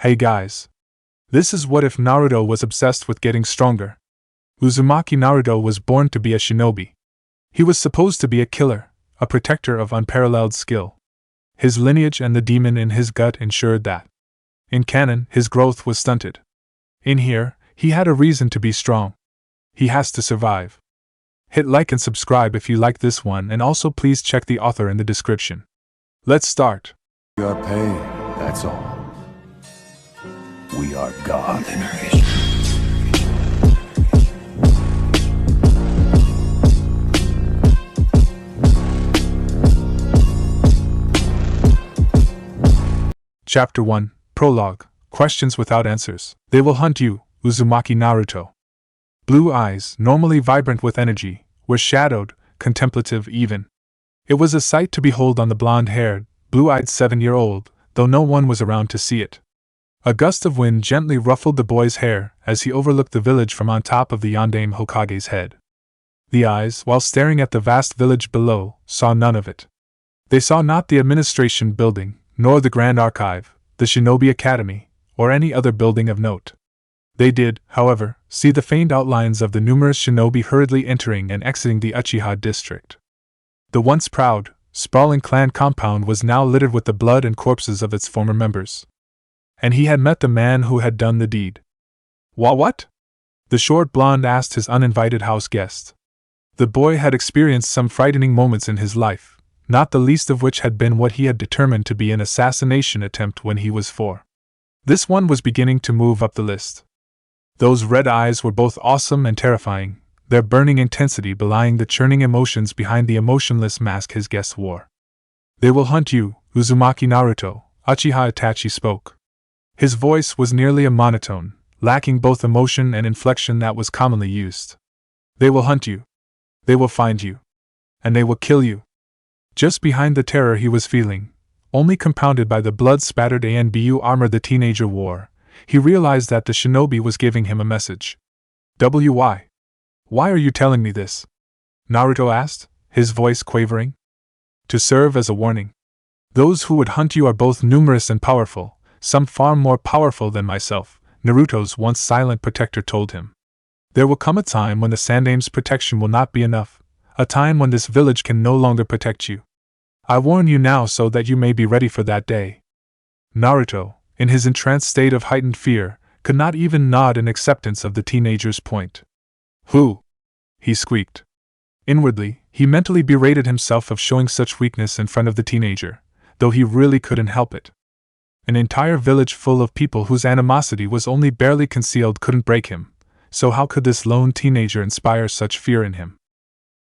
Hey guys. This is what if Naruto was obsessed with getting stronger. Uzumaki Naruto was born to be a shinobi. He was supposed to be a killer, a protector of unparalleled skill. His lineage and the demon in his gut ensured that. In canon, his growth was stunted. In here, he had a reason to be strong. He has to survive. Hit like and subscribe if you like this one, and also please check the author in the description. Let's start. We are pain, that's all. We are God. Chapter 1, Prologue, Questions Without Answers. They will hunt you, Uzumaki Naruto. Blue eyes, normally vibrant with energy, were shadowed, contemplative even. It was a sight to behold on the blonde-haired, blue-eyed 7-year-old, though no one was around to see it. A gust of wind gently ruffled the boy's hair as he overlooked the village from on top of the Yondaime Hokage's head. The eyes, while staring at the vast village below, saw none of it. They saw not the administration building, nor the Grand Archive, the Shinobi Academy, or any other building of note. They did, however, see the faint outlines of the numerous shinobi hurriedly entering and exiting the Uchiha district. The once proud, sprawling clan compound was now littered with the blood and corpses of its former members. And he had met the man who had done the deed. What? The short blonde asked his uninvited house guest. The boy had experienced some frightening moments in his life, not the least of which had been what he had determined to be an assassination attempt when he was 4. This one was beginning to move up the list. Those red eyes were both awesome and terrifying, their burning intensity belying the churning emotions behind the emotionless mask his guest wore. They will hunt you, Uzumaki Naruto, Uchiha Itachi spoke. His voice was nearly a monotone, lacking both emotion and inflection that was commonly used. They will hunt you. They will find you. And they will kill you. Just behind the terror he was feeling, only compounded by the blood-spattered ANBU armor the teenager wore, he realized that the shinobi was giving him a message. Why? Why are you telling me this? Naruto asked, his voice quavering. To serve as a warning. Those who would hunt you are both numerous and powerful, some far more powerful than myself, Naruto's once silent protector told him. There will come a time when the Sandaime's protection will not be enough, a time when this village can no longer protect you. I warn you now so that you may be ready for that day. Naruto, in his entranced state of heightened fear, could not even nod in acceptance of the teenager's point. Who? He squeaked. Inwardly, he mentally berated himself of showing such weakness in front of the teenager, though he really couldn't help it. An entire village full of people whose animosity was only barely concealed couldn't break him, so how could this lone teenager inspire such fear in him?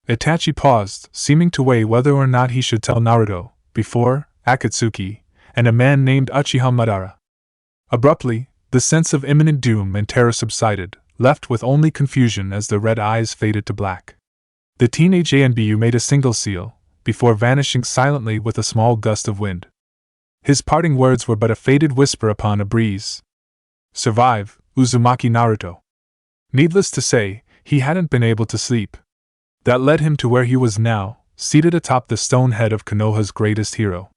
Itachi paused, seeming to weigh whether or not he should tell Naruto, before Akatsuki, and a man named Uchiha Madara. Abruptly, the sense of imminent doom and terror subsided, left with only confusion as the red eyes faded to black. The teenage ANBU made a single seal, before vanishing silently with a small gust of wind. His parting words were but a faded whisper upon a breeze. Survive, Uzumaki Naruto. Needless to say, he hadn't been able to sleep. That led him to where he was now, seated atop the stone head of Konoha's greatest hero.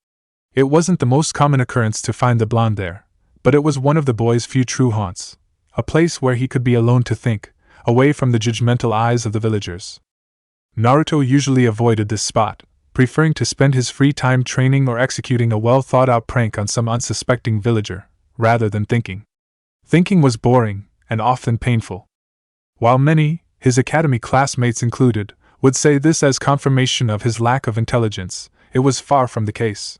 It wasn't the most common occurrence to find the blonde there, but it was one of the boy's few true haunts, a place where he could be alone to think, away from the judgmental eyes of the villagers. Naruto usually avoided this spot, preferring to spend his free time training or executing a well-thought-out prank on some unsuspecting villager, rather than thinking. Thinking was boring, and often painful. While many, his academy classmates included, would say this as confirmation of his lack of intelligence, it was far from the case.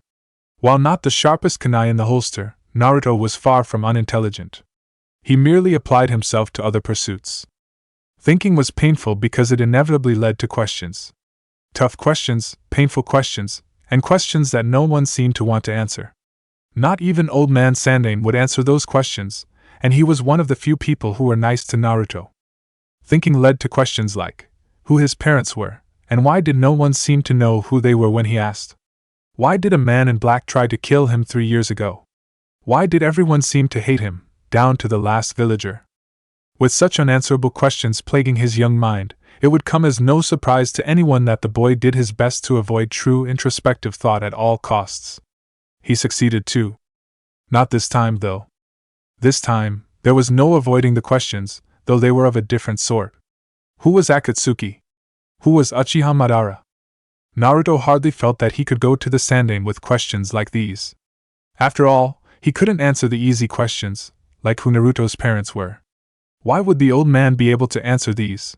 While not the sharpest kunai in the holster, Naruto was far from unintelligent. He merely applied himself to other pursuits. Thinking was painful because it inevitably led to questions. Tough questions, painful questions, and questions that no one seemed to want to answer. Not even old man Sandaime would answer those questions, and he was one of the few people who were nice to Naruto. Thinking led to questions like, who his parents were, and why did no one seem to know who they were when he asked? Why did a man in black try to kill him 3 years ago? Why did everyone seem to hate him, down to the last villager? With such unanswerable questions plaguing his young mind, it would come as no surprise to anyone that the boy did his best to avoid true introspective thought at all costs. He succeeded too. Not this time, though. This time, there was no avoiding the questions, though they were of a different sort. Who was Akatsuki? Who was Uchiha Madara? Naruto hardly felt that he could go to the Sandaime with questions like these. After all, he couldn't answer the easy questions, like who Naruto's parents were. Why would the old man be able to answer these?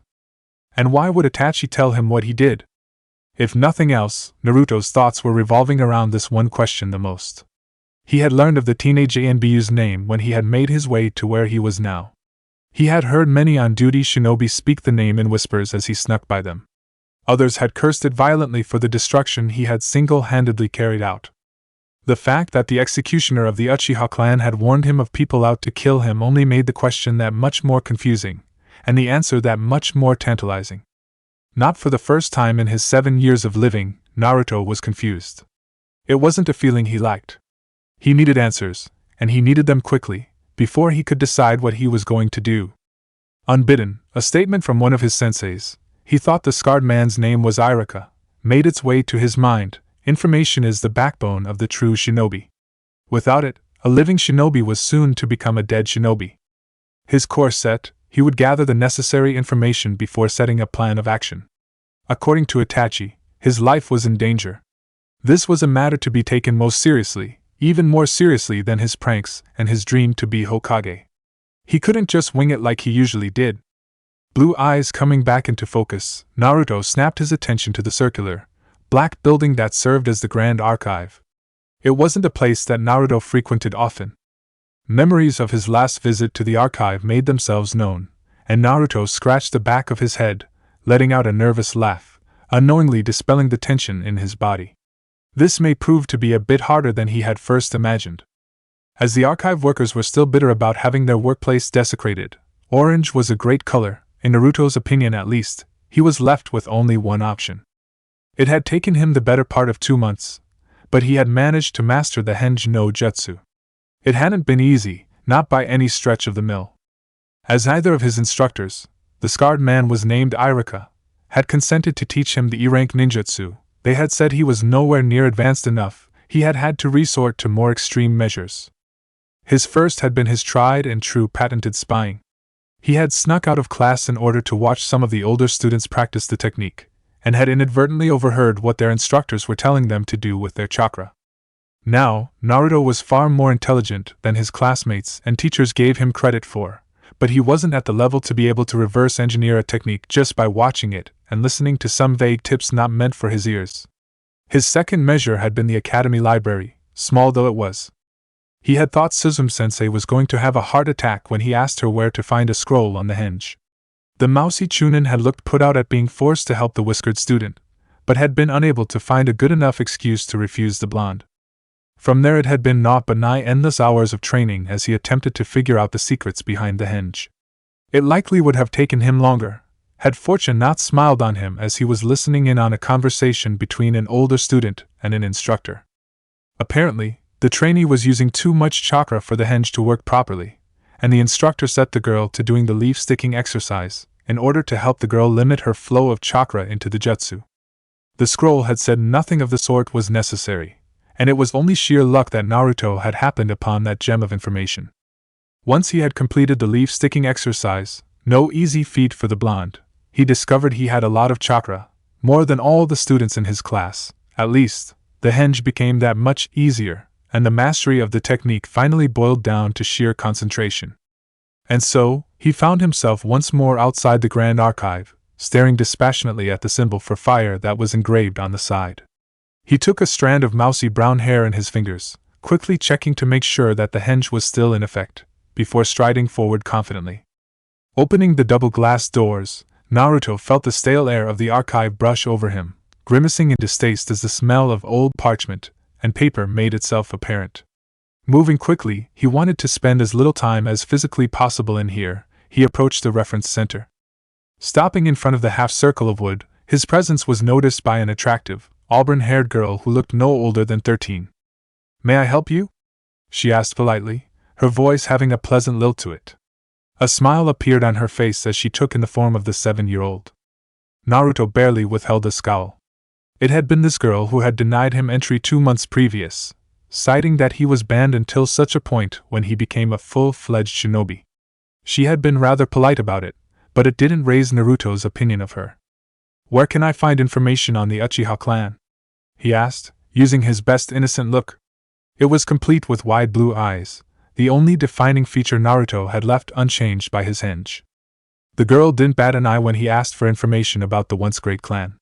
And why would Itachi tell him what he did? If nothing else, Naruto's thoughts were revolving around this one question the most. He had learned of the teenage ANBU's name when he had made his way to where he was now. He had heard many on-duty shinobi speak the name in whispers as he snuck by them. Others had cursed it violently for the destruction he had single-handedly carried out. The fact that the executioner of the Uchiha clan had warned him of people out to kill him only made the question that much more confusing, and the answer that much more tantalizing. Not for the first time in his 7 years of living, Naruto was confused. It wasn't a feeling he liked. He needed answers, and he needed them quickly, before he could decide what he was going to do. Unbidden, a statement from one of his senseis, he thought the scarred man's name was Irika, made its way to his mind. Information is the backbone of the true shinobi. Without it, a living shinobi was soon to become a dead shinobi. His course set, he would gather the necessary information before setting a plan of action. According to Itachi, his life was in danger. This was a matter to be taken most seriously, even more seriously than his pranks and his dream to be Hokage. He couldn't just wing it like he usually did. Blue eyes coming back into focus, Naruto snapped his attention to the circular, black building that served as the Grand Archive. It wasn't a place that Naruto frequented often. Memories of his last visit to the archive made themselves known, and Naruto scratched the back of his head, letting out a nervous laugh, unknowingly dispelling the tension in his body. This may prove to be a bit harder than he had first imagined. As the archive workers were still bitter about having their workplace desecrated, orange was a great color. In Naruto's opinion at least, he was left with only one option. It had taken him the better part of 2 months, but he had managed to master the Henj no Jutsu. It hadn't been easy, not by any stretch of the mill. As neither of his instructors, the scarred man was named Irika, had consented to teach him the E-rank ninjutsu, they had said he was nowhere near advanced enough, he had had to resort to more extreme measures. His first had been his tried and true patented spying. He had snuck out of class in order to watch some of the older students practice the technique, and had inadvertently overheard what their instructors were telling them to do with their chakra. Now, Naruto was far more intelligent than his classmates and teachers gave him credit for, but he wasn't at the level to be able to reverse engineer a technique just by watching it and listening to some vague tips not meant for his ears. His second measure had been the academy library, small though it was. He had thought Suzume-sensei was going to have a heart attack when he asked her where to find a scroll on the henge. The mousy Chunin had looked put out at being forced to help the whiskered student, but had been unable to find a good enough excuse to refuse the blonde. From there it had been naught but nigh endless hours of training as he attempted to figure out the secrets behind the henge. It likely would have taken him longer, had fortune not smiled on him as he was listening in on a conversation between an older student and an instructor. Apparently, the trainee was using too much chakra for the henge to work properly, and the instructor set the girl to doing the leaf-sticking exercise, in order to help the girl limit her flow of chakra into the jutsu. The scroll had said nothing of the sort was necessary, and it was only sheer luck that Naruto had happened upon that gem of information. Once he had completed the leaf-sticking exercise, no easy feat for the blonde, he discovered he had a lot of chakra, more than all the students in his class. At least, the henge became that much easier, and the mastery of the technique finally boiled down to sheer concentration. And so, he found himself once more outside the Grand Archive, staring dispassionately at the symbol for fire that was engraved on the side. He took a strand of mousy brown hair in his fingers, quickly checking to make sure that the henge was still in effect, before striding forward confidently. Opening the double glass doors, Naruto felt the stale air of the archive brush over him, grimacing in distaste as the smell of old parchment and paper made itself apparent. Moving quickly, he wanted to spend as little time as physically possible in here. He approached the reference center. Stopping in front of the half-circle of wood, his presence was noticed by an attractive, auburn-haired girl who looked no older than 13. "May I help you?" she asked politely, her voice having a pleasant lilt to it. A smile appeared on her face as she took in the form of the 7-year-old. Naruto barely withheld a scowl. It had been this girl who had denied him entry 2 months previous, citing that he was banned until such a point when he became a full-fledged shinobi. She had been rather polite about it, but it didn't raise Naruto's opinion of her. "Where can I find information on the Uchiha clan?" he asked, using his best innocent look. It was complete with wide blue eyes, the only defining feature Naruto had left unchanged by his henge. The girl didn't bat an eye when he asked for information about the once great clan.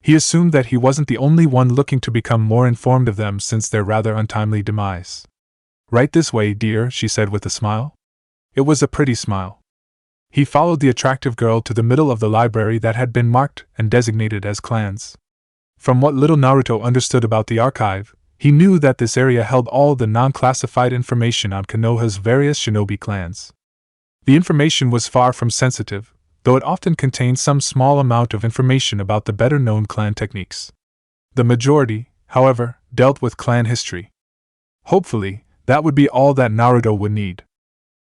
He assumed that he wasn't the only one looking to become more informed of them since their rather untimely demise. "Right this way, dear," she said with a smile. It was a pretty smile. He followed the attractive girl to the middle of the library that had been marked and designated as clans. From what little Naruto understood about the archive, he knew that this area held all the non-classified information on Konoha's various shinobi clans. The information was far from sensitive, though it often contained some small amount of information about the better-known clan techniques. The majority, however, dealt with clan history. Hopefully, that would be all that Naruto would need.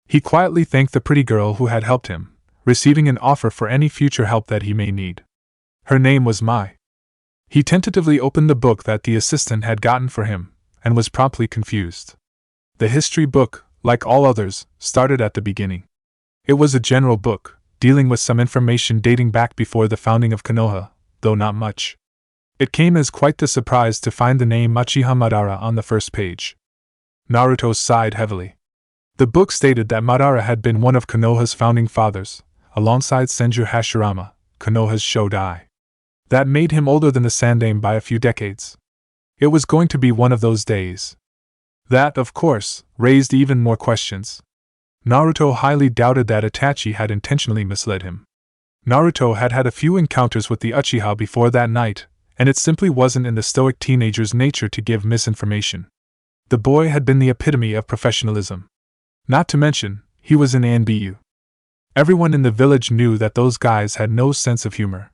He quietly thanked the pretty girl who had helped him, receiving an offer for any future help that he may need. Her name was Mai. He tentatively opened the book that the assistant had gotten for him, and was promptly confused. The history book, like all others, started at the beginning. It was a general book, dealing with some information dating back before the founding of Konoha, though not much. It came as quite the surprise to find the name Uchiha Madara on the first page. Naruto sighed heavily. The book stated that Madara had been one of Konoha's founding fathers, alongside Senju Hashirama, Konoha's Shodai. That made him older than the Sandaime by a few decades. It was going to be one of those days. That, of course, raised even more questions. Naruto highly doubted that Itachi had intentionally misled him. Naruto had had a few encounters with the Uchiha before that night, and it simply wasn't in the stoic teenager's nature to give misinformation. The boy had been the epitome of professionalism. Not to mention, he was in ANBU. Everyone in the village knew that those guys had no sense of humor.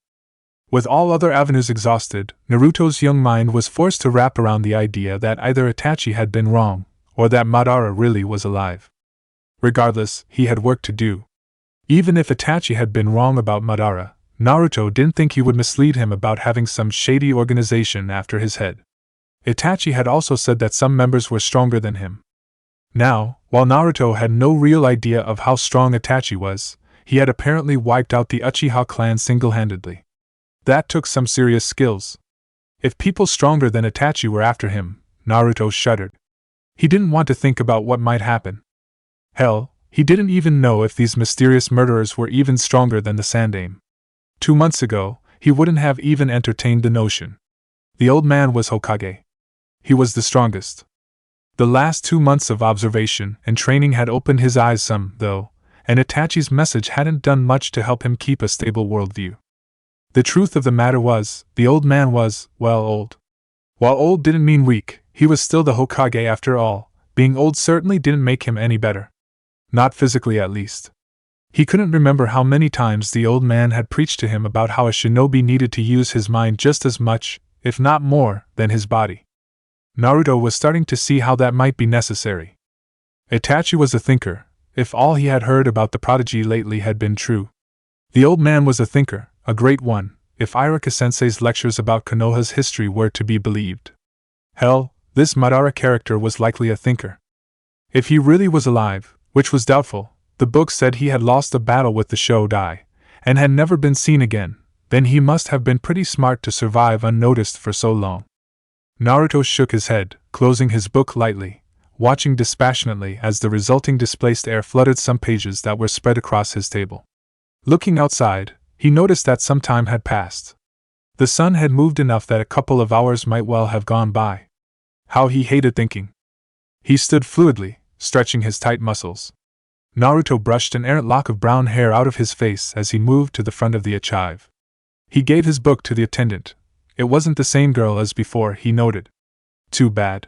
With all other avenues exhausted, Naruto's young mind was forced to wrap around the idea that either Itachi had been wrong, or that Madara really was alive. Regardless, he had work to do. Even if Itachi had been wrong about Madara, Naruto didn't think he would mislead him about having some shady organization after his head. Itachi had also said that some members were stronger than him. Now, while Naruto had no real idea of how strong Itachi was, he had apparently wiped out the Uchiha clan single-handedly. That took some serious skills. If people stronger than Itachi were after him, Naruto shuddered. He didn't want to think about what might happen. Hell, he didn't even know if these mysterious murderers were even stronger than the Sandaime. 2 months ago, he wouldn't have even entertained the notion. The old man was Hokage. He was the strongest. The last 2 months of observation and training had opened his eyes some, though, and Itachi's message hadn't done much to help him keep a stable worldview. The truth of the matter was, the old man was, well, old. While old didn't mean weak, he was still the Hokage after all. Being old certainly didn't make him any better. Not physically, at least. He couldn't remember how many times the old man had preached to him about how a shinobi needed to use his mind just as much, if not more, than his body. Naruto was starting to see how that might be necessary. Itachi was a thinker, if all he had heard about the prodigy lately had been true. The old man was a thinker, a great one, if Iruka-sensei's lectures about Konoha's history were to be believed. Hell, this Madara character was likely a thinker. If he really was alive, which was doubtful, the book said he had lost a battle with the Shodai, and had never been seen again, then he must have been pretty smart to survive unnoticed for so long. Naruto shook his head, closing his book lightly, watching dispassionately as the resulting displaced air flooded some pages that were spread across his table. Looking outside, he noticed that some time had passed. The sun had moved enough that a couple of hours might well have gone by. How he hated thinking. He stood fluidly, stretching his tight muscles. Naruto brushed an errant lock of brown hair out of his face as he moved to the front of the archive. He gave his book to the attendant. It wasn't the same girl as before, he noted. Too bad.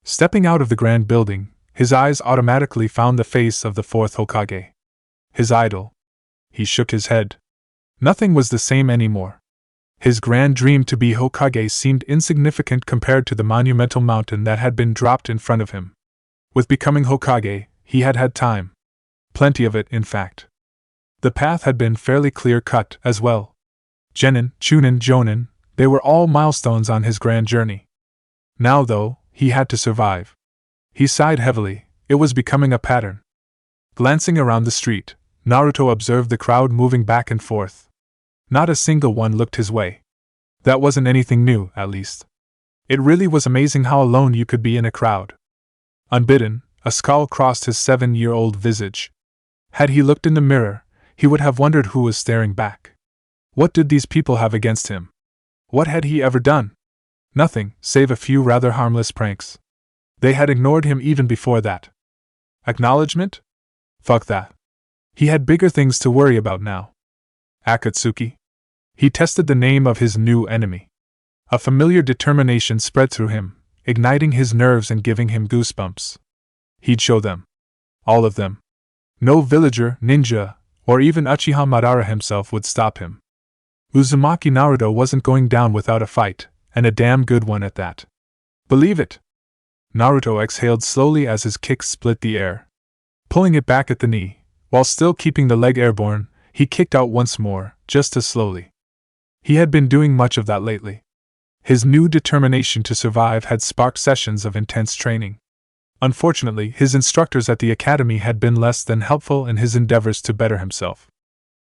Stepping out of the grand building, his eyes automatically found the face of the fourth Hokage. His idol. He shook his head. Nothing was the same anymore. His grand dream to be Hokage seemed insignificant compared to the monumental mountain that had been dropped in front of him. With becoming Hokage, he had had time. Plenty of it, in fact. The path had been fairly clear-cut as well. Genin, Chunin, Jonin, they were all milestones on his grand journey. Now, though, he had to survive. He sighed heavily, it was becoming a pattern. Glancing around the street, Naruto observed the crowd moving back and forth. Not a single one looked his way. That wasn't anything new, at least. It really was amazing how alone you could be in a crowd. Unbidden, a scowl crossed his 7-year-old visage. Had he looked in the mirror, he would have wondered who was staring back. What did these people have against him? What had he ever done? Nothing, save a few rather harmless pranks. They had ignored him even before that. Acknowledgement? Fuck that. He had bigger things to worry about now. Akatsuki? He tested the name of his new enemy. A familiar determination spread through him, igniting his nerves and giving him goosebumps. He'd show them. All of them. No villager, ninja, or even Uchiha Madara himself would stop him. Uzumaki Naruto wasn't going down without a fight, and a damn good one at that. Believe it! Naruto exhaled slowly as his kick split the air. Pulling it back at the knee, while still keeping the leg airborne, he kicked out once more, just as slowly. He had been doing much of that lately. His new determination to survive had sparked sessions of intense training. Unfortunately, his instructors at the academy had been less than helpful in his endeavors to better himself.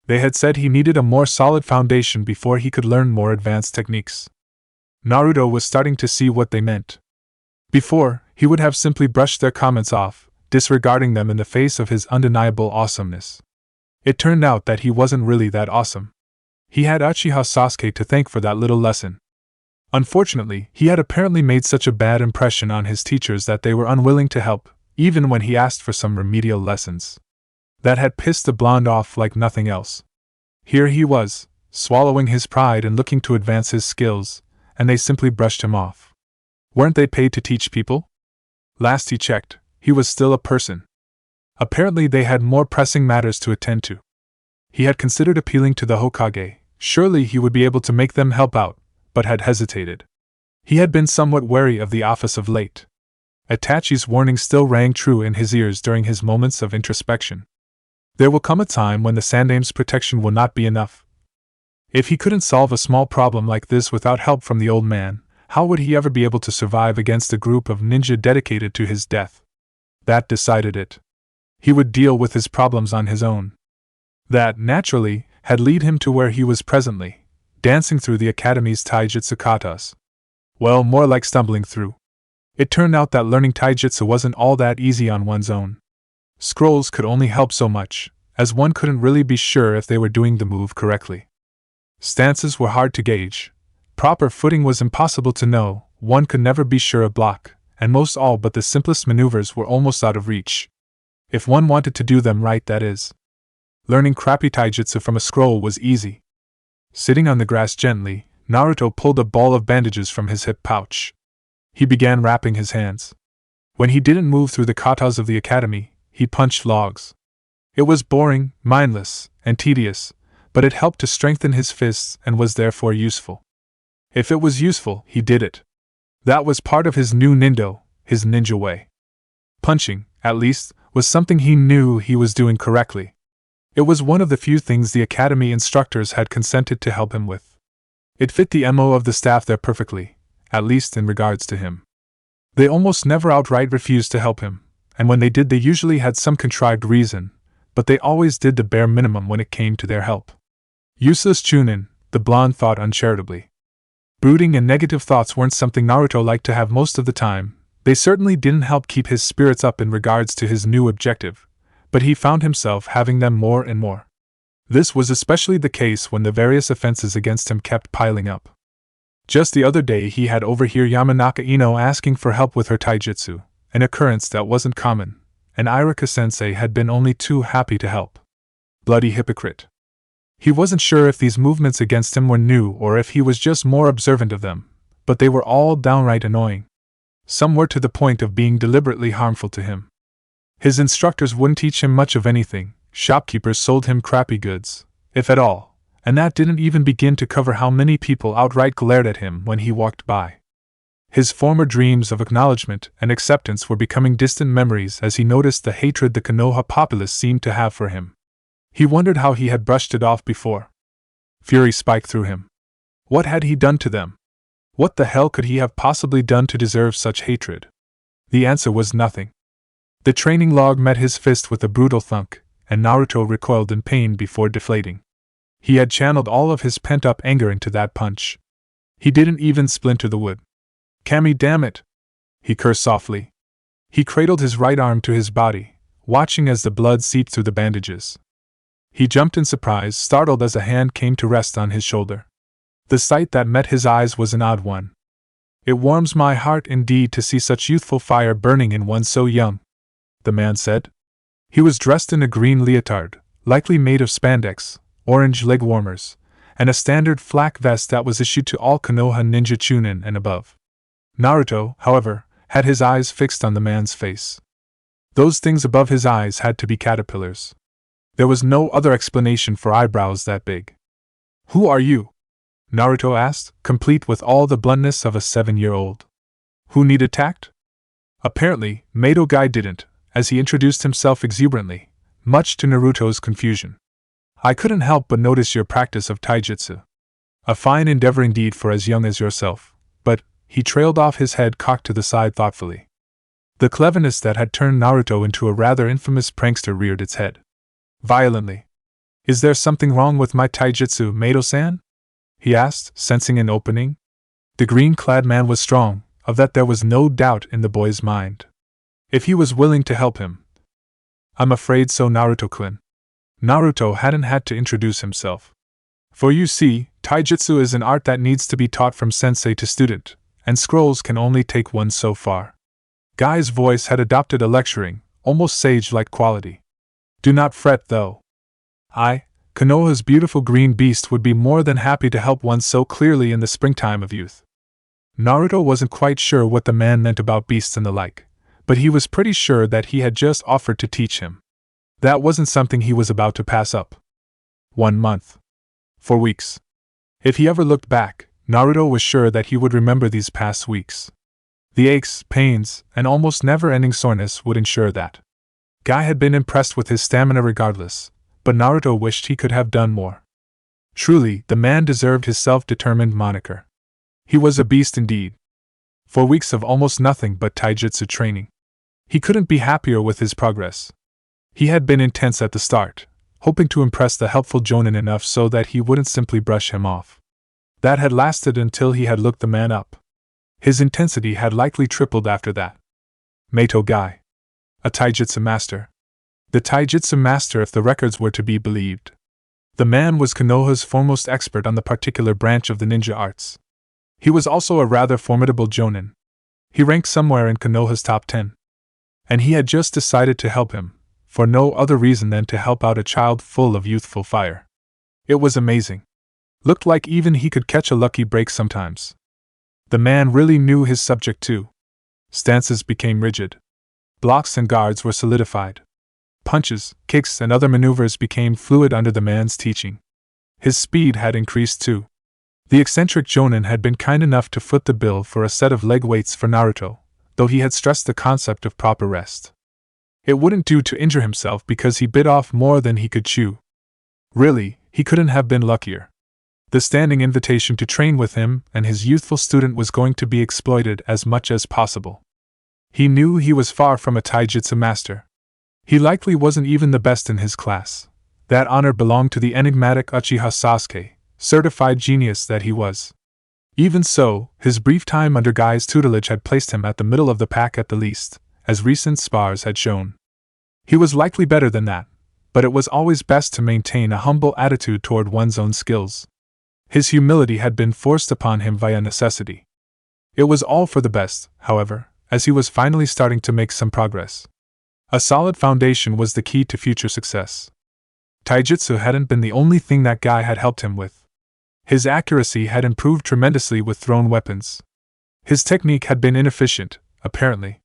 They had said he needed a more solid foundation before he could learn more advanced techniques. Naruto was starting to see what they meant. Before, he would have simply brushed their comments off, disregarding them in the face of his undeniable awesomeness. It turned out that he wasn't really that awesome. He had Uchiha Sasuke to thank for that little lesson. Unfortunately, he had apparently made such a bad impression on his teachers that they were unwilling to help, even when he asked for some remedial lessons. That had pissed the blonde off like nothing else. Here he was, swallowing his pride and looking to advance his skills, and they simply brushed him off. Weren't they paid to teach people? Last he checked, he was still a person. Apparently they had more pressing matters to attend to. He had considered appealing to the Hokage, surely he would be able to make them help out, but had hesitated. He had been somewhat wary of the office of late. Itachi's warning still rang true in his ears during his moments of introspection. There will come a time when the Sandame's protection will not be enough. If he couldn't solve a small problem like this without help from the old man, how would he ever be able to survive against a group of ninja dedicated to his death? That decided it. He would deal with his problems on his own. That, naturally, had led him to where he was presently, dancing through the academy's taijutsu katas. Well, more like stumbling through. It turned out that learning taijutsu wasn't all that easy on one's own. Scrolls could only help so much, as one couldn't really be sure if they were doing the move correctly. Stances were hard to gauge. Proper footing was impossible to know, one could never be sure of block, and most all but the simplest maneuvers were almost out of reach. If one wanted to do them right, that is. Learning crappy taijutsu from a scroll was easy. Sitting on the grass gently, Naruto pulled a ball of bandages from his hip pouch. He began wrapping his hands. When he didn't move through the katas of the academy, he punched logs. It was boring, mindless, and tedious, but it helped to strengthen his fists and was therefore useful. If it was useful, he did it. That was part of his new nindo, his ninja way. Punching, at least, was something he knew he was doing correctly. It was one of the few things the academy instructors had consented to help him with. It fit the MO of the staff there perfectly, at least in regards to him. They almost never outright refused to help him, and when they did they usually had some contrived reason, but they always did the bare minimum when it came to their help. Useless Chunin, the blonde thought uncharitably. Brooding and negative thoughts weren't something Naruto liked to have most of the time. They certainly didn't help keep his spirits up in regards to his new objective, but he found himself having them more and more. This was especially the case when the various offenses against him kept piling up. Just the other day he had overheard Yamanaka Ino asking for help with her taijutsu, an occurrence that wasn't common, and Irika-sensei had been only too happy to help. Bloody hypocrite. He wasn't sure if these movements against him were new or if he was just more observant of them, but they were all downright annoying. Some were to the point of being deliberately harmful to him. His instructors wouldn't teach him much of anything, shopkeepers sold him crappy goods, if at all, and that didn't even begin to cover how many people outright glared at him when he walked by. His former dreams of acknowledgement and acceptance were becoming distant memories as he noticed the hatred the Konoha populace seemed to have for him. He wondered how he had brushed it off before. Fury spiked through him. What had he done to them? What the hell could he have possibly done to deserve such hatred? The answer was nothing. The training log met his fist with a brutal thunk, and Naruto recoiled in pain before deflating. He had channeled all of his pent-up anger into that punch. He didn't even splinter the wood. Kami, damn it! He cursed softly. He cradled his right arm to his body, watching as the blood seeped through the bandages. He jumped in surprise, startled as a hand came to rest on his shoulder. The sight that met his eyes was an odd one. It warms my heart indeed to see such youthful fire burning in one so young, the man said. He was dressed in a green leotard, likely made of spandex, orange leg warmers, and a standard flak vest that was issued to all Konoha ninja chunin and above. Naruto, however, had his eyes fixed on the man's face. Those things above his eyes had to be caterpillars. There was no other explanation for eyebrows that big. Who are you? Naruto asked, complete with all the bluntness of a 7-year-old. Who needed tact? Apparently, Mato Guy didn't, as he introduced himself exuberantly, much to Naruto's confusion. I couldn't help but notice your practice of taijutsu. A fine endeavor indeed for as young as yourself, but, he trailed off, his head cocked to the side thoughtfully. The cleverness that had turned Naruto into a rather infamous prankster reared its head violently. Is there something wrong with my taijutsu, Mato-san? He asked, sensing an opening. The green-clad man was strong, of that there was no doubt in the boy's mind. If he was willing to help him. I'm afraid so, Naruto-kun. Naruto hadn't had to introduce himself. For you see, taijutsu is an art that needs to be taught from sensei to student, and scrolls can only take one so far. Guy's voice had adopted a lecturing, almost sage-like quality. Do not fret, though. I, Konoha's beautiful green beast, would be more than happy to help one so clearly in the springtime of youth. Naruto wasn't quite sure what the man meant about beasts and the like, but he was pretty sure that he had just offered to teach him. That wasn't something he was about to pass up. 1 month. 4 weeks. If he ever looked back, Naruto was sure that he would remember these past weeks. The aches, pains, and almost never-ending soreness would ensure that. Guy had been impressed with his stamina regardless, but Naruto wished he could have done more. Truly, the man deserved his self-determined moniker. He was a beast indeed. 4 weeks of almost nothing but taijutsu training. He couldn't be happier with his progress. He had been intense at the start, hoping to impress the helpful Jonin enough so that he wouldn't simply brush him off. That had lasted until he had looked the man up. His intensity had likely tripled after that. Mato Guy. A taijutsu master. The taijutsu master if the records were to be believed. The man was Konoha's foremost expert on the particular branch of the ninja arts. He was also a rather formidable jonin. He ranked somewhere in Konoha's top 10. And he had just decided to help him, for no other reason than to help out a child full of youthful fire. It was amazing. Looked like even he could catch a lucky break sometimes. The man really knew his subject too. Stances became rigid. Blocks and guards were solidified. Punches, kicks, and other maneuvers became fluid under the man's teaching. His speed had increased too. The eccentric Jonin had been kind enough to foot the bill for a set of leg weights for Naruto, though he had stressed the concept of proper rest. It wouldn't do to injure himself because he bit off more than he could chew. Really, he couldn't have been luckier. The standing invitation to train with him and his youthful student was going to be exploited as much as possible. He knew he was far from a taijutsu master. He likely wasn't even the best in his class. That honor belonged to the enigmatic Uchiha Sasuke, certified genius that he was. Even so, his brief time under Guy's tutelage had placed him at the middle of the pack at the least, as recent spars had shown. He was likely better than that, but it was always best to maintain a humble attitude toward one's own skills. His humility had been forced upon him via necessity. It was all for the best, however, as he was finally starting to make some progress. A solid foundation was the key to future success. Taijutsu hadn't been the only thing that Guy had helped him with. His accuracy had improved tremendously with thrown weapons. His technique had been inefficient, apparently.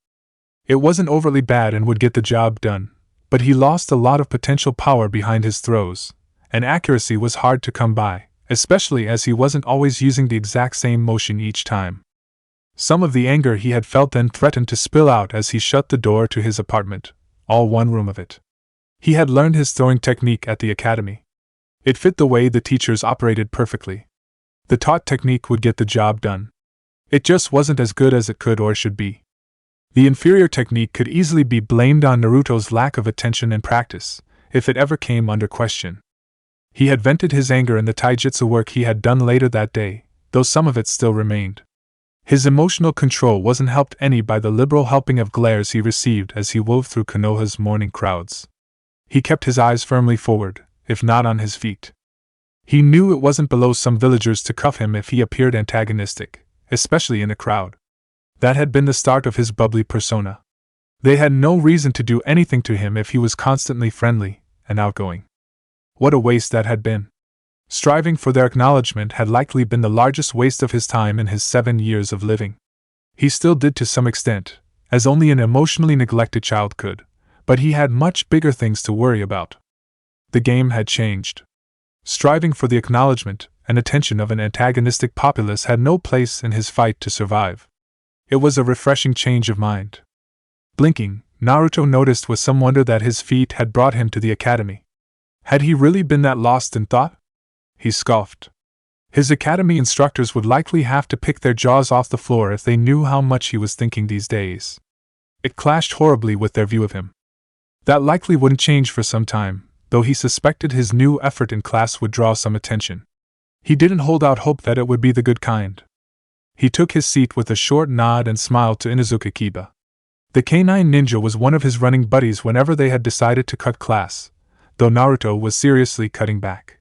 It wasn't overly bad and would get the job done, but he lost a lot of potential power behind his throws, and accuracy was hard to come by, especially as he wasn't always using the exact same motion each time. Some of the anger he had felt then threatened to spill out as he shut the door to his apartment, all one room of it. He had learned his throwing technique at the academy. It fit the way the teachers operated perfectly. The taught technique would get the job done. It just wasn't as good as it could or should be. The inferior technique could easily be blamed on Naruto's lack of attention and practice, if it ever came under question. He had vented his anger in the taijutsu work he had done later that day, though some of it still remained. His emotional control wasn't helped any by the liberal helping of glares he received as he wove through Konoha's morning crowds. He kept his eyes firmly forward, if not on his feet. He knew it wasn't below some villagers to cuff him if he appeared antagonistic, especially in a crowd. That had been the start of his bubbly persona. They had no reason to do anything to him if he was constantly friendly and outgoing. What a waste that had been. Striving for their acknowledgement had likely been the largest waste of his time in his 7 years of living. He still did to some extent, as only an emotionally neglected child could, but he had much bigger things to worry about. The game had changed. Striving for the acknowledgement and attention of an antagonistic populace had no place in his fight to survive. It was a refreshing change of mind. Blinking, Naruto noticed with some wonder that his feet had brought him to the academy. Had he really been that lost in thought? He scoffed. His academy instructors would likely have to pick their jaws off the floor if they knew how much he was thinking these days. It clashed horribly with their view of him. That likely wouldn't change for some time, though he suspected his new effort in class would draw some attention. He didn't hold out hope that it would be the good kind. He took his seat with a short nod and smiled to Inuzuka Kiba. The canine ninja was one of his running buddies whenever they had decided to cut class, though Naruto was seriously cutting back.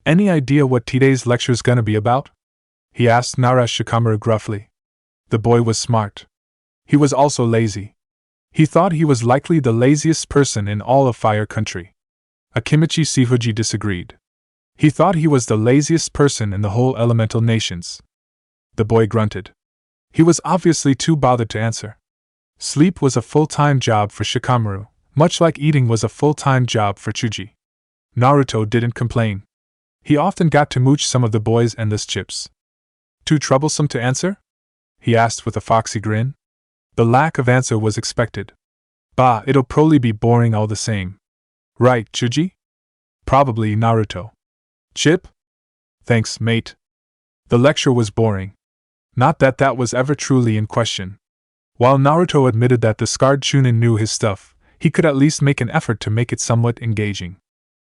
"Any idea what today's lecture's gonna be about?" he asked Nara Shikamaru gruffly. The boy was smart. He was also lazy. He thought he was likely the laziest person in all of Fire Country. Akimichi Shifuji disagreed. He thought he was the laziest person in the whole elemental nations. The boy grunted. He was obviously too bothered to answer. Sleep was a full-time job for Shikamaru, much like eating was a full-time job for Chuji. Naruto didn't complain. He often got to mooch some of the boy's endless chips. "Too troublesome to answer?" he asked with a foxy grin. The lack of answer was expected. "Bah, it'll probably be boring all the same." "Right, Chuji?" "Probably, Naruto." "Chip?" "Thanks, mate." The lecture was boring. Not that that was ever truly in question. While Naruto admitted that the scarred Chunin knew his stuff, he could at least make an effort to make it somewhat engaging.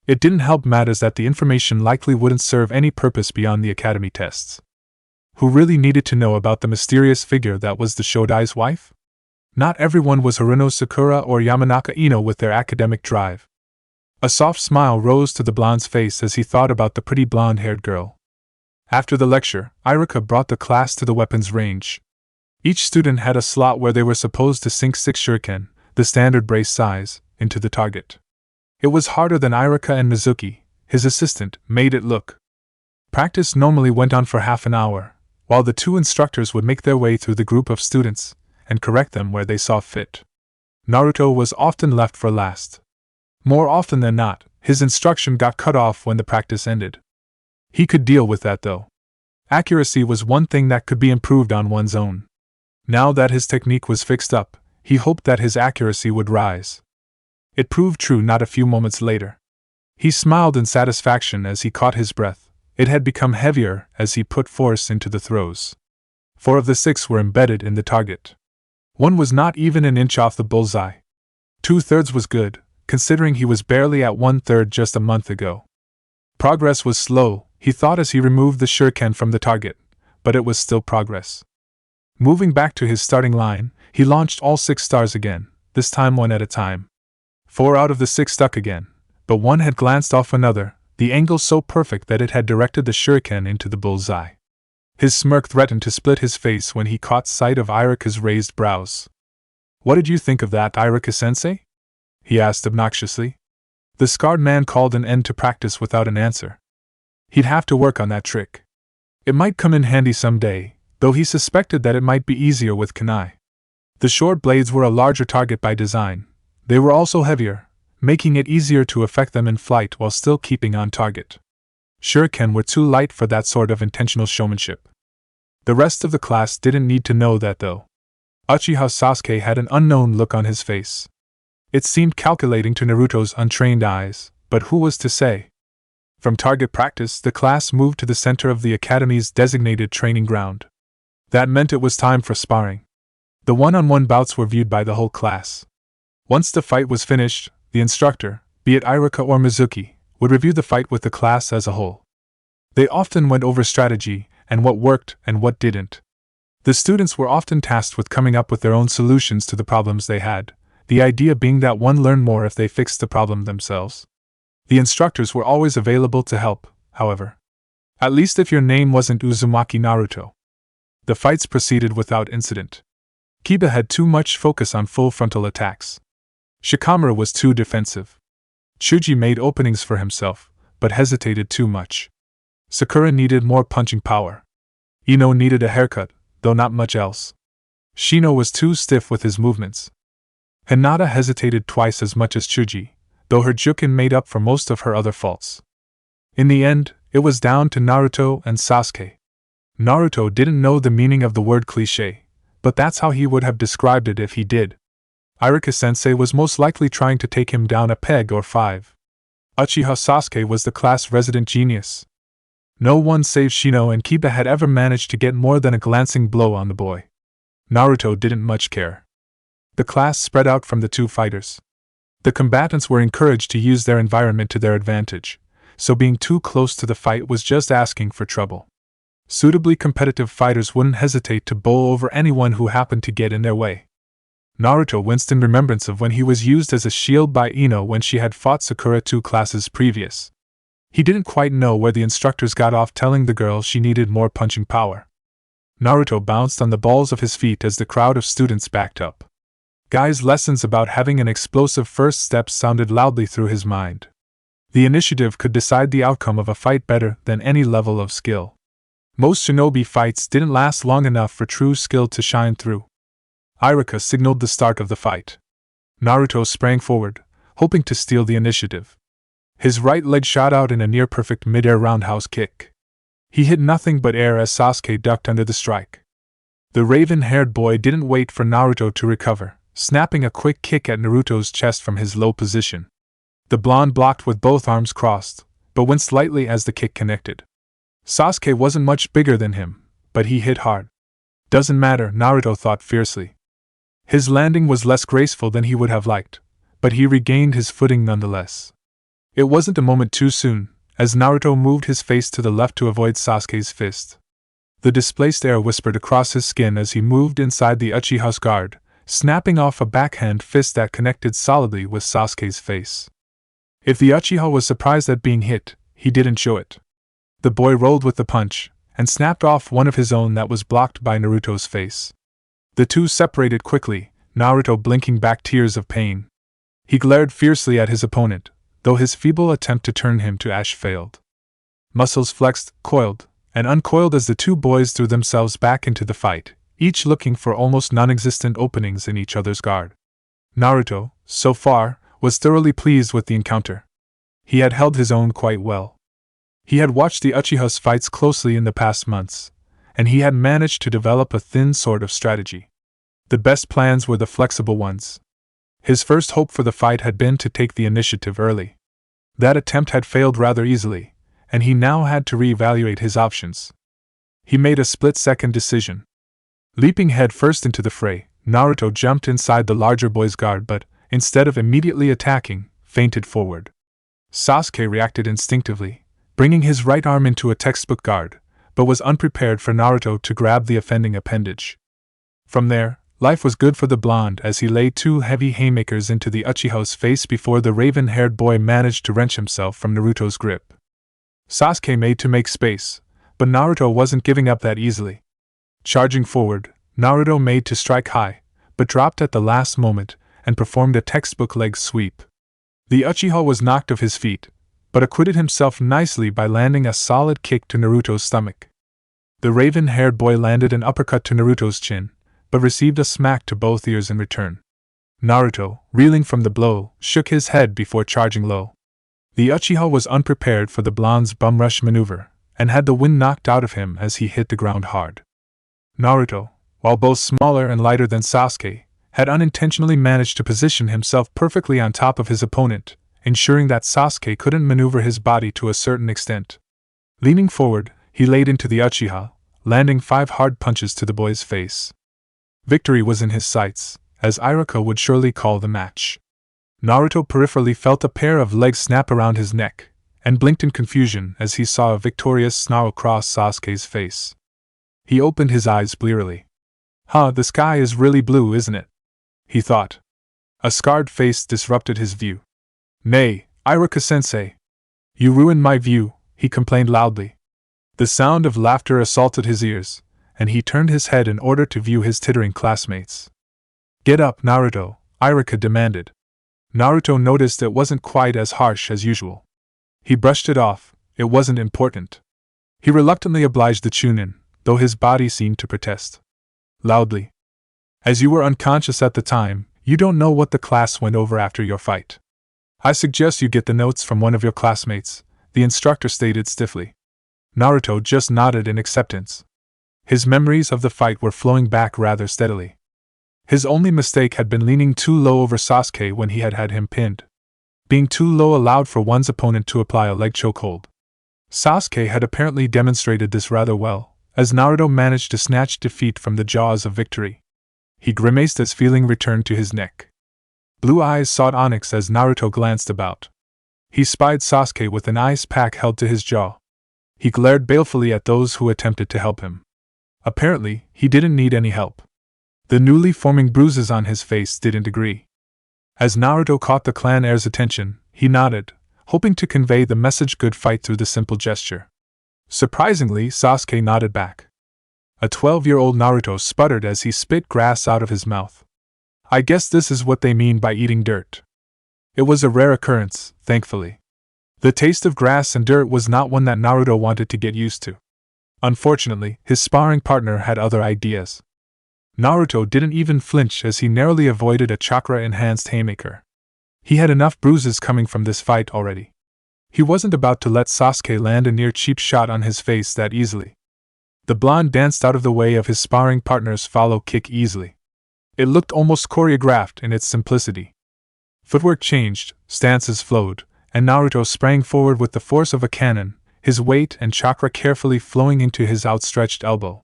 It didn't help matters that the information likely wouldn't serve any purpose beyond the academy tests. Who really needed to know about the mysterious figure that was the Shodai's wife? Not everyone was Haruno Sakura or Yamanaka Ino with their academic drive. A soft smile rose to the blonde's face as he thought about the pretty blonde-haired girl. After the lecture, Iruka brought the class to the weapons range. Each student had a slot where they were supposed to sink 6 shuriken, the standard brace size, into the target. It was harder than Iruka and Mizuki, his assistant, made it look. Practice normally went on for half an hour, while the two instructors would make their way through the group of students and correct them where they saw fit. Naruto was often left for last. More often than not, his instruction got cut off when the practice ended. He could deal with that though. Accuracy was one thing that could be improved on one's own. Now that his technique was fixed up, he hoped that his accuracy would rise. It proved true not a few moments later. He smiled in satisfaction as he caught his breath. It had become heavier as he put force into the throws. 4 of the 6 were embedded in the target. One was not even an inch off the bullseye. 2/3 was good, considering he was barely at 1/3 just a month ago. Progress was slow, he thought as he removed the shuriken from the target, but it was still progress. Moving back to his starting line, he launched all 6 stars again, this time one at a time. 4 out of the 6 stuck again, but one had glanced off another, the angle so perfect that it had directed the shuriken into the bullseye. His smirk threatened to split his face when he caught sight of Iruka's raised brows. "What did you think of that, Iruka-sensei?" he asked obnoxiously. The scarred man called an end to practice without an answer. He'd have to work on that trick. It might come in handy someday, though he suspected that it might be easier with kunai. The short blades were a larger target by design. They were also heavier, making it easier to affect them in flight while still keeping on target. Shuriken were too light for that sort of intentional showmanship. The rest of the class didn't need to know that though. Uchiha Sasuke had an unknown look on his face. It seemed calculating to Naruto's untrained eyes, but who was to say? From target practice, the class moved to the center of the academy's designated training ground. That meant it was time for sparring. The one-on-one bouts were viewed by the whole class. Once the fight was finished, the instructor, be it Irika or Mizuki, would review the fight with the class as a whole. They often went over strategy and what worked and what didn't. The students were often tasked with coming up with their own solutions to the problems they had, the idea being that one learned more if they fixed the problem themselves. The instructors were always available to help, however. At least if your name wasn't Uzumaki Naruto. The fights proceeded without incident. Kiba had too much focus on full frontal attacks. Shikamaru was too defensive. Chuji made openings for himself, but hesitated too much. Sakura needed more punching power. Ino needed a haircut, though not much else. Shino was too stiff with his movements. Hinata hesitated twice as much as Chuji, though her Juken made up for most of her other faults. In the end, it was down to Naruto and Sasuke. Naruto didn't know the meaning of the word cliché, but that's how he would have described it if he did. Irika-sensei was most likely trying to take him down a peg or 5. Uchiha Sasuke was the class resident genius. No one save Shino and Kiba had ever managed to get more than a glancing blow on the boy. Naruto didn't much care. The class spread out from the two fighters. The combatants were encouraged to use their environment to their advantage, so being too close to the fight was just asking for trouble. Suitably competitive fighters wouldn't hesitate to bowl over anyone who happened to get in their way. Naruto winced in remembrance of when he was used as a shield by Ino when she had fought Sakura 2 classes previous. He didn't quite know where the instructors got off telling the girl she needed more punching power. Naruto bounced on the balls of his feet as the crowd of students backed up. Guy's lessons about having an explosive first step sounded loudly through his mind. The initiative could decide the outcome of a fight better than any level of skill. Most shinobi fights didn't last long enough for true skill to shine through. Irika signaled the start of the fight. Naruto sprang forward, hoping to steal the initiative. His right leg shot out in a near-perfect mid-air roundhouse kick. He hit nothing but air as Sasuke ducked under the strike. The raven-haired boy didn't wait for Naruto to recover, snapping a quick kick at Naruto's chest from his low position. The blonde blocked with both arms crossed, but winced slightly as the kick connected. Sasuke wasn't much bigger than him, but he hit hard. Doesn't matter, Naruto thought fiercely. His landing was less graceful than he would have liked, but he regained his footing nonetheless. It wasn't a moment too soon, as Naruto moved his face to the left to avoid Sasuke's fist. The displaced air whispered across his skin as he moved inside the Uchiha's guard, snapping off a backhand fist that connected solidly with Sasuke's face. If the Uchiha was surprised at being hit, he didn't show it. The boy rolled with the punch, and snapped off one of his own that was blocked by Naruto's face. The two separated quickly, Naruto blinking back tears of pain. He glared fiercely at his opponent, though his feeble attempt to turn him to ash failed. Muscles flexed, coiled, and uncoiled as the two boys threw themselves back into the fight, each looking for almost non-existent openings in each other's guard. Naruto, so far, was thoroughly pleased with the encounter. He had held his own quite well. He had watched the Uchiha's fights closely in the past months, and he had managed to develop a thin sort of strategy. The best plans were the flexible ones. His first hope for the fight had been to take the initiative early. That attempt had failed rather easily, and he now had to reevaluate his options. He made a split-second decision. Leaping head-first into the fray, Naruto jumped inside the larger boy's guard but, instead of immediately attacking, feinted forward. Sasuke reacted instinctively, bringing his right arm into a textbook guard, but was unprepared for Naruto to grab the offending appendage. From there, life was good for the blonde as he laid 2 heavy haymakers into the Uchiha's face before the raven-haired boy managed to wrench himself from Naruto's grip. Sasuke made to make space, but Naruto wasn't giving up that easily. Charging forward, Naruto made to strike high, but dropped at the last moment and performed a textbook leg sweep. The Uchiha was knocked off his feet, but acquitted himself nicely by landing a solid kick to Naruto's stomach. The raven-haired boy landed an uppercut to Naruto's chin, but received a smack to both ears in return. Naruto, reeling from the blow, shook his head before charging low. The Uchiha was unprepared for the blonde's bum rush maneuver, and had the wind knocked out of him as he hit the ground hard. Naruto, while both smaller and lighter than Sasuke, had unintentionally managed to position himself perfectly on top of his opponent, ensuring that Sasuke couldn't maneuver his body to a certain extent. Leaning forward, he laid into the Uchiha, landing 5 hard punches to the boy's face. Victory was in his sights, as Iruka would surely call the match. Naruto peripherally felt a pair of legs snap around his neck, and blinked in confusion as he saw a victorious snarl cross Sasuke's face. He opened his eyes blearily. The sky is really blue, isn't it? He thought. A scarred face disrupted his view. Nay, Iruka-sensei. You ruined my view, he complained loudly. The sound of laughter assaulted his ears, and he turned his head in order to view his tittering classmates. Get up, Naruto, Iruka demanded. Naruto noticed it wasn't quite as harsh as usual. He brushed it off, it wasn't important. He reluctantly obliged the Chunin, though his body seemed to protest. Loudly. As you were unconscious at the time, you don't know what the class went over after your fight. I suggest you get the notes from one of your classmates, the instructor stated stiffly. Naruto just nodded in acceptance. His memories of the fight were flowing back rather steadily. His only mistake had been leaning too low over Sasuke when he had him pinned. Being too low allowed for one's opponent to apply a leg chokehold. Sasuke had apparently demonstrated this rather well, as Naruto managed to snatch defeat from the jaws of victory. He grimaced as feeling returned to his neck. Blue eyes sought Onyx as Naruto glanced about. He spied Sasuke with an ice pack held to his jaw. He glared balefully at those who attempted to help him. Apparently, he didn't need any help. The newly forming bruises on his face didn't agree. As Naruto caught the clan heir's attention, he nodded, hoping to convey the message good fight through the simple gesture. Surprisingly, Sasuke nodded back. A 12-year-old Naruto sputtered as he spit grass out of his mouth. I guess this is what they mean by eating dirt. It was a rare occurrence, thankfully. The taste of grass and dirt was not one that Naruto wanted to get used to. Unfortunately, his sparring partner had other ideas. Naruto didn't even flinch as he narrowly avoided a chakra-enhanced haymaker. He had enough bruises coming from this fight already. He wasn't about to let Sasuke land a near-cheap shot on his face that easily. The blonde danced out of the way of his sparring partner's follow kick easily. It looked almost choreographed in its simplicity. Footwork changed, stances flowed, and Naruto sprang forward with the force of a cannon, his weight and chakra carefully flowing into his outstretched elbow.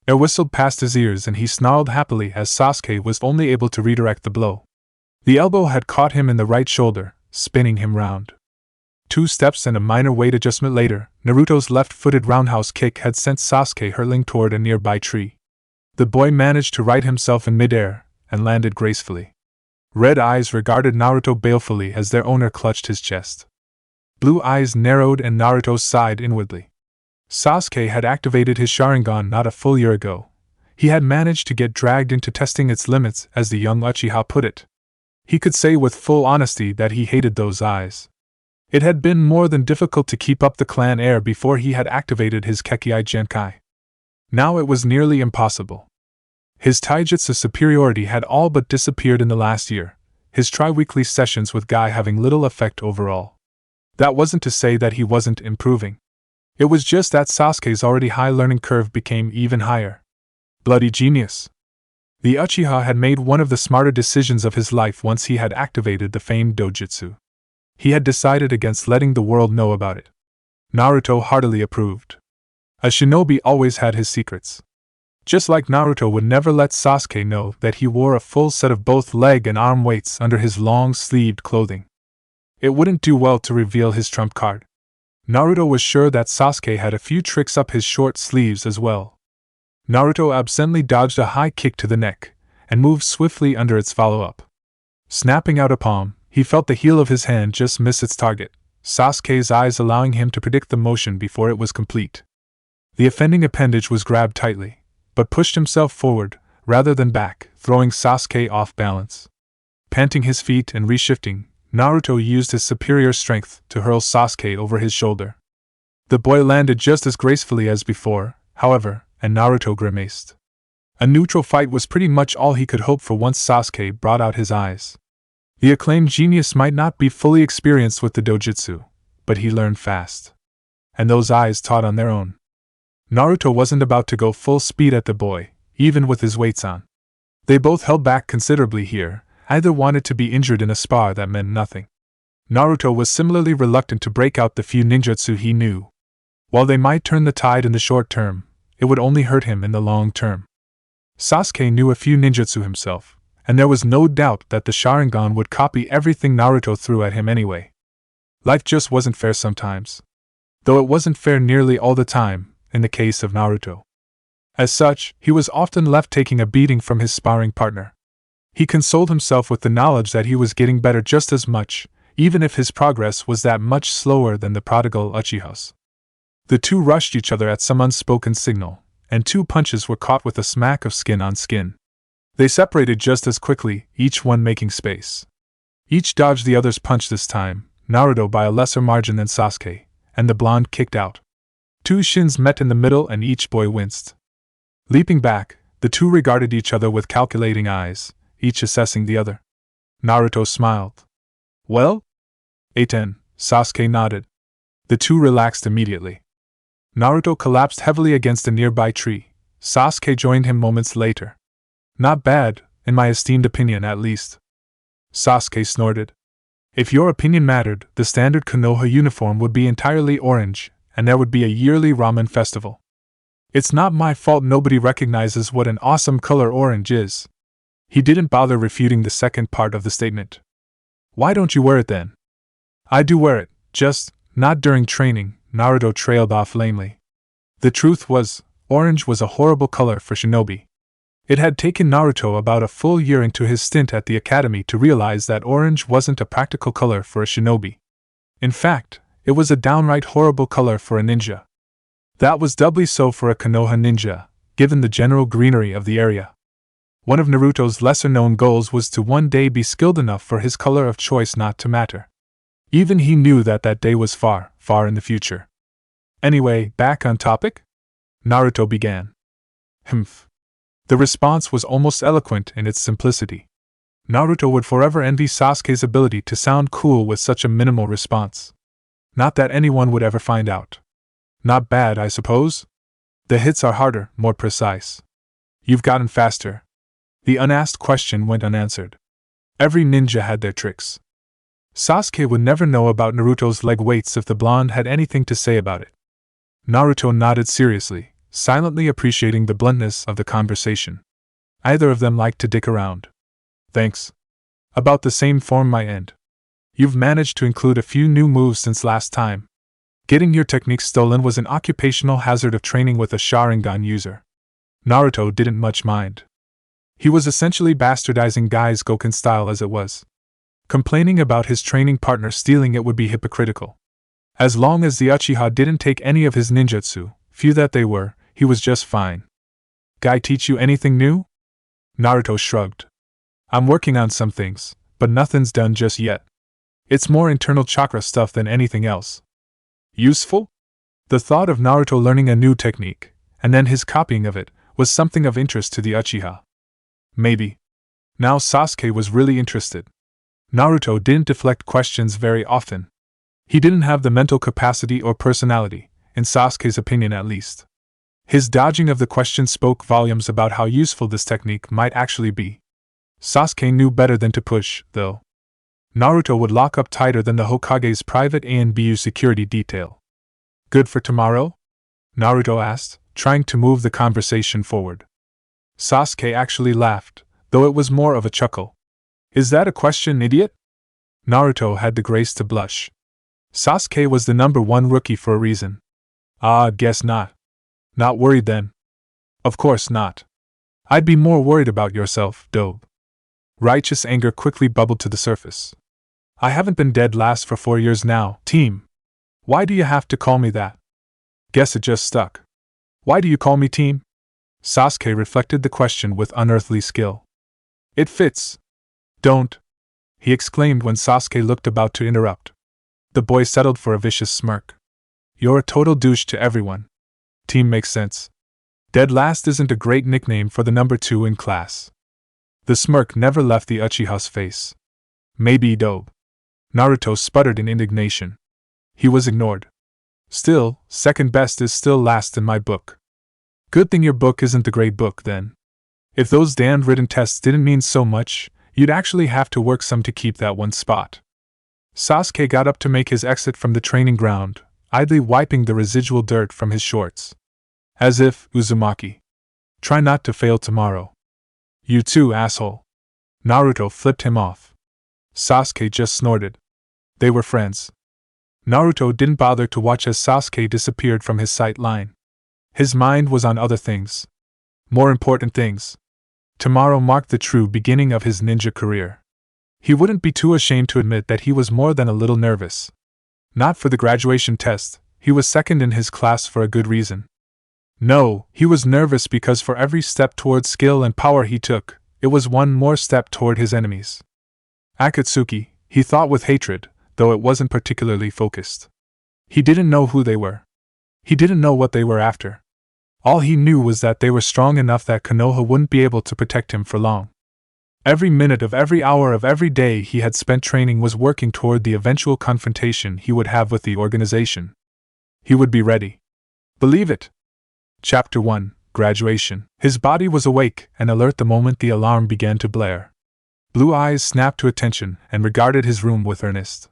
Air whistled past his ears and he snarled happily as Sasuke was only able to redirect the blow. The elbow had caught him in the right shoulder, spinning him round. 2 steps and a minor weight adjustment later, Naruto's left-footed roundhouse kick had sent Sasuke hurtling toward a nearby tree. The boy managed to right himself in midair, and landed gracefully. Red eyes regarded Naruto balefully as their owner clutched his chest. Blue eyes narrowed and Naruto sighed inwardly. Sasuke had activated his Sharingan not a full year ago. He had managed to get dragged into testing its limits, as the young Uchiha put it. He could say with full honesty that he hated those eyes. It had been more than difficult to keep up the clan heir before he had activated his Kekkai Genkai. Now it was nearly impossible. His taijutsu superiority had all but disappeared in the last year, his tri-weekly sessions with Guy having little effect overall. That wasn't to say that he wasn't improving. It was just that Sasuke's already high learning curve became even higher. Bloody genius. The Uchiha had made one of the smarter decisions of his life once he had activated the famed dojutsu. He had decided against letting the world know about it. Naruto heartily approved. A shinobi always had his secrets. Just like Naruto would never let Sasuke know that he wore a full set of both leg and arm weights under his long-sleeved clothing. It wouldn't do well to reveal his trump card. Naruto was sure that Sasuke had a few tricks up his short sleeves as well. Naruto absently dodged a high kick to the neck, and moved swiftly under its follow-up. Snapping out a palm, he felt the heel of his hand just miss its target, Sasuke's eyes allowing him to predict the motion before it was complete. The offending appendage was grabbed tightly, but pushed himself forward, rather than back, throwing Sasuke off balance. Panting his feet and reshifting, Naruto used his superior strength to hurl Sasuke over his shoulder. The boy landed just as gracefully as before, however, and Naruto grimaced. A neutral fight was pretty much all he could hope for once Sasuke brought out his eyes. The acclaimed genius might not be fully experienced with the dojutsu, but he learned fast. And those eyes taught on their own. Naruto wasn't about to go full speed at the boy, even with his weights on. They both held back considerably here, either wanted to be injured in a spar that meant nothing. Naruto was similarly reluctant to break out the few ninjutsu he knew. While they might turn the tide in the short term, it would only hurt him in the long term. Sasuke knew a few ninjutsu himself, and there was no doubt that the Sharingan would copy everything Naruto threw at him anyway. Life just wasn't fair sometimes. Though it wasn't fair nearly all the time, in the case of Naruto. As such, he was often left taking a beating from his sparring partner. He consoled himself with the knowledge that he was getting better just as much, even if his progress was that much slower than the prodigal Uchiha's. The two rushed each other at some unspoken signal, and 2 punches were caught with a smack of skin on skin. They separated just as quickly, each one making space. Each dodged the other's punch this time, Naruto by a lesser margin than Sasuke, and the blonde kicked out. 2 shins met in the middle and each boy winced. Leaping back, the two regarded each other with calculating eyes, each assessing the other. Naruto smiled. Well? Aten, Sasuke nodded. The two relaxed immediately. Naruto collapsed heavily against a nearby tree. Sasuke joined him moments later. Not bad, in my esteemed opinion at least. Sasuke snorted. If your opinion mattered, the standard Konoha uniform would be entirely orange, and there would be a yearly ramen festival. It's not my fault nobody recognizes what an awesome color orange is. He didn't bother refuting the second part of the statement. Why don't you wear it then? I do wear it, just not during training, Naruto trailed off lamely. The truth was, orange was a horrible color for shinobi. It had taken Naruto about a full year into his stint at the academy to realize that orange wasn't a practical color for a shinobi. In fact, it was a downright horrible color for a ninja. That was doubly so for a Konoha ninja, given the general greenery of the area. One of Naruto's lesser-known goals was to one day be skilled enough for his color of choice not to matter. Even he knew that that day was far, far in the future. Anyway, back on topic? Naruto began. Humph. The response was almost eloquent in its simplicity. Naruto would forever envy Sasuke's ability to sound cool with such a minimal response. Not that anyone would ever find out. Not bad, I suppose? The hits are harder, more precise. You've gotten faster. The unasked question went unanswered. Every ninja had their tricks. Sasuke would never know about Naruto's leg weights if the blonde had anything to say about it. Naruto nodded seriously, silently appreciating the bluntness of the conversation. Either of them liked to dick around. Thanks. About the same form my end. You've managed to include a few new moves since last time. Getting your technique stolen was an occupational hazard of training with a Sharingan user. Naruto didn't much mind. He was essentially bastardizing Guy's Goken style as it was. Complaining about his training partner stealing it would be hypocritical. As long as the Uchiha didn't take any of his ninjutsu, few that they were, he was just fine. Guy teach you anything new? Naruto shrugged. I'm working on some things, but nothing's done just yet. It's more internal chakra stuff than anything else. Useful? The thought of Naruto learning a new technique, and then his copying of it, was something of interest to the Uchiha. Maybe. Now Sasuke was really interested. Naruto didn't deflect questions very often. He didn't have the mental capacity or personality, in Sasuke's opinion at least. His dodging of the question spoke volumes about how useful this technique might actually be. Sasuke knew better than to push, though. Naruto would lock up tighter than the Hokage's private ANBU security detail. Good for tomorrow? Naruto asked, trying to move the conversation forward. Sasuke actually laughed, though it was more of a chuckle. Is that a question, idiot? Naruto had the grace to blush. Sasuke was the #1 rookie for a reason. Ah, guess not. Not worried then? Of course not. I'd be more worried about yourself, Dobe. Righteous anger quickly bubbled to the surface. I haven't been dead last for 4 years now, team. Why do you have to call me that? Guess it just stuck. Why do you call me team? Sasuke reflected the question with unearthly skill. It fits. Don't, he exclaimed when Sasuke looked about to interrupt. The boy settled for a vicious smirk. You're a total douche to everyone. Team makes sense. Dead last isn't a great nickname for the #2 in class. The smirk never left the Uchiha's face. Maybe Dobe. Naruto sputtered in indignation. He was ignored. Still, second best is still last in my book. Good thing your book isn't the grade book, then. If those damned written tests didn't mean so much, you'd actually have to work some to keep that one spot. Sasuke got up to make his exit from the training ground, idly wiping the residual dirt from his shorts. As if, Uzumaki. Try not to fail tomorrow. You too, asshole. Naruto flipped him off. Sasuke just snorted. They were friends. Naruto didn't bother to watch as Sasuke disappeared from his sight line. His mind was on other things. More important things. Tomorrow marked the true beginning of his ninja career. He wouldn't be too ashamed to admit that he was more than a little nervous. Not for the graduation test, he was second in his class for a good reason. No, he was nervous because for every step toward skill and power he took, it was one more step toward his enemies. Akatsuki, he thought with hatred, though it wasn't particularly focused. He didn't know who they were. He didn't know what they were after. All he knew was that they were strong enough that Konoha wouldn't be able to protect him for long. Every minute of every hour of every day he had spent training was working toward the eventual confrontation he would have with the organization. He would be ready. Believe it. Chapter 1, Graduation. His body was awake and alert the moment the alarm began to blare. Blue eyes snapped to attention and regarded his room with earnest.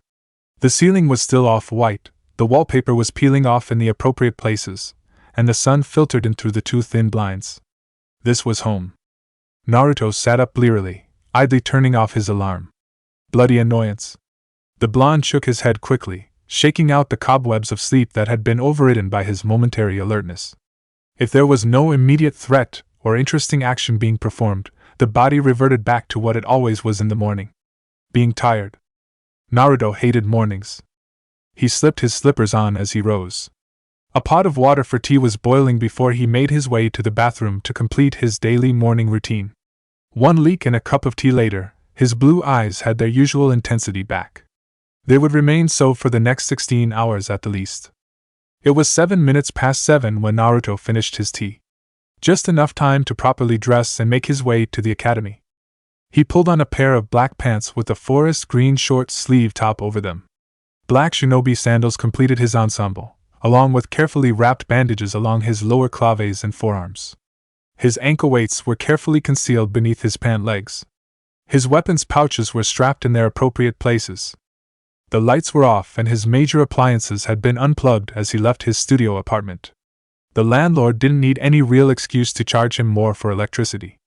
The ceiling was still off-white, the wallpaper was peeling off in the appropriate places, and the sun filtered in through the two thin blinds. This was home. Naruto sat up blearily, idly turning off his alarm. Bloody annoyance. The blonde shook his head quickly, shaking out the cobwebs of sleep that had been overridden by his momentary alertness. If there was no immediate threat or interesting action being performed, the body reverted back to what it always was in the morning. Being tired. Naruto hated mornings. He slipped his slippers on as he rose. A pot of water for tea was boiling before he made his way to the bathroom to complete his daily morning routine. One leak and a cup of tea later, his blue eyes had their usual intensity back. They would remain so for the next 16 hours at the least. It was 7 minutes past 7 when Naruto finished his tea. Just enough time to properly dress and make his way to the academy. He pulled on a pair of black pants with a forest green short-sleeve top over them. Black shinobi sandals completed his ensemble, along with carefully wrapped bandages along his lower claves and forearms. His ankle weights were carefully concealed beneath his pant legs. His weapons pouches were strapped in their appropriate places. The lights were off and his major appliances had been unplugged as he left his studio apartment. The landlord didn't need any real excuse to charge him more for electricity.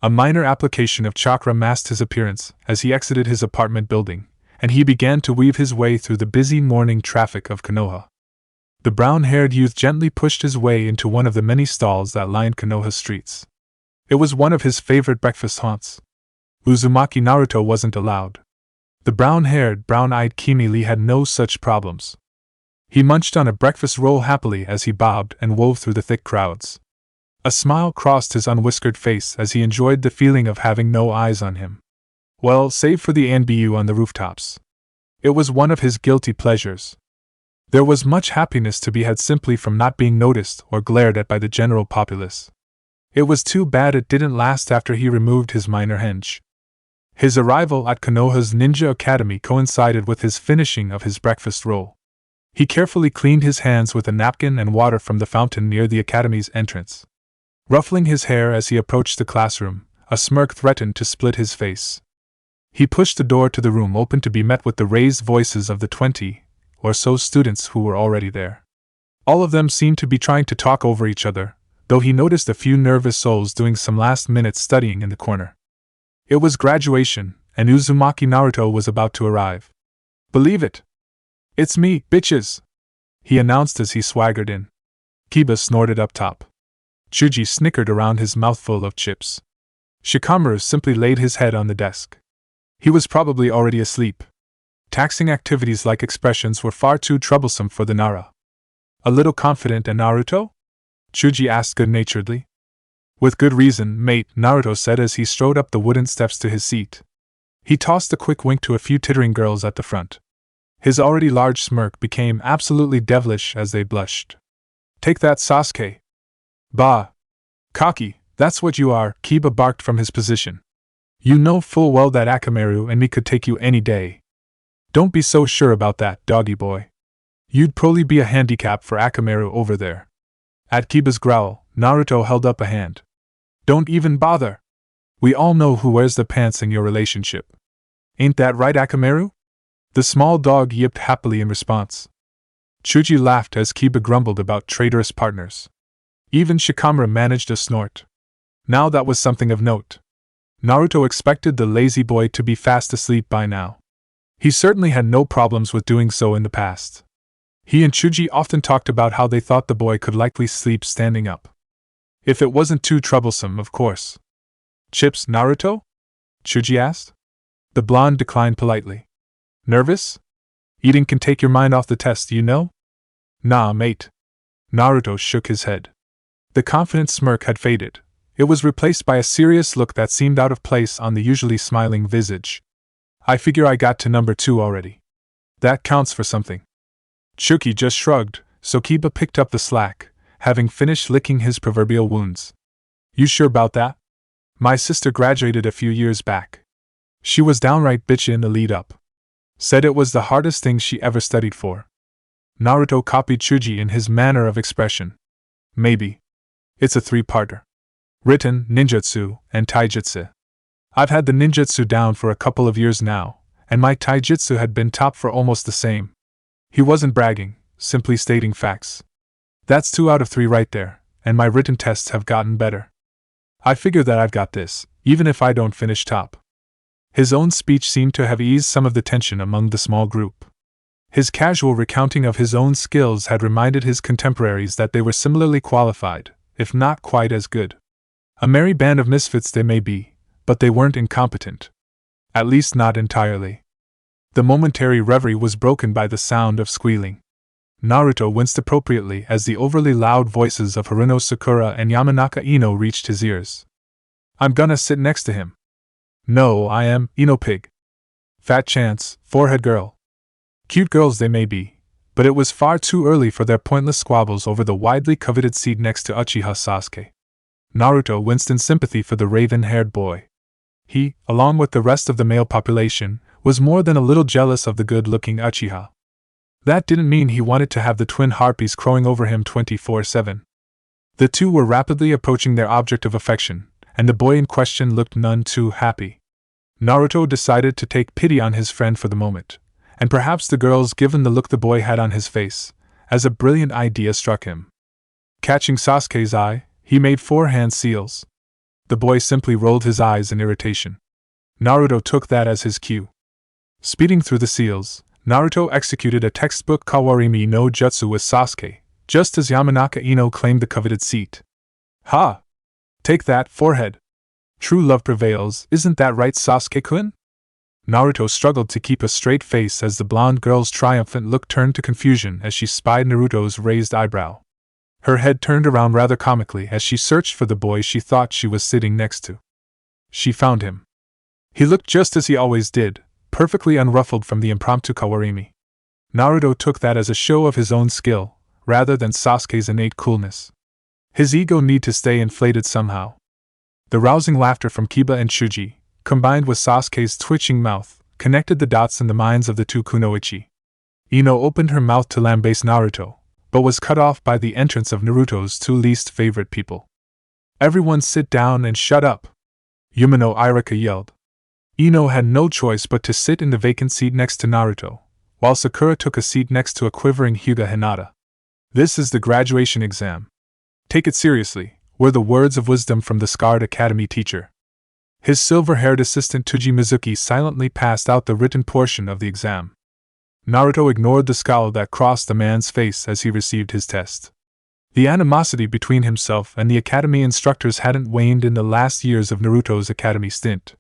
A minor application of chakra masked his appearance as he exited his apartment building, and he began to weave his way through the busy morning traffic of Konoha. The brown-haired youth gently pushed his way into one of the many stalls that lined Konoha's streets. It was one of his favorite breakfast haunts. Uzumaki Naruto wasn't allowed. The brown-haired, brown-eyed Kimi-lee had no such problems. He munched on a breakfast roll happily as he bobbed and wove through the thick crowds. A smile crossed his unwhiskered face as he enjoyed the feeling of having no eyes on him. Well, save for the NBU on the rooftops. It was one of his guilty pleasures. There was much happiness to be had simply from not being noticed or glared at by the general populace. It was too bad it didn't last after he removed his minor henge. His arrival at Konoha's Ninja Academy coincided with his finishing of his breakfast roll. He carefully cleaned his hands with a napkin and water from the fountain near the academy's entrance. Ruffling his hair as he approached the classroom, a smirk threatened to split his face. He pushed the door to the room open to be met with the raised voices of the 20 or so students who were already there. All of them seemed to be trying to talk over each other, though he noticed a few nervous souls doing some last-minute studying in the corner. It was graduation, and Uzumaki Naruto was about to arrive. Believe it! It's me, bitches! He announced as he swaggered in. Kiba snorted up top. Chuji snickered around his mouthful of chips. Shikamaru simply laid his head on the desk. He was probably already asleep. Taxing activities like expressions were far too troublesome for the Nara. A little confident in Naruto? Chuji asked good-naturedly. With good reason, mate, Naruto said as he strode up the wooden steps to his seat. He tossed a quick wink to a few tittering girls at the front. His already large smirk became absolutely devilish as they blushed. Take that, Sasuke. Bah! Cocky, that's what you are, Kiba barked from his position. You know full well that Akamaru and me could take you any day. Don't be so sure about that, doggy boy. You'd probably be a handicap for Akamaru over there. At Kiba's growl, Naruto held up a hand. Don't even bother. We all know who wears the pants in your relationship. Ain't that right, Akamaru? The small dog yipped happily in response. Chuji laughed as Kiba grumbled about traitorous partners. Even Shikamaru managed a snort. Now that was something of note. Naruto expected the lazy boy to be fast asleep by now. He certainly had no problems with doing so in the past. He and Chuji often talked about how they thought the boy could likely sleep standing up. If it wasn't too troublesome, of course. Chips, Naruto? Chuji asked. The blonde declined politely. Nervous? Eating can take your mind off the test, you know? Nah, mate. Naruto shook his head. The confident smirk had faded. It was replaced by a serious look that seemed out of place on the usually smiling visage. I figure I got to number 2 already. That counts for something. Chuki just shrugged, so Kiba picked up the slack, having finished licking his proverbial wounds. You sure about that? My sister graduated a few years back. She was downright bitchy in the lead up. Said it was the hardest thing she ever studied for. Naruto copied Chuji in his manner of expression. Maybe. It's a 3-parter. Written, ninjutsu, and taijutsu. I've had the ninjutsu down for a couple of years now, and my taijutsu had been top for almost the same. He wasn't bragging, simply stating facts. That's 2 out of 3 right there, and my written tests have gotten better. I figure that I've got this, even if I don't finish top. His own speech seemed to have eased some of the tension among the small group. His casual recounting of his own skills had reminded his contemporaries that they were similarly qualified, if not quite as good. A merry band of misfits they may be, but they weren't incompetent. At least not entirely. The momentary reverie was broken by the sound of squealing. Naruto winced appropriately as the overly loud voices of Haruno Sakura and Yamanaka Ino reached his ears. I'm gonna sit next to him. No, I am, Ino Pig. Fat chance, forehead girl. Cute girls they may be, but it was far too early for their pointless squabbles over the widely coveted seat next to Uchiha Sasuke. Naruto winced in sympathy for the raven-haired boy. He, along with the rest of the male population, was more than a little jealous of the good-looking Uchiha. That didn't mean he wanted to have the twin harpies crowing over him 24/7. The two were rapidly approaching their object of affection, and the boy in question looked none too happy. Naruto decided to take pity on his friend for the moment, and perhaps the girls given the look the boy had on his face, as a brilliant idea struck him. Catching Sasuke's eye, he made 4 hand seals. The boy simply rolled his eyes in irritation. Naruto took that as his cue. Speeding through the seals, Naruto executed a textbook Kawarimi no Jutsu with Sasuke, just as Yamanaka Ino claimed the coveted seat. Ha! Take that, forehead! True love prevails, isn't that right, Sasuke-kun? Naruto struggled to keep a straight face as the blonde girl's triumphant look turned to confusion as she spied Naruto's raised eyebrow. Her head turned around rather comically as she searched for the boy she thought she was sitting next to. She found him. He looked just as he always did, perfectly unruffled from the impromptu Kawarimi. Naruto took that as a show of his own skill, rather than Sasuke's innate coolness. His ego needed to stay inflated somehow. The rousing laughter from Kiba and Chuji, combined with Sasuke's twitching mouth, connected the dots in the minds of the two kunoichi. Ino opened her mouth to lambaste Naruto, but was cut off by the entrance of Naruto's 2 least favorite people. Everyone sit down and shut up! Yumino Irika yelled. Ino had no choice but to sit in the vacant seat next to Naruto, while Sakura took a seat next to a quivering Hyuga Hinata. This is the graduation exam. Take it seriously, were the words of wisdom from the scarred academy teacher. His silver-haired assistant Tuji Mizuki silently passed out the written portion of the exam. Naruto ignored the scowl that crossed the man's face as he received his test. The animosity between himself and the academy instructors hadn't waned in the last years of Naruto's academy stint.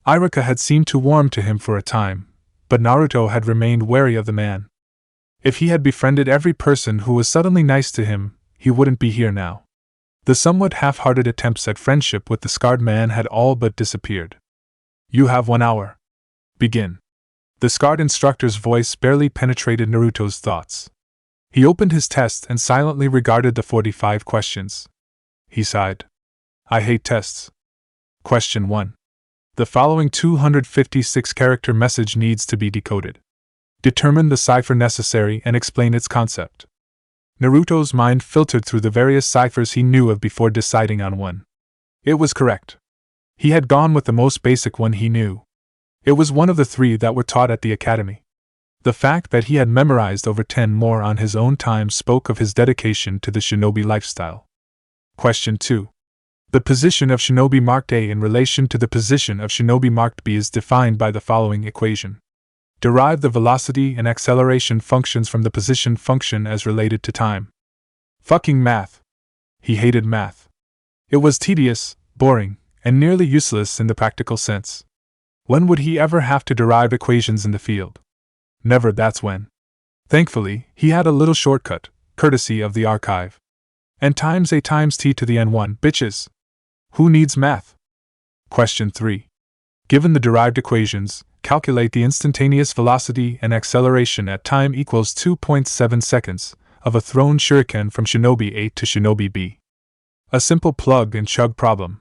Irika had seemed to warm to him for a time, but Naruto had remained wary of the man. If he had befriended every person who was suddenly nice to him, he wouldn't be here now. The somewhat half-hearted attempts at friendship with the scarred man had all but disappeared. You have 1 hour. Begin. The scarred instructor's voice barely penetrated Naruto's thoughts. He opened his test and silently regarded the 45 questions. He sighed. I hate tests. Question 1. The following 256-character message needs to be decoded. Determine the cipher necessary and explain its concept. Naruto's mind filtered through the various ciphers he knew of before deciding on one. It was correct. He had gone with the most basic one he knew. It was one of the 3 that were taught at the academy. The fact that he had memorized over 10 more on his own time spoke of his dedication to the shinobi lifestyle. Question 2. The position of shinobi marked A in relation to the position of shinobi marked B is defined by the following equation. Derive the velocity and acceleration functions from the position function as related to time. Fucking math. He hated math. It was tedious, boring, and nearly useless in the practical sense. When would he ever have to derive equations in the field? Never, that's when. Thankfully, he had a little shortcut, courtesy of the archive. N times A times T to the N1, bitches. Who needs math? Question 3. Given the derived equations, calculate the instantaneous velocity and acceleration at time equals 2.7 seconds of a thrown shuriken from shinobi A to shinobi B. A simple plug-and-chug problem.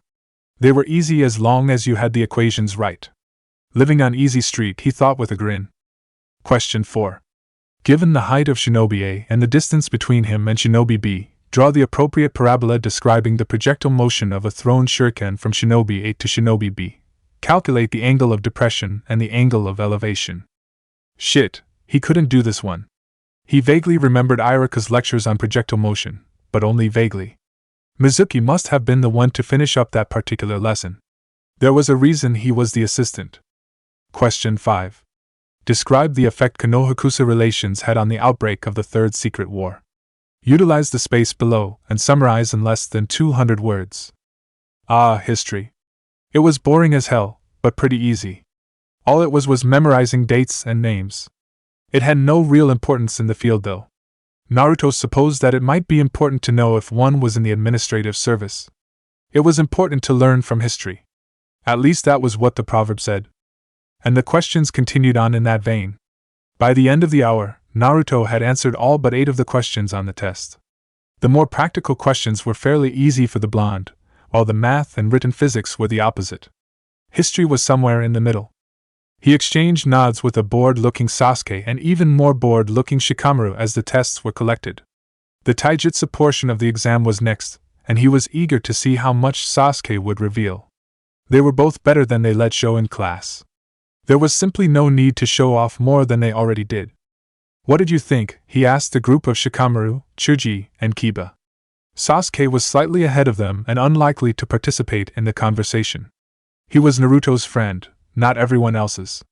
They were easy as long as you had the equations right. Living on easy street, he thought with a grin. Question 4. Given the height of shinobi A and the distance between him and shinobi B, draw the appropriate parabola describing the projectile motion of a thrown shuriken from shinobi A to shinobi B. Calculate the angle of depression and the angle of elevation. Shit, he couldn't do this one. He vaguely remembered Irika's lectures on projectile motion, but only vaguely. Mizuki must have been the one to finish up that particular lesson. There was a reason he was the assistant. Question 5. Describe the effect Konohikusa relations had on the outbreak of the Third Secret War. Utilize the space below and summarize in less than 200 words. History. It was boring as hell, but pretty easy. All it was memorizing dates and names. It had no real importance in the field though. Naruto supposed that it might be important to know if one was in the administrative service. It was important to learn from history. At least that was what the proverb said. And the questions continued on in that vein. By the end of the hour, Naruto had answered all but 8 of the questions on the test. The more practical questions were fairly easy for the blonde, while the math and written physics were the opposite. History was somewhere in the middle. He exchanged nods with a bored-looking Sasuke and even more bored-looking Shikamaru as the tests were collected. The taijutsu portion of the exam was next, and he was eager to see how much Sasuke would reveal. They were both better than they let show in class. There was simply no need to show off more than they already did. What did you think? He asked a group of Shikamaru, Chuji, and Kiba. Sasuke was slightly ahead of them and unlikely to participate in the conversation. He was Naruto's friend, not everyone else's.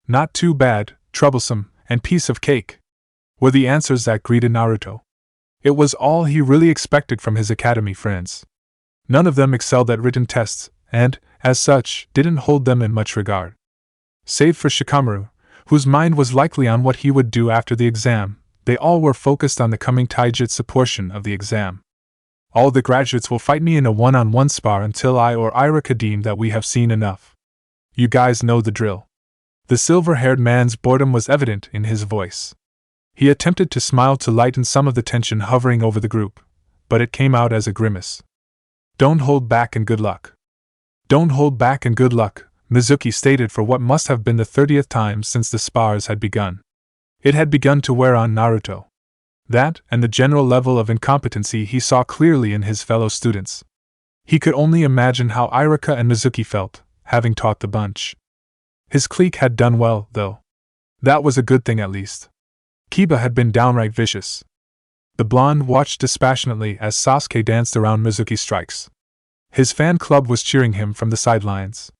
Not too bad, troublesome, and piece of cake, were the answers that greeted Naruto. It was all he really expected from his academy friends. None of them excelled at written tests, and, as such, didn't hold them in much regard. Save for Shikamaru, whose mind was likely on what he would do after the exam, they all were focused on the coming taijutsu portion of the exam. All the graduates will fight me in a one-on-one spar until I or Irika deem that we have seen enough. You guys know the drill. The silver-haired man's boredom was evident in his voice. He attempted to smile to lighten some of the tension hovering over the group, but it came out as a grimace. Don't hold back and good luck. Don't hold back and good luck, Mizuki stated for what must have been the 30th time since the spars had begun. It had begun to wear on Naruto. That, and the general level of incompetency he saw clearly in his fellow students. He could only imagine how Irika and Mizuki felt, having taught the bunch. His clique had done well, though. That was a good thing at least. Kiba had been downright vicious. The blonde watched dispassionately as Sasuke danced around Mizuki's strikes. His fan club was cheering him from the sidelines.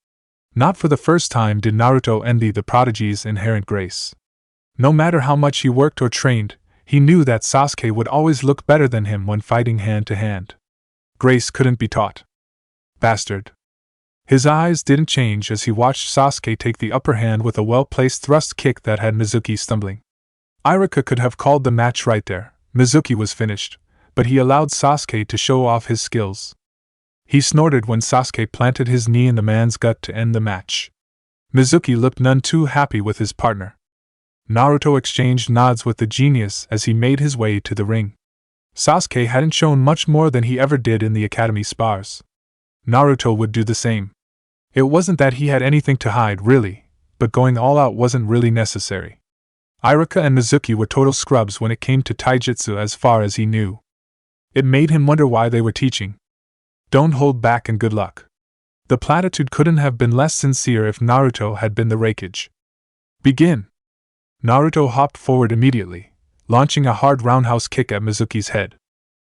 Not for the first time did Naruto envy the prodigy's inherent grace. No matter how much he worked or trained, he knew that Sasuke would always look better than him when fighting hand to hand. Grace couldn't be taught. Bastard. His eyes didn't change as he watched Sasuke take the upper hand with a well-placed thrust kick that had Mizuki stumbling. Irika could have called the match right there. Mizuki was finished, but he allowed Sasuke to show off his skills. He snorted when Sasuke planted his knee in the man's gut to end the match. Mizuki looked none too happy with his partner. Naruto exchanged nods with the genius as he made his way to the ring. Sasuke hadn't shown much more than he ever did in the academy spars. Naruto would do the same. It wasn't that he had anything to hide, really, but going all out wasn't really necessary. Irika and Mizuki were total scrubs when it came to taijutsu as far as he knew. It made him wonder why they were teaching. Don't hold back and good luck. The platitude couldn't have been less sincere if Naruto had been the rakeage. Begin! Naruto hopped forward immediately, launching a hard roundhouse kick at Mizuki's head.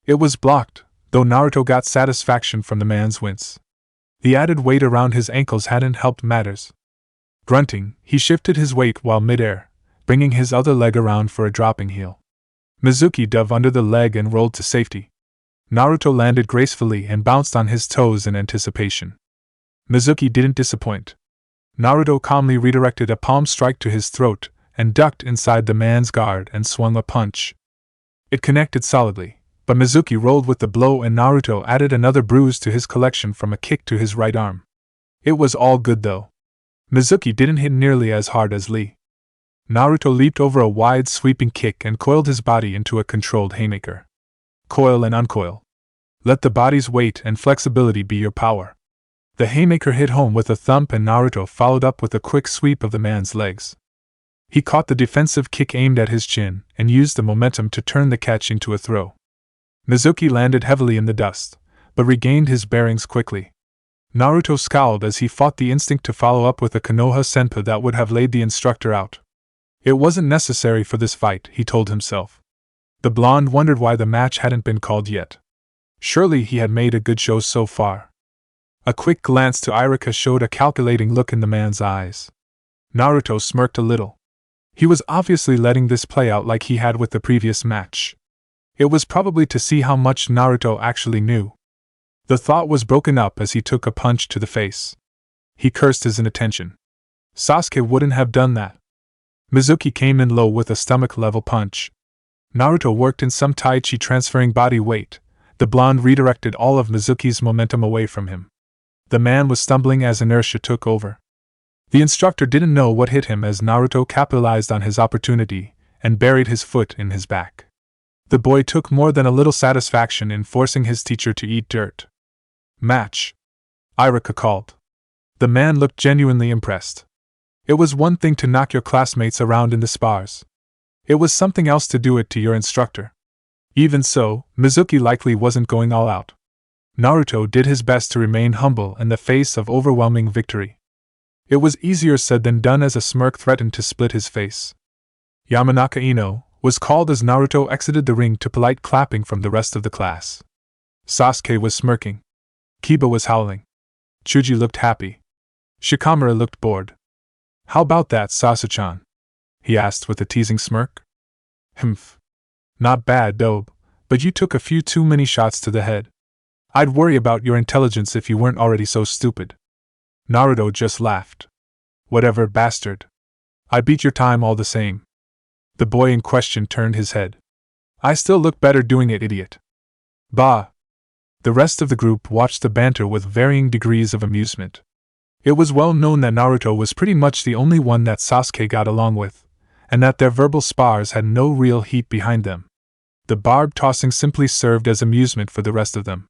It was blocked, though Naruto got satisfaction from the man's wince. The added weight around his ankles hadn't helped matters. Grunting, he shifted his weight while midair, bringing his other leg around for a dropping heel. Mizuki dove under the leg and rolled to safety. Naruto landed gracefully and bounced on his toes in anticipation. Mizuki didn't disappoint. Naruto calmly redirected a palm strike to his throat and ducked inside the man's guard and swung a punch. It connected solidly, but Mizuki rolled with the blow and Naruto added another bruise to his collection from a kick to his right arm. It was all good though. Mizuki didn't hit nearly as hard as Lee. Naruto leaped over a wide sweeping kick and coiled his body into a controlled haymaker. Coil and uncoil. Let the body's weight and flexibility be your power. The haymaker hit home with a thump and Naruto followed up with a quick sweep of the man's legs. He caught the defensive kick aimed at his chin and used the momentum to turn the catch into a throw. Mizuki landed heavily in the dust, but regained his bearings quickly. Naruto scowled as he fought the instinct to follow up with a Konoha Senpu that would have laid the instructor out. It wasn't necessary for this fight, he told himself. The blonde wondered why the match hadn't been called yet. Surely he had made a good show so far. A quick glance to Irika showed a calculating look in the man's eyes. Naruto smirked a little. He was obviously letting this play out like he had with the previous match. It was probably to see how much Naruto actually knew. The thought was broken up as he took a punch to the face. He cursed his inattention. Sasuke wouldn't have done that. Mizuki came in low with a stomach-level punch. Naruto worked in some tai chi transferring body weight. The blonde redirected all of Mizuki's momentum away from him. The man was stumbling as inertia took over. The instructor didn't know what hit him as Naruto capitalized on his opportunity and buried his foot in his back. The boy took more than a little satisfaction in forcing his teacher to eat dirt. Match. Irika called. The man looked genuinely impressed. It was one thing to knock your classmates around in the spars. It was something else to do it to your instructor. Even so, Mizuki likely wasn't going all out. Naruto did his best to remain humble in the face of overwhelming victory. It was easier said than done as a smirk threatened to split his face. Yamanaka Ino was called as Naruto exited the ring to polite clapping from the rest of the class. Sasuke was smirking. Kiba was howling. Chuji looked happy. Shikamaru looked bored. How about that, Sasuke-chan? He asked with a teasing smirk. Humph. Not bad, though, but you took a few too many shots to the head. I'd worry about your intelligence if you weren't already so stupid. Naruto just laughed. Whatever, bastard. I beat your time all the same. The boy in question turned his head. I still look better doing it, idiot. Bah. The rest of the group watched the banter with varying degrees of amusement. It was well known that Naruto was pretty much the only one that Sasuke got along with, and that their verbal spars had no real heat behind them. The barb tossing simply served as amusement for the rest of them.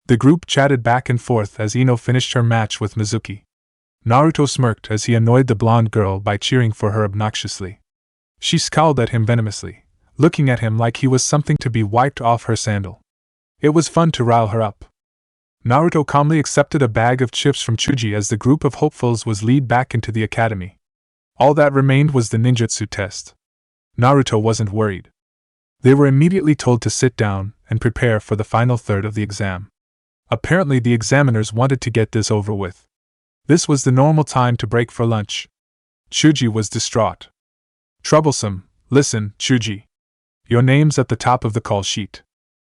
The group chatted back and forth as Ino finished her match with Mizuki. Naruto smirked as he annoyed the blonde girl by cheering for her obnoxiously. She scowled at him venomously, looking at him like he was something to be wiped off her sandal. It was fun to rile her up. Naruto calmly accepted a bag of chips from Chuji as the group of hopefuls was led back into the academy. All that remained was the ninjutsu test. Naruto wasn't worried. They were immediately told to sit down and prepare for the final third of the exam. Apparently the examiners wanted to get this over with. This was the normal time to break for lunch. Chuji was distraught. Troublesome, listen, Chuji. Your name's at the top of the call sheet.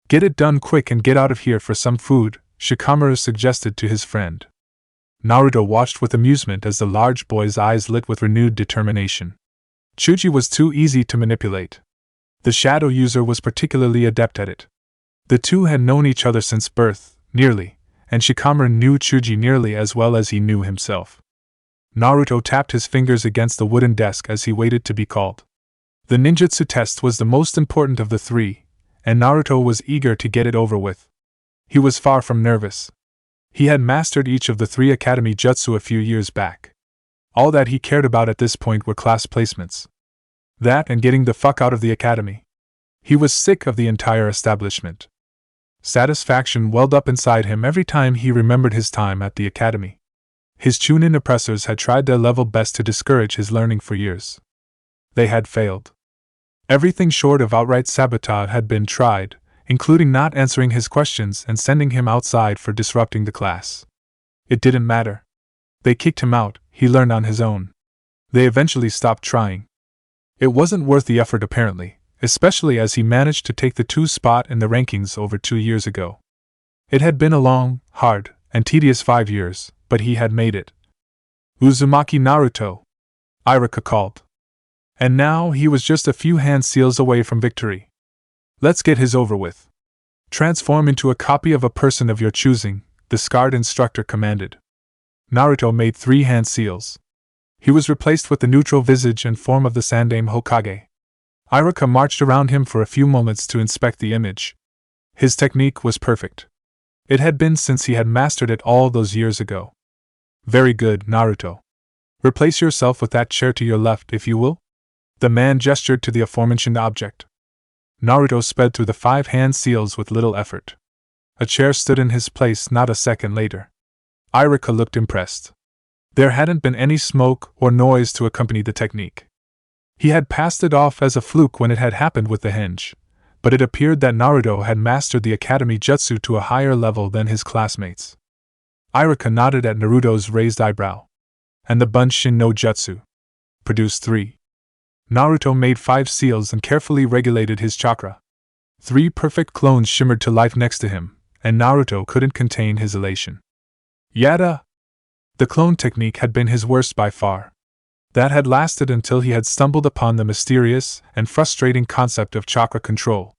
Get it done quick and get out of here for some food, Shikamaru suggested to his friend. Naruto watched with amusement as the large boy's eyes lit with renewed determination. Chuji was too easy to manipulate. The shadow user was particularly adept at it. The two had known each other since birth, nearly, and Shikamaru knew Chuji nearly as well as he knew himself. Naruto tapped his fingers against the wooden desk as he waited to be called. The ninjutsu test was the most important of the three, and Naruto was eager to get it over with. He was far from nervous. He had mastered each of the 3 academy jutsu a few years back. All that he cared about at this point were class placements. That and getting the fuck out of the academy. He was sick of the entire establishment. Satisfaction welled up inside him every time he remembered his time at the academy. His Chunin oppressors had tried their level best to discourage his learning for years. They had failed. Everything short of outright sabotage had been tried, including not answering his questions and sending him outside for disrupting the class. It didn't matter. They kicked him out, he learned on his own. They eventually stopped trying. It wasn't worth the effort apparently, especially as he managed to take the 2 spot in the rankings over 2 years ago. It had been a long, hard, and tedious 5 years, but he had made it. Uzumaki Naruto, Iruka called. And now he was just a few hand seals away from victory. Let's get his over with. Transform into a copy of a person of your choosing, the scarred instructor commanded. Naruto made 3 hand seals. He was replaced with the neutral visage and form of the Sandaime Hokage. Iruka marched around him for a few moments to inspect the image. His technique was perfect. It had been since he had mastered it all those years ago. Very good, Naruto. Replace yourself with that chair to your left, if you will. The man gestured to the aforementioned object. Naruto sped through the 5 hand seals with little effort. A chair stood in his place not a second later. Iruka looked impressed. There hadn't been any smoke or noise to accompany the technique. He had passed it off as a fluke when it had happened with the henge, but it appeared that Naruto had mastered the academy jutsu to a higher level than his classmates. Iruka nodded at Naruto's raised eyebrow. And the Bunshin no Jutsu. Produced 3. Naruto made 5 seals and carefully regulated his chakra. 3 perfect clones shimmered to life next to him, and Naruto couldn't contain his elation. Yada! The clone technique had been his worst by far. That had lasted until he had stumbled upon the mysterious and frustrating concept of chakra control.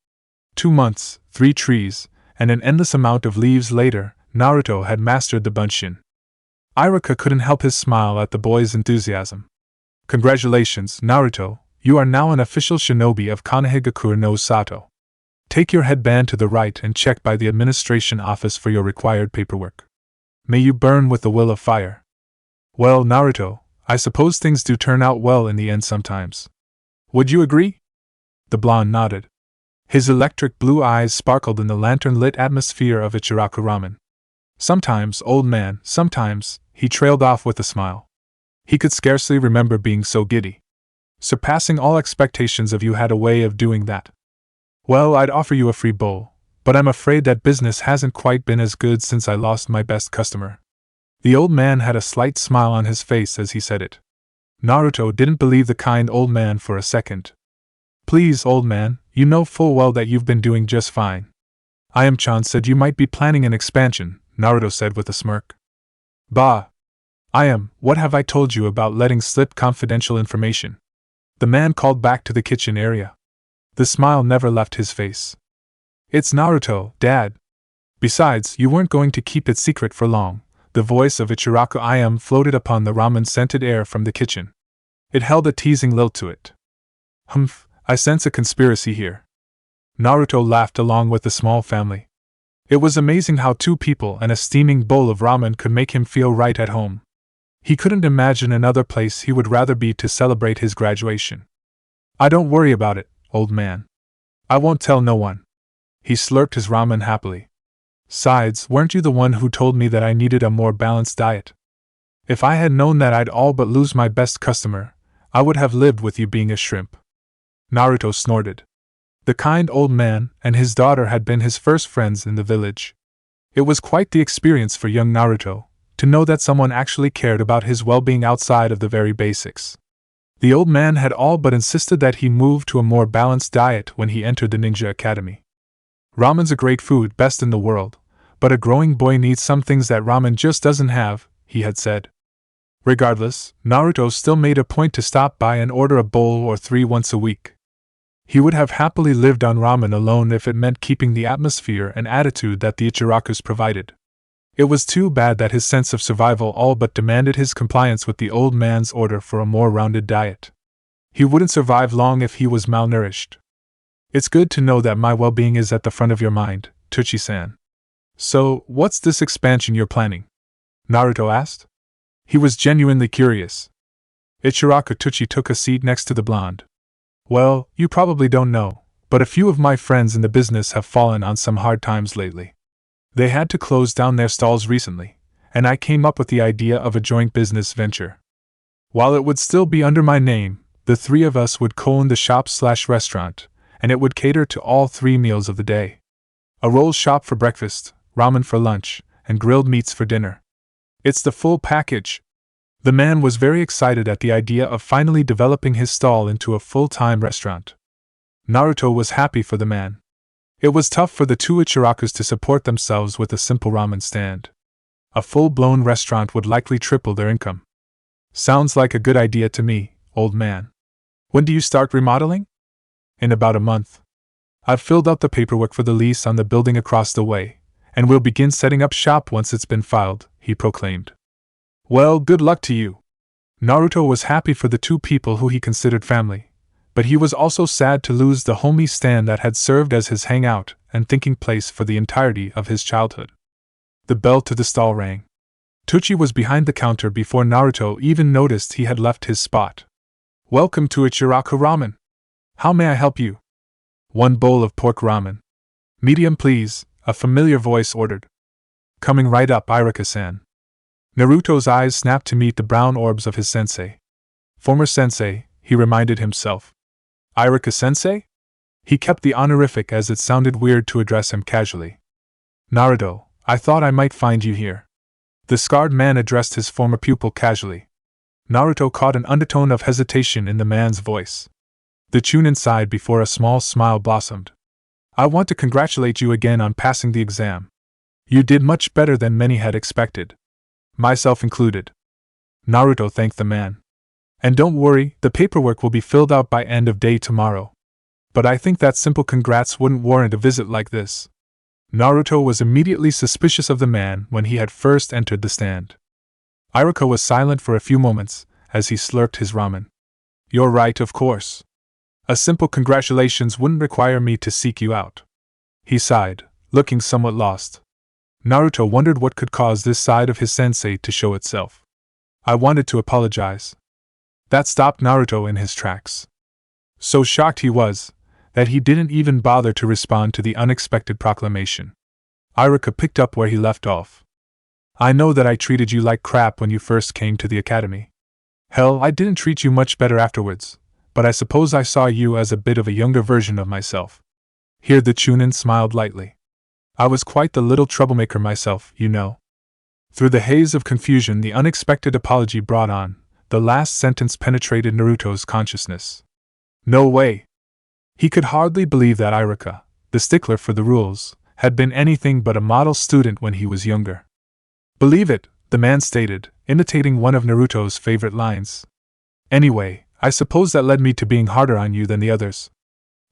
2 months, 3 trees, and an endless amount of leaves later, Naruto had mastered the Bunshin. Iruka couldn't help his smile at the boy's enthusiasm. Congratulations, Naruto, you are now an official shinobi of Konohagakure no Sato. Take your headband to the right and check by the administration office for your required paperwork. May you burn with the will of fire. Well, Naruto, I suppose things do turn out well in the end sometimes. Would you agree? The blonde nodded. His electric blue eyes sparkled in the lantern-lit atmosphere of Ichiraku Ramen. Sometimes, old man, sometimes, he trailed off with a smile. He could scarcely remember being so giddy. Surpassing all expectations of you had a way of doing that. Well, I'd offer you a free bowl, but I'm afraid that business hasn't quite been as good since I lost my best customer. The old man had a slight smile on his face as he said it. Naruto didn't believe the kind old man for a second. Please, old man, you know full well that you've been doing just fine. Ayam-chan said you might be planning an expansion, Naruto said with a smirk. Bah! What have I told you about letting slip confidential information? The man called back to the kitchen area. The smile never left his face. It's Naruto, Dad. Besides, you weren't going to keep it secret for long. The voice of Ichiraku Ayam floated upon the ramen-scented air from the kitchen. It held a teasing lilt to it. Humph, I sense a conspiracy here. Naruto laughed along with the small family. It was amazing how 2 people and a steaming bowl of ramen could make him feel right at home. He couldn't imagine another place he would rather be to celebrate his graduation. I don't worry about it, old man. I won't tell no one. He slurped his ramen happily. Sides, weren't you the one who told me that I needed a more balanced diet? If I had known that I'd all but lose my best customer, I would have lived with you being a shrimp. Naruto snorted. The kind old man and his daughter had been his first friends in the village. It was quite the experience for young Naruto to know that someone actually cared about his well-being outside of the very basics. The old man had all but insisted that he move to a more balanced diet when he entered the ninja academy. Ramen's a great food, best in the world, but a growing boy needs some things that ramen just doesn't have, he had said. Regardless, Naruto still made a point to stop by and order a bowl or 3 once a week. He would have happily lived on ramen alone if it meant keeping the atmosphere and attitude that the Ichirakus provided. It was too bad that his sense of survival all but demanded his compliance with the old man's order for a more rounded diet. He wouldn't survive long if he was malnourished. It's good to know that my well-being is at the front of your mind, Tuchi-san. So, what's this expansion you're planning? Naruto asked. He was genuinely curious. Ichiraku Tuchi took a seat next to the blonde. Well, you probably don't know, but a few of my friends in the business have fallen on some hard times lately. They had to close down their stalls recently, and I came up with the idea of a joint business venture. While it would still be under my name, the 3 of us would co-own the shop/restaurant, and it would cater to all 3 meals of the day. A roll shop for breakfast, ramen for lunch, and grilled meats for dinner. It's the full package. The man was very excited at the idea of finally developing his stall into a full-time restaurant. Naruto was happy for the man. It was tough for the two Ichirakus to support themselves with a simple ramen stand. A full-blown restaurant would likely triple their income. Sounds like a good idea to me, old man. When do you start remodeling? In about a month. I've filled out the paperwork for the lease on the building across the way, and we'll begin setting up shop once it's been filed, he proclaimed. Well, good luck to you. Naruto was happy for the two people who he considered family, but he was also sad to lose the homey stand that had served as his hangout and thinking place for the entirety of his childhood. The bell to the stall rang. Tucci was behind the counter before Naruto even noticed he had left his spot. Welcome to Ichiraku Ramen. How may I help you? One bowl of pork ramen. Medium please, a familiar voice ordered. Coming right up, Iruka-san. Naruto's eyes snapped to meet the brown orbs of his sensei. Former sensei, he reminded himself. Iruka-sensei? He kept the honorific as it sounded weird to address him casually. Naruto, I thought I might find you here. The scarred man addressed his former pupil casually. Naruto caught an undertone of hesitation in the man's voice. The Chunin sighed before a small smile blossomed. I want to congratulate you again on passing the exam. You did much better than many had expected. Myself included. Naruto thanked the man. And don't worry, the paperwork will be filled out by end of day tomorrow. But I think that simple congrats wouldn't warrant a visit like this. Naruto was immediately suspicious of the man when he had first entered the stand. Iruka was silent for a few moments as he slurped his ramen. You're right, of course. A simple congratulations wouldn't require me to seek you out. He sighed, looking somewhat lost. Naruto wondered what could cause this side of his sensei to show itself. I wanted to apologize. That stopped Naruto in his tracks. So shocked he was, that he didn't even bother to respond to the unexpected proclamation. Iruka picked up where he left off. I know that I treated you like crap when you first came to the academy. Hell, I didn't treat you much better afterwards, but I suppose I saw you as a bit of a younger version of myself. Here the Chunin smiled lightly. I was quite the little troublemaker myself, you know. Through the haze of confusion the unexpected apology brought on, the last sentence penetrated Naruto's consciousness. No way! He could hardly believe that Iruka, the stickler for the rules, had been anything but a model student when he was younger. Believe it, the man stated, imitating one of Naruto's favorite lines. Anyway, I suppose that led me to being harder on you than the others.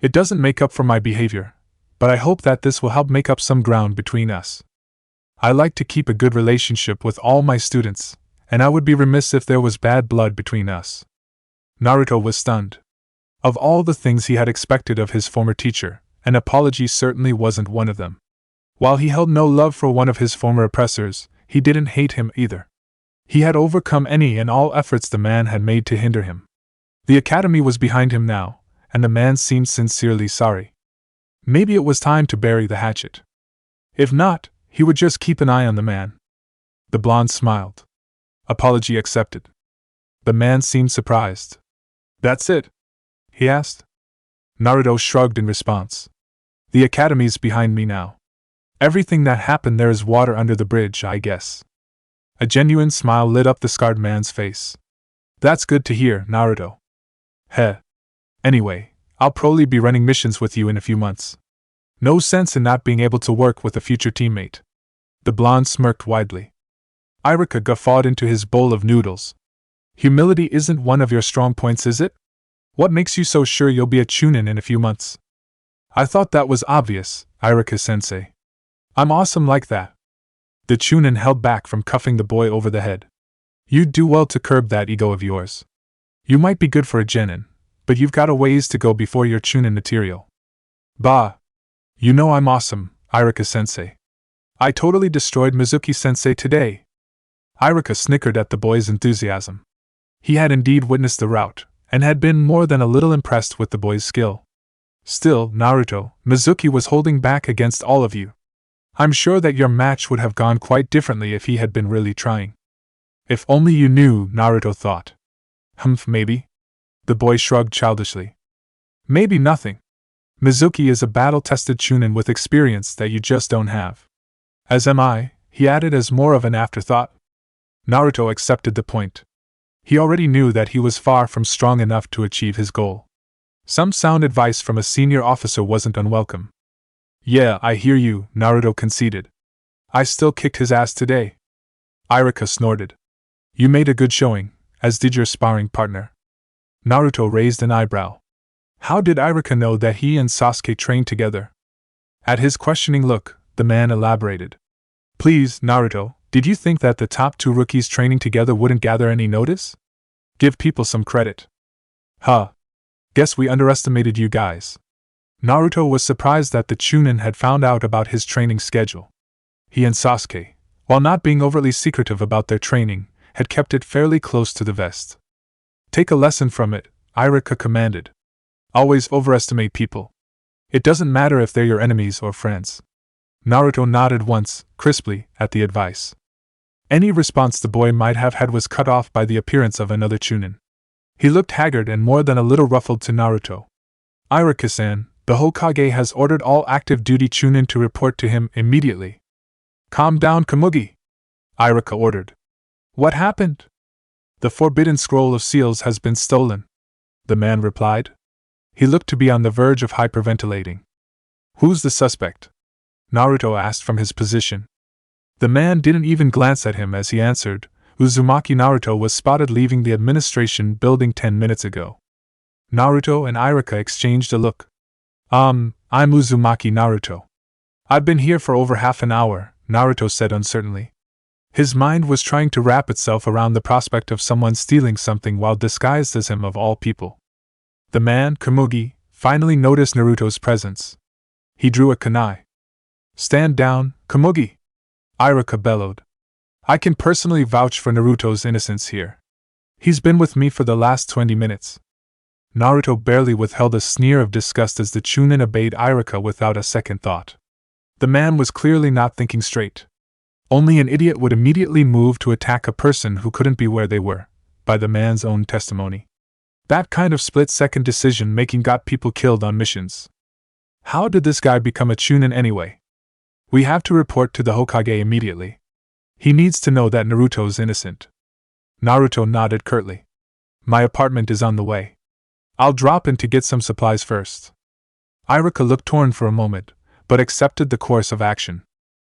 It doesn't make up for my behavior, but I hope that this will help make up some ground between us. I like to keep a good relationship with all my students, and I would be remiss if there was bad blood between us. Naruto was stunned. Of all the things he had expected of his former teacher, an apology certainly wasn't one of them. While he held no love for one of his former oppressors, he didn't hate him either. He had overcome any and all efforts the man had made to hinder him. The academy was behind him now, and the man seemed sincerely sorry. Maybe it was time to bury the hatchet. If not, he would just keep an eye on the man. The blonde smiled. Apology accepted. The man seemed surprised. That's it? He asked. Naruto shrugged in response. The academy's behind me now. Everything that happened there is water under the bridge, I guess. A genuine smile lit up the scarred man's face. That's good to hear, Naruto. Heh. Anyway, I'll probably be running missions with you in a few months. No sense in not being able to work with a future teammate. The blonde smirked widely. Iruka guffawed into his bowl of noodles. Humility isn't one of your strong points, is it? What makes you so sure you'll be a Chunin in a few months? I thought that was obvious, Iruka-sensei. I'm awesome like that. The Chunin held back from cuffing the boy over the head. You'd do well to curb that ego of yours. You might be good for a genin, but you've got a ways to go before you're Chunin material. Bah! You know I'm awesome, Iruka-sensei. I totally destroyed Mizuki-sensei today. Iruka snickered at the boy's enthusiasm. He had indeed witnessed the rout, and had been more than a little impressed with the boy's skill. Still, Naruto, Mizuki was holding back against all of you. I'm sure that your match would have gone quite differently if he had been really trying. If only you knew, Naruto thought. Maybe? The boy shrugged childishly. Maybe nothing. Mizuki is a battle-tested chunin with experience that you just don't have. As am I, he added as more of an afterthought. Naruto accepted the point. He already knew that he was far from strong enough to achieve his goal. Some sound advice from a senior officer wasn't unwelcome. Yeah, I hear you, Naruto conceded. I still kicked his ass today. Iruka snorted. You made a good showing, as did your sparring partner. Naruto raised an eyebrow. How did Iruka know that he and Sasuke trained together? At his questioning look, the man elaborated. Please, Naruto, did you think that the top two rookies training together wouldn't gather any notice? Give people some credit. Huh. Guess we underestimated you guys. Naruto was surprised that the Chunin had found out about his training schedule. He and Sasuke, while not being overtly secretive about their training, had kept it fairly close to the vest. Take a lesson from it, Iruka commanded. Always overestimate people. It doesn't matter if they're your enemies or friends. Naruto nodded once, crisply, at the advice. Any response the boy might have had was cut off by the appearance of another Chunin. He looked haggard and more than a little ruffled to Naruto. Iruka-san, the Hokage has ordered all active duty Chunin to report to him immediately. Calm down, Komugi, Iruka ordered. What happened? The forbidden scroll of seals has been stolen, the man replied. He looked to be on the verge of hyperventilating. Who's the suspect? Naruto asked from his position. The man didn't even glance at him as he answered. Uzumaki Naruto was spotted leaving the administration building 10 minutes ago. Naruto and Iruka exchanged a look. I'm Uzumaki Naruto. I've been here for over half an hour, Naruto said uncertainly. His mind was trying to wrap itself around the prospect of someone stealing something while disguised as him of all people. The man, Komugi, finally noticed Naruto's presence. He drew a kunai. Stand down, Komugi, Iruka bellowed. I can personally vouch for Naruto's innocence here. He's been with me for the last 20 minutes. Naruto barely withheld a sneer of disgust as the Chunin obeyed Iruka without a second thought. The man was clearly not thinking straight. Only an idiot would immediately move to attack a person who couldn't be where they were, by the man's own testimony. That kind of split-second decision-making got people killed on missions. How did this guy become a Chunin anyway? We have to report to the Hokage immediately. He needs to know that Naruto's innocent. Naruto nodded curtly. My apartment is on the way. I'll drop in to get some supplies first. Iruka looked torn for a moment, but accepted the course of action.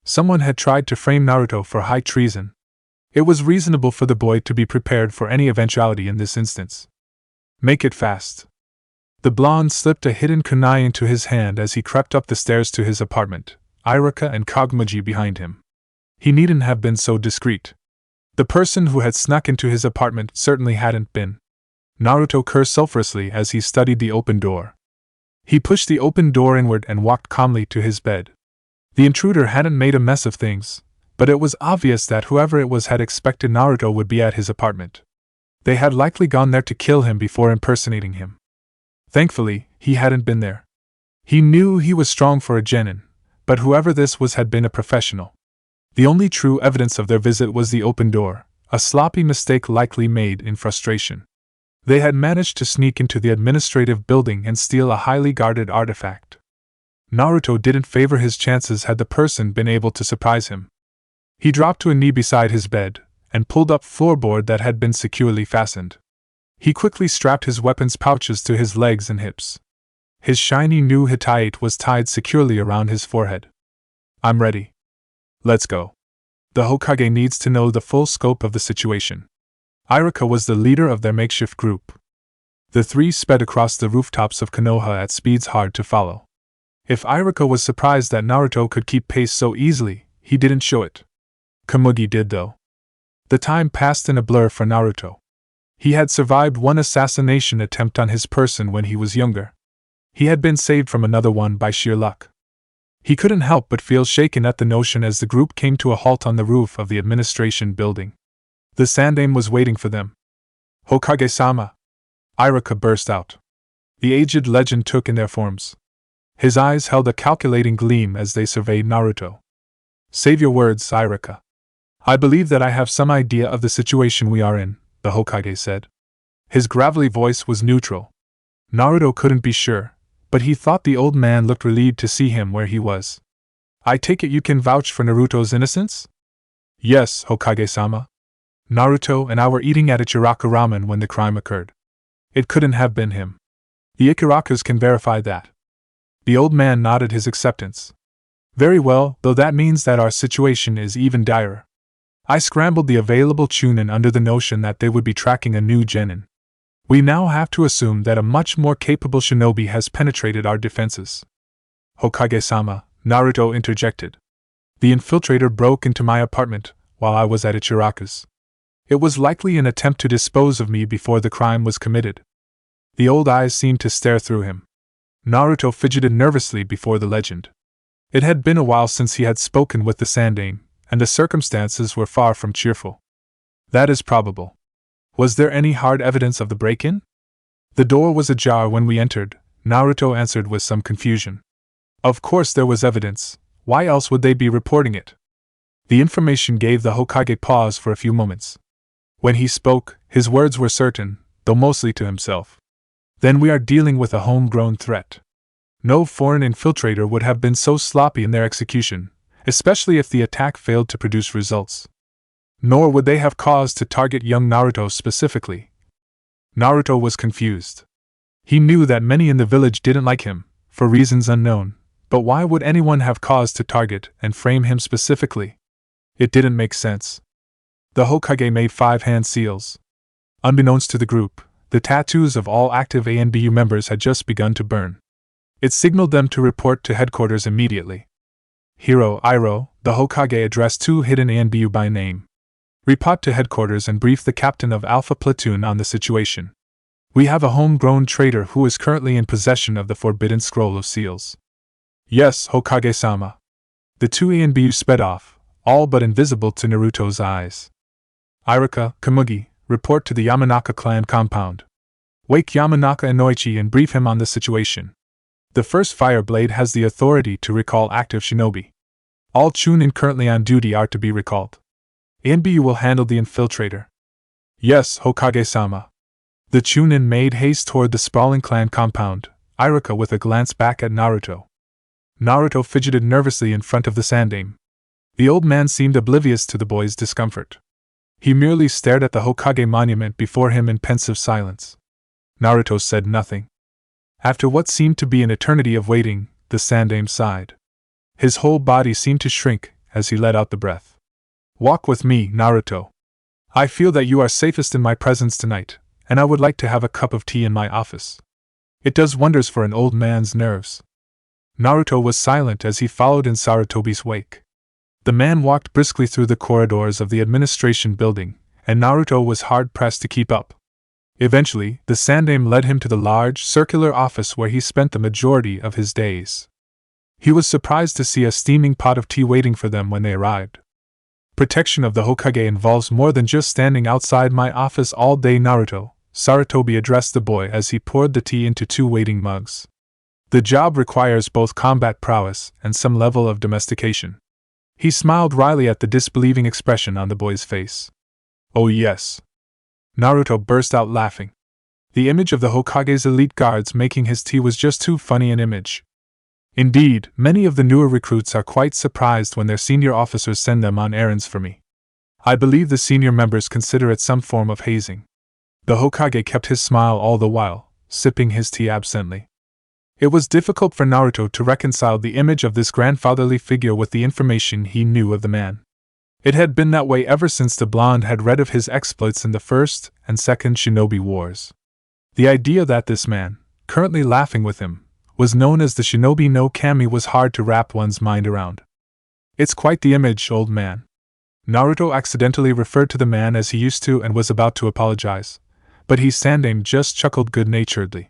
Someone had tried to frame Naruto for high treason. It was reasonable for the boy to be prepared for any eventuality in this instance. Make it fast. The blonde slipped a hidden kunai into his hand as he crept up the stairs to his apartment, Iruka and Komugi behind him. He needn't have been so discreet. The person who had snuck into his apartment certainly hadn't been. Naruto cursed sulfurously as he studied the open door. He pushed the open door inward and walked calmly to his bed. The intruder hadn't made a mess of things, but it was obvious that whoever it was had expected Naruto would be at his apartment. They had likely gone there to kill him before impersonating him. Thankfully, he hadn't been there. He knew he was strong for a genin, but whoever this was had been a professional. The only true evidence of their visit was the open door, a sloppy mistake likely made in frustration. They had managed to sneak into the administrative building and steal a highly guarded artifact. Naruto didn't favor his chances had the person been able to surprise him. He dropped to a knee beside his bed, and pulled up floorboard that had been securely fastened. He quickly strapped his weapons pouches to his legs and hips. His shiny new hitate was tied securely around his forehead. I'm ready. Let's go. The Hokage needs to know the full scope of the situation. Iruka was the leader of their makeshift group. The three sped across the rooftops of Konoha at speeds hard to follow. If Iruka was surprised that Naruto could keep pace so easily, he didn't show it. Komugi did though. The time passed in a blur for Naruto. He had survived one assassination attempt on his person when he was younger. He had been saved from another one by sheer luck. He couldn't help but feel shaken at the notion as the group came to a halt on the roof of the administration building. The Sandaime was waiting for them. Hokage-sama! Iruka burst out. The aged legend took in their forms. His eyes held a calculating gleam as they surveyed Naruto. Save your words, Iruka. I believe that I have some idea of the situation we are in, the Hokage said. His gravelly voice was neutral. Naruto couldn't be sure, but he thought the old man looked relieved to see him where he was. I take it you can vouch for Naruto's innocence? Yes, Hokage-sama. Naruto and I were eating at Ichiraku Ramen when the crime occurred. It couldn't have been him. The Ikarakus can verify that. The old man nodded his acceptance. Very well, though that means that our situation is even direr. I scrambled the available Chunin under the notion that they would be tracking a new genin. We now have to assume that a much more capable shinobi has penetrated our defenses. Hokage-sama, Naruto interjected. The infiltrator broke into my apartment while I was at Ichiraku's. It was likely an attempt to dispose of me before the crime was committed. The old eyes seemed to stare through him. Naruto fidgeted nervously before the legend. It had been a while since he had spoken with the Sandaime, and the circumstances were far from cheerful. That is probable. Was there any hard evidence of the break-in? The door was ajar when we entered, Naruto answered with some confusion. Of course there was evidence. Why else would they be reporting it? The information gave the Hokage pause for a few moments. When he spoke, his words were certain, though mostly to himself. Then we are dealing with a homegrown threat. No foreign infiltrator would have been so sloppy in their execution, especially if the attack failed to produce results. Nor would they have cause to target young Naruto specifically. Naruto was confused. He knew that many in the village didn't like him, for reasons unknown, but why would anyone have cause to target and frame him specifically? It didn't make sense. The Hokage made 5 hand seals. Unbeknownst to the group, the tattoos of all active ANBU members had just begun to burn. It signaled them to report to headquarters immediately. Hiro Iroh, the Hokage addressed 2 hidden ANBU by name. Report to headquarters and brief the captain of Alpha Platoon on the situation. We have a homegrown traitor who is currently in possession of the Forbidden Scroll of Seals. Yes, Hokage-sama. The 2 ANBU sped off, all but invisible to Naruto's eyes. Iruka, Kamugi, report to the Yamanaka clan compound. Wake Yamanaka and Noichi and brief him on the situation. The first Fire Blade has the authority to recall active shinobi. All Chunin currently on duty are to be recalled. ANBU will handle the infiltrator. Yes, Hokage-sama. The Chunin made haste toward the sprawling clan compound, Iruka with a glance back at Naruto. Naruto fidgeted nervously in front of the Sandaime. The old man seemed oblivious to the boy's discomfort. He merely stared at the Hokage monument before him in pensive silence. Naruto said nothing. After what seemed to be an eternity of waiting, the Sandaime sighed. His whole body seemed to shrink as he let out the breath. Walk with me, Naruto. I feel that you are safest in my presence tonight, and I would like to have a cup of tea in my office. It does wonders for an old man's nerves. Naruto was silent as he followed in Sarutobi's wake. The man walked briskly through the corridors of the administration building, and Naruto was hard-pressed to keep up. Eventually, the Sandaime led him to the large, circular office where he spent the majority of his days. He was surprised to see a steaming pot of tea waiting for them when they arrived. Protection of the Hokage involves more than just standing outside my office all day, Naruto, Sarutobi addressed the boy as he poured the tea into 2 waiting mugs. The job requires both combat prowess and some level of domestication. He smiled wryly at the disbelieving expression on the boy's face. Oh yes. Naruto burst out laughing. The image of the Hokage's elite guards making his tea was just too funny an image. Indeed, many of the newer recruits are quite surprised when their senior officers send them on errands for me. I believe the senior members consider it some form of hazing. The Hokage kept his smile all the while, sipping his tea absently. It was difficult for Naruto to reconcile the image of this grandfatherly figure with the information he knew of the man. It had been that way ever since the blonde had read of his exploits in the First and Second Shinobi Wars. The idea that this man, currently laughing with him, was known as the Shinobi no Kami was hard to wrap one's mind around. It's quite the image, old man. Naruto accidentally referred to the man as he used to and was about to apologize, but Sandaime just chuckled good-naturedly.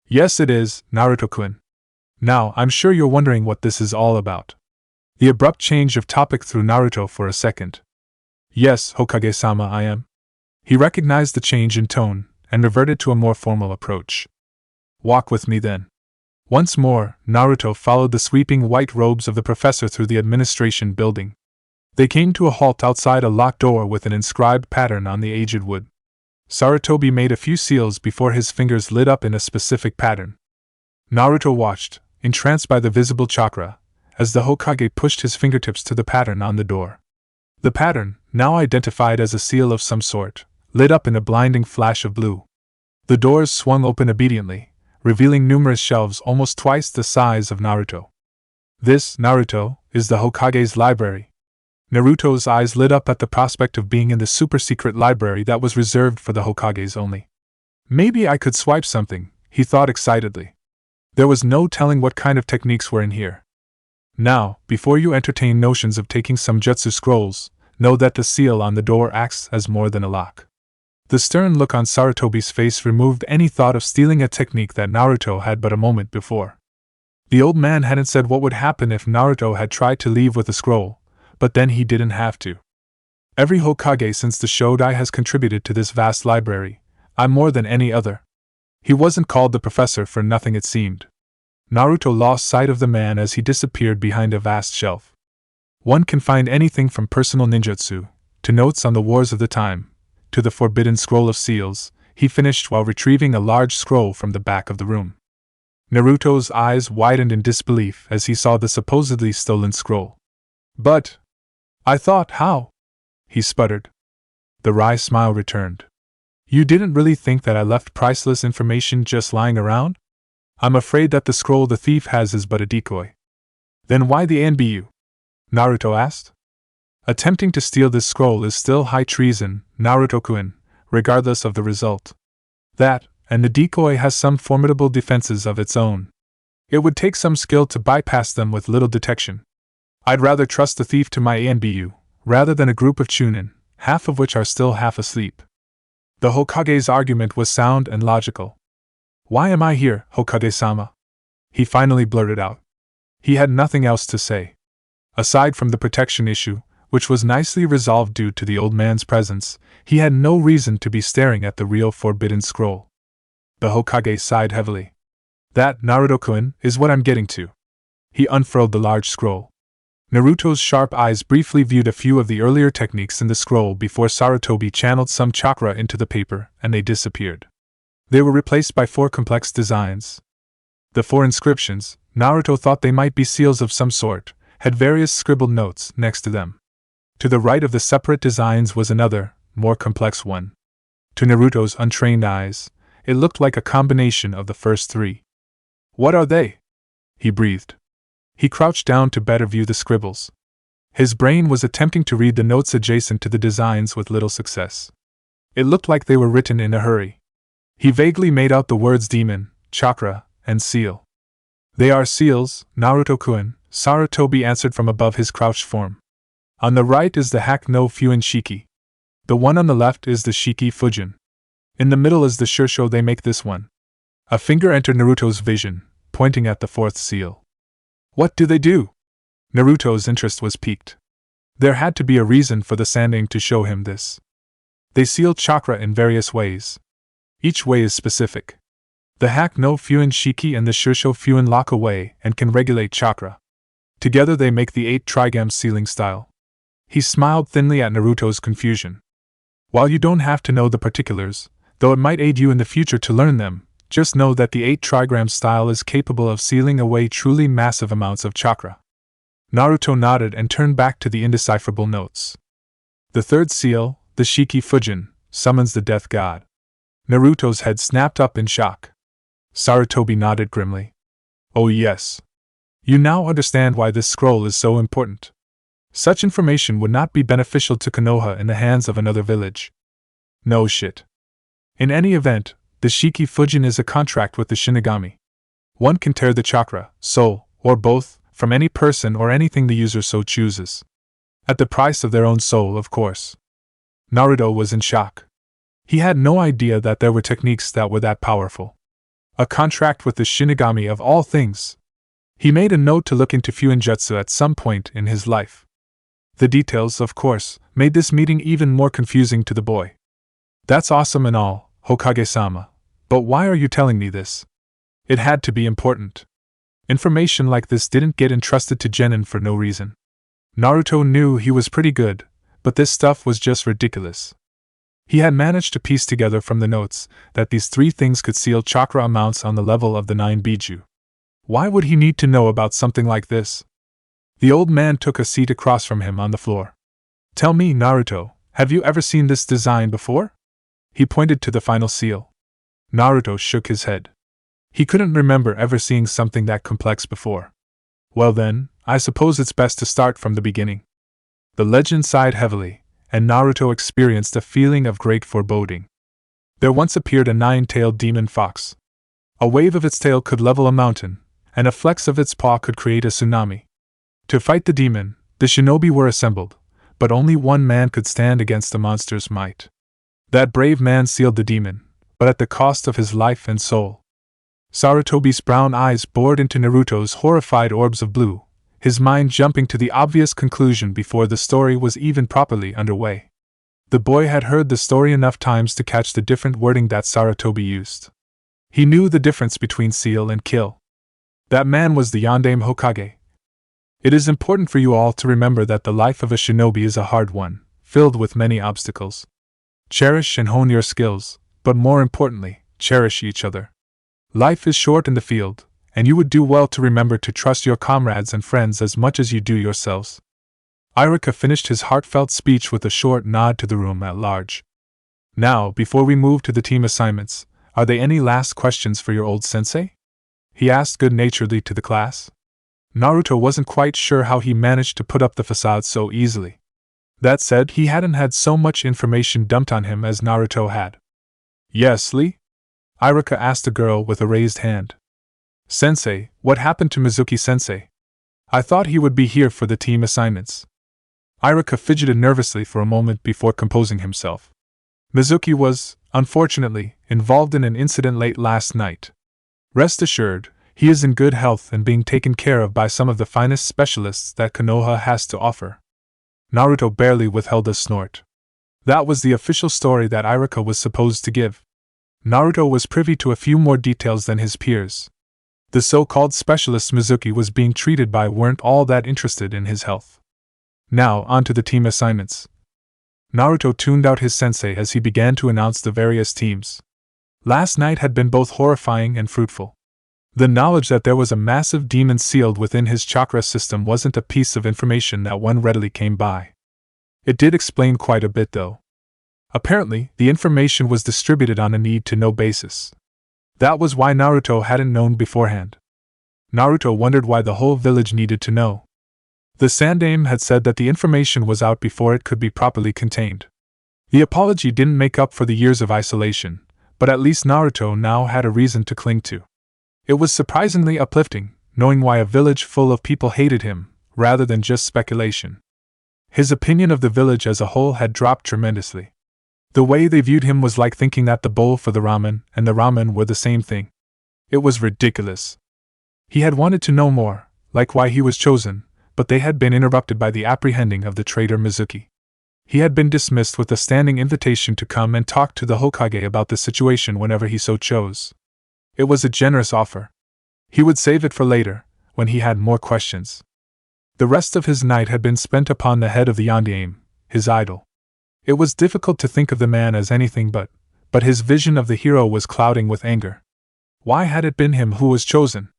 Yes it is, Naruto-kun. Now, I'm sure you're wondering what this is all about. The abrupt change of topic threw Naruto for a second. Yes, Hokage-sama, I am. He recognized the change in tone, and reverted to a more formal approach. Walk with me then. Once more, Naruto followed the sweeping white robes of the professor through the administration building. They came to a halt outside a locked door with an inscribed pattern on the aged wood. Sarutobi made a few seals before his fingers lit up in a specific pattern. Naruto watched, entranced by the visible chakra, as the Hokage pushed his fingertips to the pattern on the door. The pattern, now identified as a seal of some sort, lit up in a blinding flash of blue. The doors swung open obediently, revealing numerous shelves almost twice the size of Naruto. This, Naruto, is the Hokage's library. Naruto's eyes lit up at the prospect of being in the super-secret library that was reserved for the Hokages only. Maybe I could swipe something, he thought excitedly. There was no telling what kind of techniques were in here. Now, before you entertain notions of taking some jutsu scrolls, know that the seal on the door acts as more than a lock. The stern look on Sarutobi's face removed any thought of stealing a technique that Naruto had but a moment before. The old man hadn't said what would happen if Naruto had tried to leave with a scroll, but then he didn't have to. Every Hokage since the Shodai has contributed to this vast library, I more than any other. He wasn't called the professor for nothing, it seemed. Naruto lost sight of the man as he disappeared behind a vast shelf. One can find anything from personal ninjutsu, to notes on the wars of the time, to the forbidden scroll of seals, he finished while retrieving a large scroll from the back of the room. Naruto's eyes widened in disbelief as he saw the supposedly stolen scroll. But I thought, how? He sputtered. The wry smile returned. You didn't really think that I left priceless information just lying around? I'm afraid that the scroll the thief has is but a decoy. Then why the ANBU? Naruto asked. Attempting to steal this scroll is still high treason, Naruto-kun, regardless of the result. That, and the decoy has some formidable defenses of its own. It would take some skill to bypass them with little detection. I'd rather trust the thief to my ANBU, rather than a group of chunin, half of which are still half asleep. The Hokage's argument was sound and logical. Why am I here, Hokage-sama? He finally blurted out. He had nothing else to say. Aside from the protection issue, which was nicely resolved due to the old man's presence, he had no reason to be staring at the real forbidden scroll. The Hokage sighed heavily. That, Naruto-kun, is what I'm getting to. He unfurled the large scroll. Naruto's sharp eyes briefly viewed a few of the earlier techniques in the scroll before Sarutobi channeled some chakra into the paper, and they disappeared. They were replaced by 4 complex designs. The 4 inscriptions, Naruto thought they might be seals of some sort, had various scribbled notes next to them. To the right of the separate designs was another, more complex one. To Naruto's untrained eyes, it looked like a combination of the first 3. What are they? He breathed. He crouched down to better view the scribbles. His brain was attempting to read the notes adjacent to the designs with little success. It looked like they were written in a hurry. He vaguely made out the words demon, chakra, and seal. They are seals, Naruto-kun, Sarutobi answered from above his crouched form. On the right is the Hak no Fuin Shiki. The one on the left is the Shiki Fujin. In the middle is the Shusho they make this one. A finger entered Naruto's vision, pointing at the 4th seal. What do they do? Naruto's interest was piqued. There had to be a reason for the Sandaime to show him this. They seal chakra in various ways. Each way is specific. The Hak no Fuin Shiki and the Shusho Fuin lock away and can regulate chakra. Together they make the 8 trigam sealing style. He smiled thinly at Naruto's confusion. While you don't have to know the particulars, though it might aid you in the future to learn them, just know that the 8 trigram style is capable of sealing away truly massive amounts of chakra. Naruto nodded and turned back to the indecipherable notes. The 3rd seal, the Shiki Fujin, summons the death god. Naruto's head snapped up in shock. Sarutobi nodded grimly. Oh yes. You now understand why this scroll is so important. Such information would not be beneficial to Konoha in the hands of another village. No shit. In any event, the Shiki Fujin is a contract with the Shinigami. One can tear the chakra, soul, or both, from any person or anything the user so chooses. At the price of their own soul, of course. Naruto was in shock. He had no idea that there were techniques that were that powerful. A contract with the Shinigami of all things. He made a note to look into Fuinjutsu at some point in his life. The details, of course, made this meeting even more confusing to the boy. That's awesome and all, Hokage-sama, but why are you telling me this? It had to be important. Information like this didn't get entrusted to Genin for no reason. Naruto knew he was pretty good, but this stuff was just ridiculous. He had managed to piece together from the notes that these 3 things could seal chakra amounts on the level of the 9 Biju. Why would he need to know about something like this? The old man took a seat across from him on the floor. Tell me, Naruto, have you ever seen this design before? He pointed to the final seal. Naruto shook his head. He couldn't remember ever seeing something that complex before. Well then, I suppose it's best to start from the beginning. The legend sighed heavily, and Naruto experienced a feeling of great foreboding. There once appeared a nine-tailed demon fox. A wave of its tail could level a mountain, and a flex of its paw could create a tsunami. To fight the demon, the shinobi were assembled, but only one man could stand against the monster's might. That brave man sealed the demon, but at the cost of his life and soul. Sarutobi's brown eyes bored into Naruto's horrified orbs of blue, his mind jumping to the obvious conclusion before the story was even properly underway. The boy had heard the story enough times to catch the different wording that Sarutobi used. He knew the difference between seal and kill. That man was the Yondaime Hokage. It is important for you all to remember that the life of a shinobi is a hard one, filled with many obstacles. Cherish and hone your skills, but more importantly, cherish each other. Life is short in the field, and you would do well to remember to trust your comrades and friends as much as you do yourselves. Iruka finished his heartfelt speech with a short nod to the room at large. Now, before we move to the team assignments, are there any last questions for your old sensei? He asked good-naturedly to the class. Naruto wasn't quite sure how he managed to put up the facade so easily. That said, he hadn't had so much information dumped on him as Naruto had. Yes, Lee? Iruka asked the girl with a raised hand. Sensei, what happened to Mizuki-sensei? I thought he would be here for the team assignments. Iruka fidgeted nervously for a moment before composing himself. Mizuki was, unfortunately, involved in an incident late last night. Rest assured, he is in good health and being taken care of by some of the finest specialists that Konoha has to offer. Naruto barely withheld a snort. That was the official story that Iruka was supposed to give. Naruto was privy to a few more details than his peers. The so-called specialists Mizuki was being treated by weren't all that interested in his health. Now, on to the team assignments. Naruto tuned out his sensei as he began to announce the various teams. Last night had been both horrifying and fruitful. The knowledge that there was a massive demon sealed within his chakra system wasn't a piece of information that one readily came by. It did explain quite a bit, though. Apparently, the information was distributed on a need-to-know basis. That was why Naruto hadn't known beforehand. Naruto wondered why the whole village needed to know. The Sandaime had said that the information was out before it could be properly contained. The apology didn't make up for the years of isolation, but at least Naruto now had a reason to cling to. It was surprisingly uplifting, knowing why a village full of people hated him, rather than just speculation. His opinion of the village as a whole had dropped tremendously. The way they viewed him was like thinking that the bowl for the ramen and the ramen were the same thing. It was ridiculous. He had wanted to know more, like why he was chosen, but they had been interrupted by the apprehending of the traitor Mizuki. He had been dismissed with a standing invitation to come and talk to the Hokage about the situation whenever he so chose. It was a generous offer. He would save it for later, when he had more questions. The rest of his night had been spent upon the head of the Yondaime, his idol. It was difficult to think of the man as anything but his vision of the hero was clouding with anger. Why had it been him who was chosen?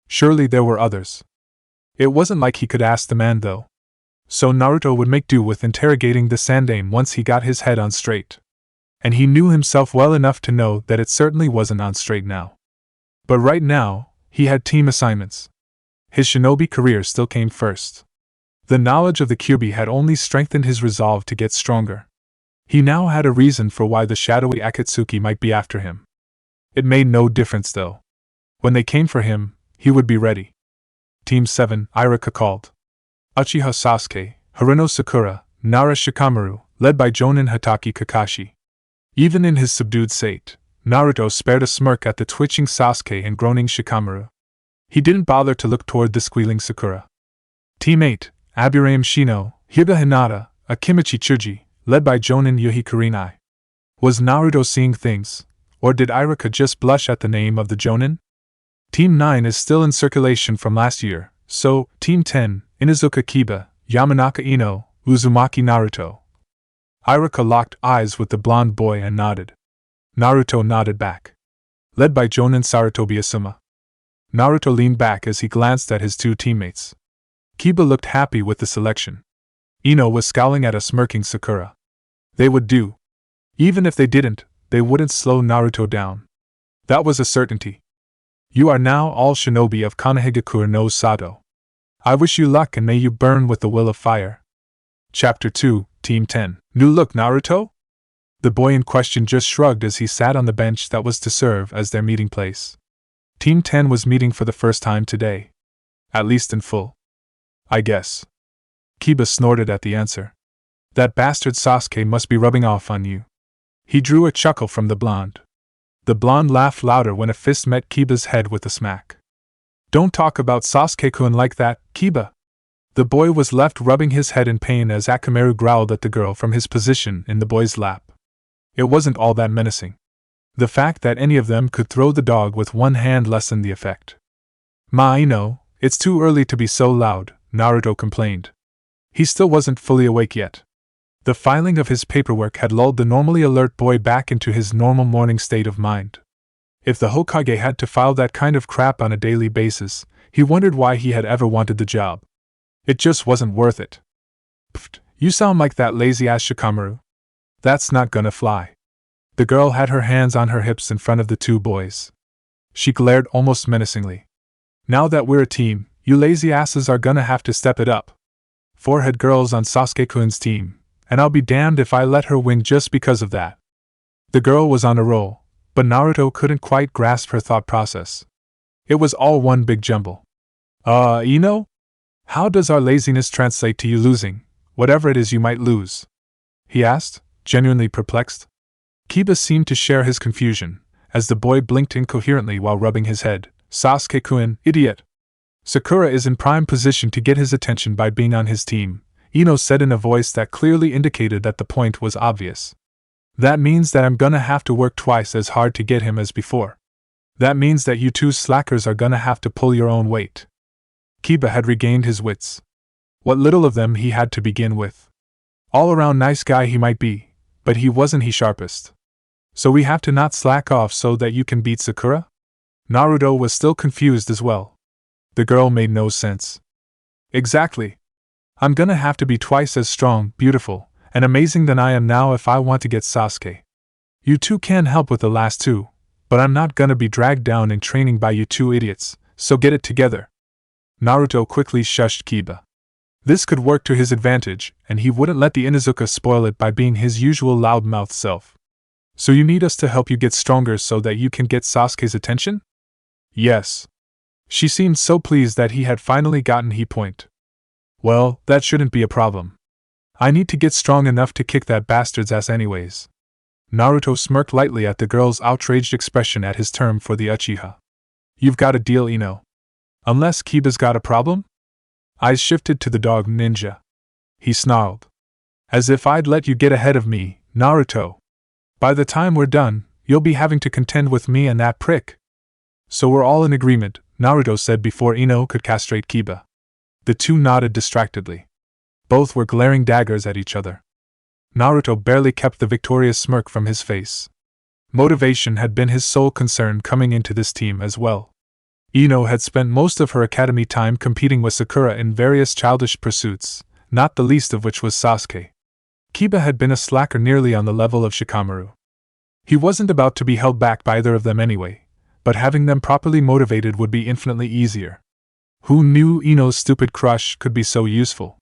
Surely there were others. It wasn't like he could ask the man, though. So Naruto would make do with interrogating the Sandaime once he got his head on straight. And he knew himself well enough to know that it certainly wasn't on straight now. But right now, he had team assignments. His shinobi career still came first. The knowledge of the Kyuubi had only strengthened his resolve to get stronger. He now had a reason for why the shadowy Akatsuki might be after him. It made no difference, though. When they came for him, he would be ready. Team 7, Iruka called. Uchiha Sasuke, Haruno Sakura, Nara Shikamaru, led by Jonin Hatake Kakashi. Even in his subdued state, Naruto spared a smirk at the twitching Sasuke and groaning Shikamaru. He didn't bother to look toward the squealing Sakura. Team 8, Aburame Shino, Hiba Hinata, Akimichi Chuji, led by Jonin Yuhi Kurinai. Was Naruto seeing things, or did Iruka just blush at the name of the Jonin? Team 9 is still in circulation from last year, so, Team 10, Inuzuka Kiba, Yamanaka Ino, Uzumaki Naruto. Iruka locked eyes with the blonde boy and nodded. Naruto nodded back. Led by Jonin Sarutobi Asuma. Naruto leaned back as he glanced at his two teammates. Kiba looked happy with the selection. Ino was scowling at a smirking Sakura. They would do. Even if they didn't, they wouldn't slow Naruto down. That was a certainty. You are now all shinobi of Konohagakure no Sato. I wish you luck and may you burn with the will of fire. Chapter 2, Team 10. New look, Naruto? The boy in question just shrugged as he sat on the bench that was to serve as their meeting place. Team 10 was meeting for the first time today. At least in full. I guess. Kiba snorted at the answer. That bastard Sasuke must be rubbing off on you. He drew a chuckle from the blonde. The blonde laughed louder when a fist met Kiba's head with a smack. Don't talk about Sasuke-kun like that, Kiba. The boy was left rubbing his head in pain as Akamaru growled at the girl from his position in the boy's lap. It wasn't all that menacing. The fact that any of them could throw the dog with one hand lessened the effect. I know, it's too early to be so loud, Naruto complained. He still wasn't fully awake yet. The filing of his paperwork had lulled the normally alert boy back into his normal morning state of mind. If the Hokage had to file that kind of crap on a daily basis, he wondered why he had ever wanted the job. It just wasn't worth it. Pfft, you sound like that lazy-ass Shikamaru. That's not gonna fly. The girl had her hands on her hips in front of the two boys. She glared almost menacingly. Now that we're a team, you lazy asses are gonna have to step it up. Forehead girls on Sasuke-kun's team, and I'll be damned if I let her win just because of that. The girl was on a roll, but Naruto couldn't quite grasp her thought process. It was all one big jumble. Ino? How does our laziness translate to you losing, whatever it is you might lose? He asked, genuinely perplexed. Kiba seemed to share his confusion, as the boy blinked incoherently while rubbing his head. Sasuke-kun, idiot! Sakura is in prime position to get his attention by being on his team, Ino said in a voice that clearly indicated that the point was obvious. That means that I'm gonna have to work twice as hard to get him as before. That means that you two slackers are gonna have to pull your own weight. Kiba had regained his wits. What little of them he had to begin with. All-around nice guy he might be, but he wasn't his sharpest. So we have to not slack off so that you can beat Sakura? Naruto was still confused as well. The girl made no sense. Exactly. I'm gonna have to be twice as strong, beautiful, and amazing than I am now if I want to get Sasuke. You two can help with the last two, but I'm not gonna be dragged down in training by you two idiots, so get it together. Naruto quickly shushed Kiba. This could work to his advantage, and he wouldn't let the Inuzuka spoil it by being his usual loudmouth self. So you need us to help you get stronger so that you can get Sasuke's attention? Yes. She seemed so pleased that he had finally gotten his point. Well, that shouldn't be a problem. I need to get strong enough to kick that bastard's ass anyways. Naruto smirked lightly at the girl's outraged expression at his term for the Uchiha. You've got a deal, Ino. Unless Kiba's got a problem? Eyes shifted to the dog ninja. He snarled. As if I'd let you get ahead of me, Naruto. By the time we're done, you'll be having to contend with me and that prick. So we're all in agreement, Naruto said before Ino could castrate Kiba. The two nodded distractedly. Both were glaring daggers at each other. Naruto barely kept the victorious smirk from his face. Motivation had been his sole concern coming into this team as well. Ino had spent most of her academy time competing with Sakura in various childish pursuits, not the least of which was Sasuke. Kiba had been a slacker nearly on the level of Shikamaru. He wasn't about to be held back by either of them anyway, but having them properly motivated would be infinitely easier. Who knew Ino's stupid crush could be so useful?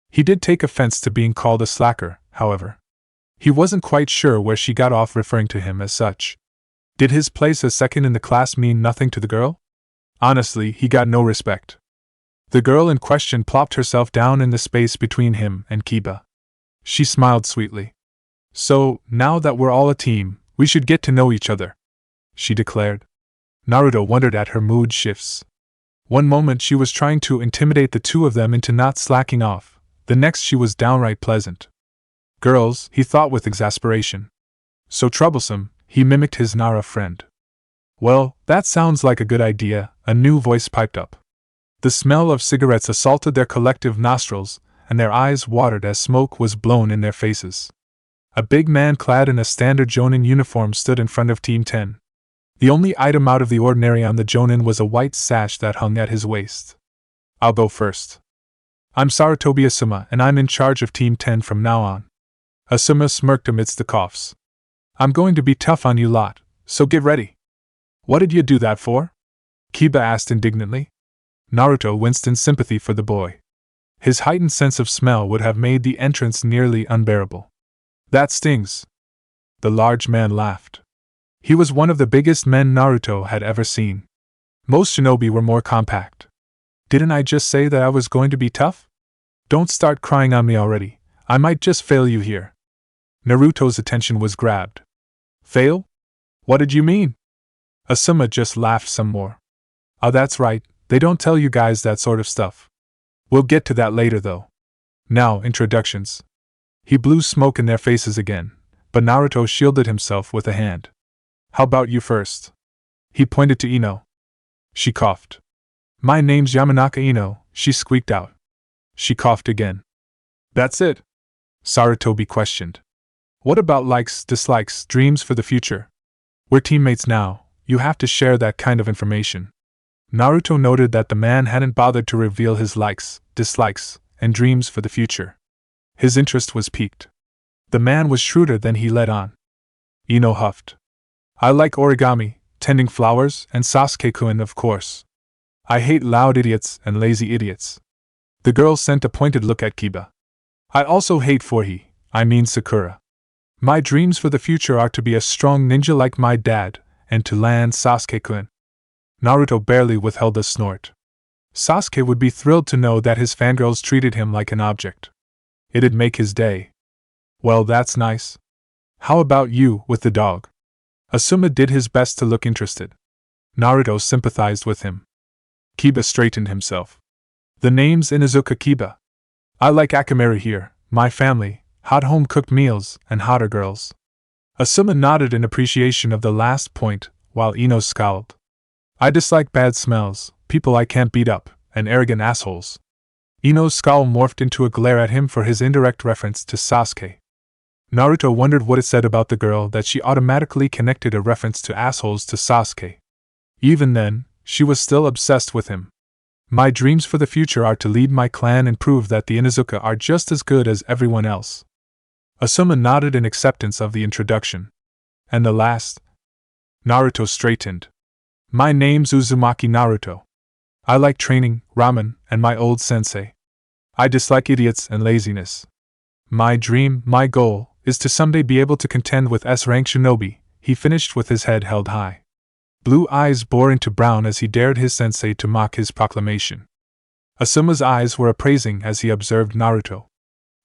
He did take offense to being called a slacker, however. He wasn't quite sure where she got off referring to him as such. Did his place as second in the class mean nothing to the girl? Honestly, he got no respect. The girl in question plopped herself down in the space between him and Kiba. She smiled sweetly. So, now that we're all a team, we should get to know each other, she declared. Naruto wondered at her mood shifts. One moment she was trying to intimidate the two of them into not slacking off, the next she was downright pleasant. Girls, he thought with exasperation. So troublesome, he mimicked his Nara friend. Well, that sounds like a good idea, a new voice piped up. The smell of cigarettes assaulted their collective nostrils, and their eyes watered as smoke was blown in their faces. A big man clad in a standard Jonin uniform stood in front of Team 10. The only item out of the ordinary on the Jonin was a white sash that hung at his waist. I'll go first. I'm Sarutobi Asuma, and I'm in charge of Team 10 from now on. Asuma smirked amidst the coughs. I'm going to be tough on you lot, so get ready. What did you do that for? Kiba asked indignantly. Naruto winced in sympathy for the boy. His heightened sense of smell would have made the entrance nearly unbearable. That stings. The large man laughed. He was one of the biggest men Naruto had ever seen. Most shinobi were more compact. Didn't I just say that I was going to be tough? Don't start crying on me already. I might just fail you here. Naruto's attention was grabbed. Fail? What did you mean? Asuma just laughed some more. Oh, that's right, they don't tell you guys that sort of stuff. We'll get to that later though. Now, introductions. He blew smoke in their faces again, but Naruto shielded himself with a hand. How about you first? He pointed to Ino. She coughed. My name's Yamanaka Ino, she squeaked out. She coughed again. That's it? Sarutobi questioned. What about likes, dislikes, dreams for the future? We're teammates now, you have to share that kind of information. Naruto noted that the man hadn't bothered to reveal his likes, dislikes, and dreams for the future. His interest was piqued. The man was shrewder than he let on. Ino huffed. I like origami, tending flowers, and Sasuke-kun, of course. I hate loud idiots and lazy idiots. The girl sent a pointed look at Kiba. I also hate Sakura. My dreams for the future are to be a strong ninja like my dad, and to land Sasuke-kun. Naruto barely withheld a snort. Sasuke would be thrilled to know that his fangirls treated him like an object. It'd make his day. Well, that's nice. How about you, with the dog? Asuma did his best to look interested. Naruto sympathized with him. Kiba straightened himself. The name's Inuzuka Kiba. I like Akamaru here, my family, hot home-cooked meals, and hotter girls. Asuma nodded in appreciation of the last point, while Ino scowled. I dislike bad smells, people I can't beat up, and arrogant assholes. Ino's scowl morphed into a glare at him for his indirect reference to Sasuke. Naruto wondered what it said about the girl that she automatically connected a reference to assholes to Sasuke. Even then, she was still obsessed with him. My dreams for the future are to lead my clan and prove that the Inuzuka are just as good as everyone else. Asuma nodded in acceptance of the introduction. And the last? Naruto straightened. My name's Uzumaki Naruto. I like training, ramen, and my old sensei. I dislike idiots and laziness. My dream, my goal, is to someday be able to contend with S-rank shinobi, he finished with his head held high. Blue eyes bore into brown as he dared his sensei to mock his proclamation. Asuma's eyes were appraising as he observed Naruto.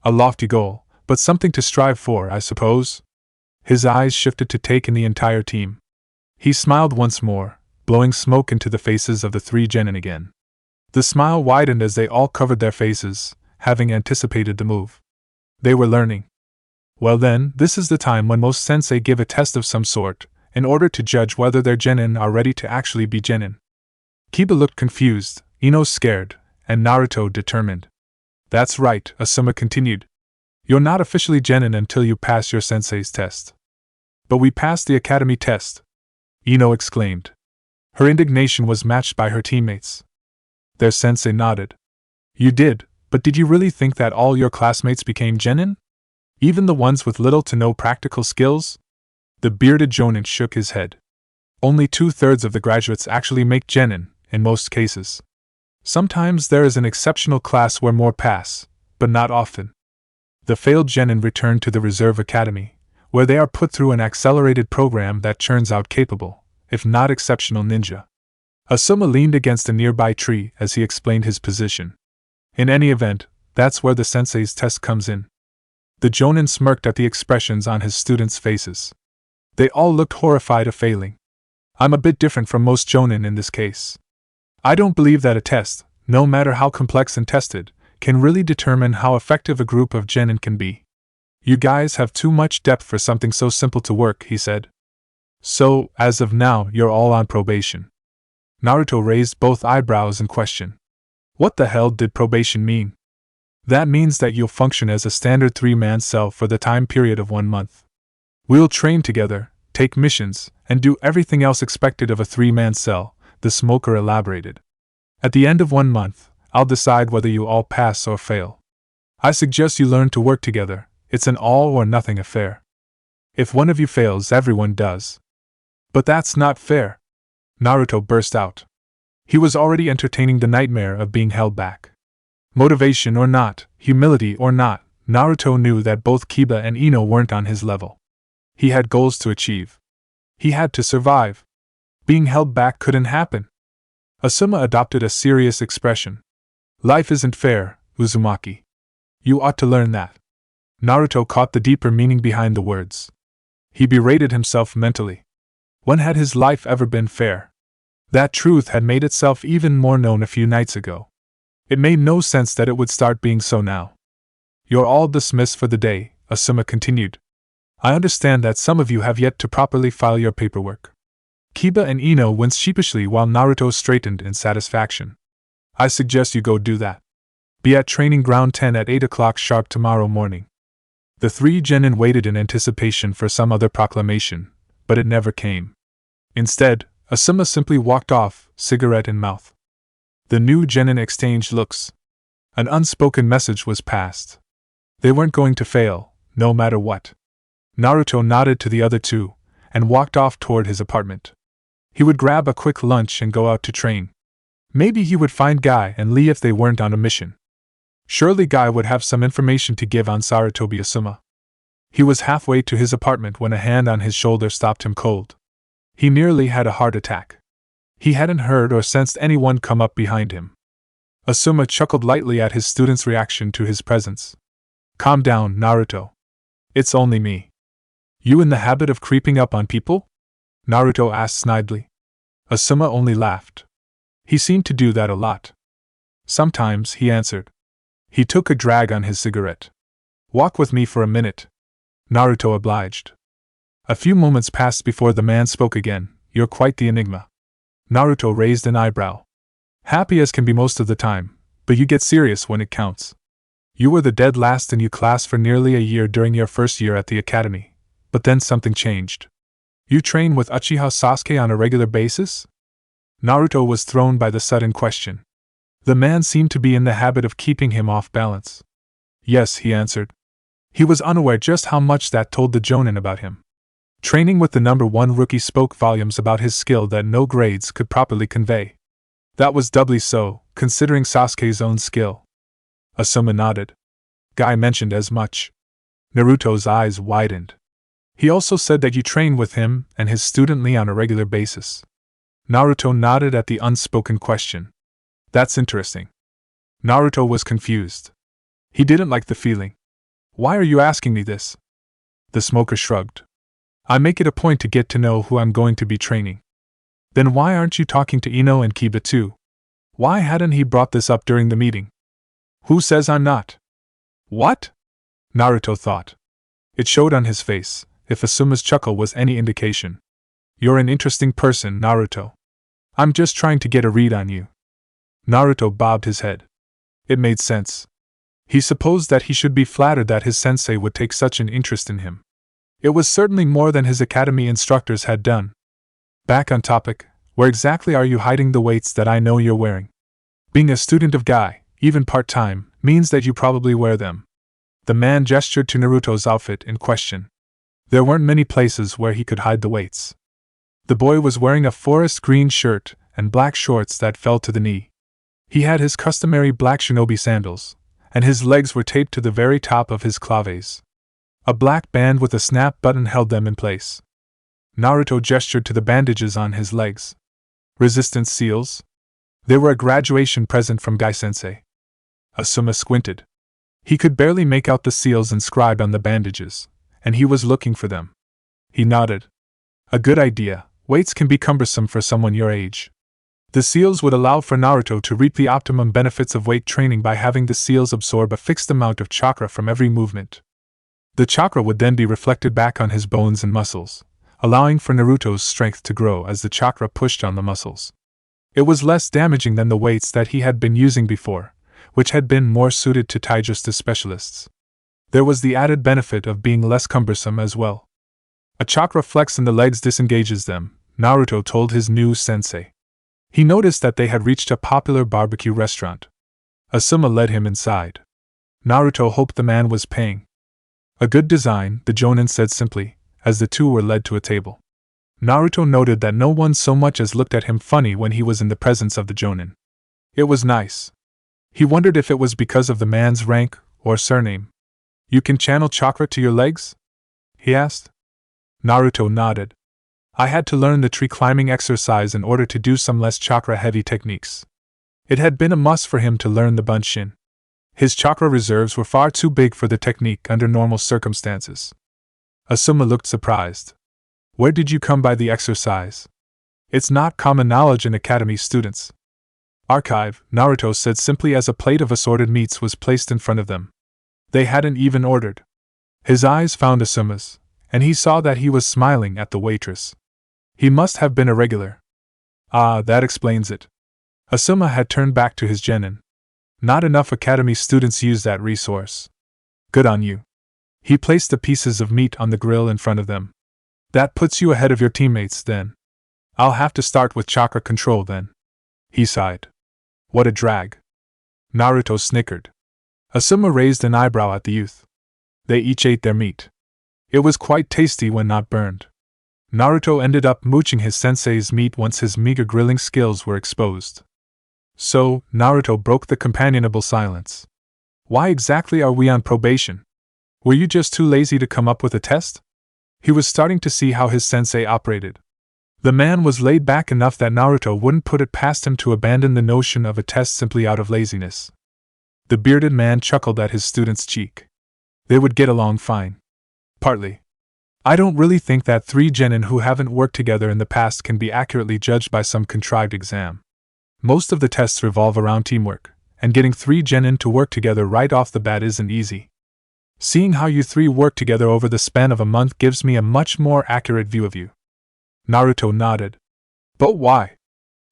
A lofty goal, but something to strive for, I suppose? His eyes shifted to take in the entire team. He smiled once more, blowing smoke into the faces of the three genin again. The smile widened as they all covered their faces, having anticipated the move. They were learning. Well then, this is the time when most sensei give a test of some sort, in order to judge whether their genin are ready to actually be genin. Kiba looked confused, Ino scared, and Naruto determined. That's right, Asuma continued. You're not officially genin until you pass your sensei's test. But we passed the academy test, Ino exclaimed. Her indignation was matched by her teammates. Their sensei nodded. You did, but did you really think that all your classmates became genin? Even the ones with little to no practical skills? The bearded jonin shook his head. Only 2/3 of the graduates actually make genin, in most cases. Sometimes there is an exceptional class where more pass, but not often. The failed genin return to the reserve academy, where they are put through an accelerated program that churns out capable, if not exceptional ninja. Asuma leaned against a nearby tree as he explained his position. In any event, that's where the sensei's test comes in. The jonin smirked at the expressions on his students' faces. They all looked horrified of failing. I'm a bit different from most jonin in this case. I don't believe that a test, no matter how complex and tested, can really determine how effective a group of genin can be. You guys have too much depth for something so simple to work, he said. So, as of now, you're all on probation. Naruto raised both eyebrows in question. What the hell did probation mean? That means that you'll function as a standard 3-man cell for the time period of 1 month. We'll train together, take missions, and do everything else expected of a three-man cell, the smoker elaborated. At the end of 1 month, I'll decide whether you all pass or fail. I suggest you learn to work together. It's an all-or-nothing affair. If one of you fails, everyone does. But that's not fair, Naruto burst out. He was already entertaining the nightmare of being held back. Motivation or not, humility or not, Naruto knew that both Kiba and Ino weren't on his level. He had goals to achieve. He had to survive. Being held back couldn't happen. Asuma adopted a serious expression. Life isn't fair, Uzumaki. You ought to learn that. Naruto caught the deeper meaning behind the words. He berated himself mentally. When had his life ever been fair? That truth had made itself even more known a few nights ago. It made no sense that it would start being so now. You're all dismissed for the day, Asuma continued. I understand that some of you have yet to properly file your paperwork. Kiba and Ino winced sheepishly while Naruto straightened in satisfaction. I suggest you go do that. Be at Training Ground 10 at 8 o'clock sharp tomorrow morning. The three genin waited in anticipation for some other proclamation, but it never came. Instead, Asuma simply walked off, cigarette in mouth. The new genin exchanged looks. An unspoken message was passed. They weren't going to fail, no matter what. Naruto nodded to the other two, and walked off toward his apartment. He would grab a quick lunch and go out to train. Maybe he would find Guy and Lee if they weren't on a mission. Surely Guy would have some information to give on Sarutobi Asuma. He was halfway to his apartment when a hand on his shoulder stopped him cold. He nearly had a heart attack. He hadn't heard or sensed anyone come up behind him. Asuma chuckled lightly at his student's reaction to his presence. Calm down, Naruto. It's only me. You in the habit of creeping up on people? Naruto asked snidely. Asuma only laughed. He seemed to do that a lot. Sometimes, he answered. He took a drag on his cigarette. Walk with me for a minute. Naruto obliged. A few moments passed before the man spoke again. You're quite the enigma. Naruto raised an eyebrow. Happy as can be most of the time, but you get serious when it counts. You were the dead last in your class for nearly a year during your first year at the academy, but then something changed. You train with Uchiha Sasuke on a regular basis? Naruto was thrown by the sudden question. The man seemed to be in the habit of keeping him off balance. Yes, he answered. He was unaware just how much that told the Jonin about him. Training with the #1 rookie spoke volumes about his skill that no grades could properly convey. That was doubly so, considering Sasuke's own skill. Asuma nodded. Guy mentioned as much. Naruto's eyes widened. He also said that you train with him and his student Lee on a regular basis. Naruto nodded at the unspoken question. That's interesting. Naruto was confused. He didn't like the feeling. Why are you asking me this? The smoker shrugged. I make it a point to get to know who I'm going to be training. Then why aren't you talking to Ino and Kiba too? Why hadn't he brought this up during the meeting? Who says I'm not? What? Naruto thought. It showed on his face, if Asuma's chuckle was any indication. You're an interesting person, Naruto. I'm just trying to get a read on you. Naruto bobbed his head. It made sense. He supposed that he should be flattered that his sensei would take such an interest in him. It was certainly more than his academy instructors had done. Back on topic, where exactly are you hiding the weights that I know you're wearing? Being a student of Guy, even part-time, means that you probably wear them. The man gestured to Naruto's outfit in question. There weren't many places where he could hide the weights. The boy was wearing a forest green shirt and black shorts that fell to the knee. He had his customary black shinobi sandals, and his legs were taped to the very top of his claves. A black band with a snap button held them in place. Naruto gestured to the bandages on his legs. Resistance seals? They were a graduation present from Guy-sensei. Asuma squinted. He could barely make out the seals inscribed on the bandages, and he was looking for them. He nodded. A good idea. Weights can be cumbersome for someone your age. The seals would allow for Naruto to reap the optimum benefits of weight training by having the seals absorb a fixed amount of chakra from every movement. The chakra would then be reflected back on his bones and muscles, allowing for Naruto's strength to grow as the chakra pushed on the muscles. It was less damaging than the weights that he had been using before, which had been more suited to taijutsu specialists. There was the added benefit of being less cumbersome as well. A chakra flex in the legs disengages them, Naruto told his new sensei. He noticed that they had reached a popular barbecue restaurant. Asuma led him inside. Naruto hoped the man was paying. A good design, the jonin said simply, as the two were led to a table. Naruto noted that no one so much as looked at him funny when he was in the presence of the jonin. It was nice. He wondered if it was because of the man's rank or surname. You can channel chakra to your legs? He asked. Naruto nodded. I had to learn the tree climbing exercise in order to do some less chakra-heavy techniques. It had been a must for him to learn the bunshin. His chakra reserves were far too big for the technique under normal circumstances. Asuma looked surprised. Where did you come by the exercise? It's not common knowledge in academy students. Archive, Naruto said simply as a plate of assorted meats was placed in front of them. They hadn't even ordered. His eyes found Asuma's, and he saw that he was smiling at the waitress. He must have been a regular. Ah, that explains it. Asuma had turned back to his genin. Not enough academy students use that resource. Good on you. He placed the pieces of meat on the grill in front of them. That puts you ahead of your teammates, then. I'll have to start with chakra control then. He sighed. What a drag. Naruto snickered. Asuma raised an eyebrow at the youth. They each ate their meat. It was quite tasty when not burned. Naruto ended up mooching his sensei's meat once his meager grilling skills were exposed. So, Naruto broke the companionable silence. Why exactly are we on probation? Were you just too lazy to come up with a test? He was starting to see how his sensei operated. The man was laid back enough that Naruto wouldn't put it past him to abandon the notion of a test simply out of laziness. The bearded man chuckled at his student's cheek. They would get along fine. Partly. I don't really think that three genin who haven't worked together in the past can be accurately judged by some contrived exam. Most of the tests revolve around teamwork, and getting three genin to work together right off the bat isn't easy. Seeing how you three work together over the span of a month gives me a much more accurate view of you. Naruto nodded. But why?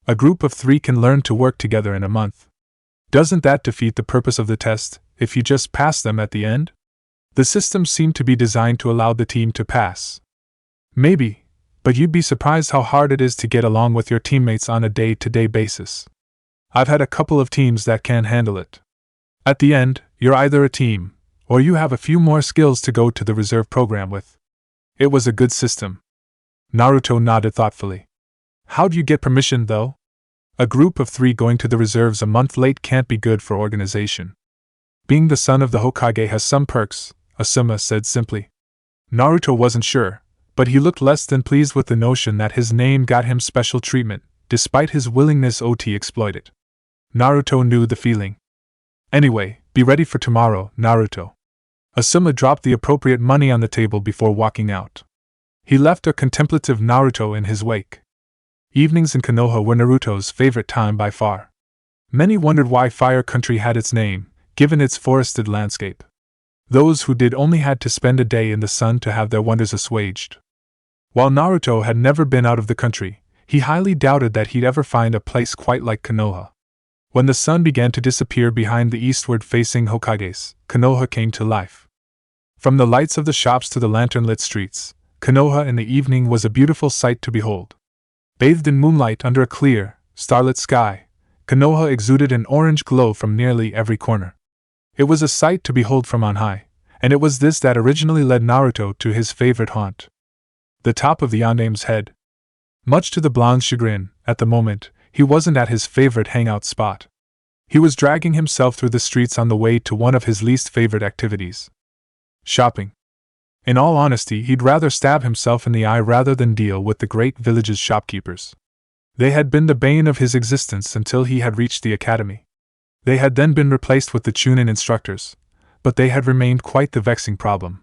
A group of three can learn to work together in a month. Doesn't that defeat the purpose of the test, if you just pass them at the end? The system seemed to be designed to allow the team to pass. Maybe, but you'd be surprised how hard it is to get along with your teammates on a day-to-day basis. I've had a couple of teams that can't handle it. At the end, you're either a team, or you have a few more skills to go to the reserve program with. It was a good system. Naruto nodded thoughtfully. How'd you get permission, though? A group of three going to the reserves a month late can't be good for organization. Being the son of the Hokage has some perks, Asuma said simply. Naruto wasn't sure, but he looked less than pleased with the notion that his name got him special treatment, despite his willingness to exploit it. Naruto knew the feeling. Anyway, be ready for tomorrow, Naruto. Asuma dropped the appropriate money on the table before walking out. He left a contemplative Naruto in his wake. Evenings in Konoha were Naruto's favorite time by far. Many wondered why Fire Country had its name, given its forested landscape. Those who did only had to spend a day in the sun to have their wonders assuaged. While Naruto had never been out of the country, he highly doubted that he'd ever find a place quite like Konoha. When the sun began to disappear behind the eastward-facing Hokages, Konoha came to life. From the lights of the shops to the lantern-lit streets, Konoha in the evening was a beautiful sight to behold. Bathed in moonlight under a clear, starlit sky, Konoha exuded an orange glow from nearly every corner. It was a sight to behold from on high, and it was this that originally led Naruto to his favorite haunt. The top of the Yandame's head. Much to the blonde's chagrin, at the moment, he wasn't at his favorite hangout spot. He was dragging himself through the streets on the way to one of his least favorite activities. Shopping. In all honesty, he'd rather stab himself in the eye rather than deal with the great village's shopkeepers. They had been the bane of his existence until he had reached the academy. They had then been replaced with the Chunin instructors, but they had remained quite the vexing problem.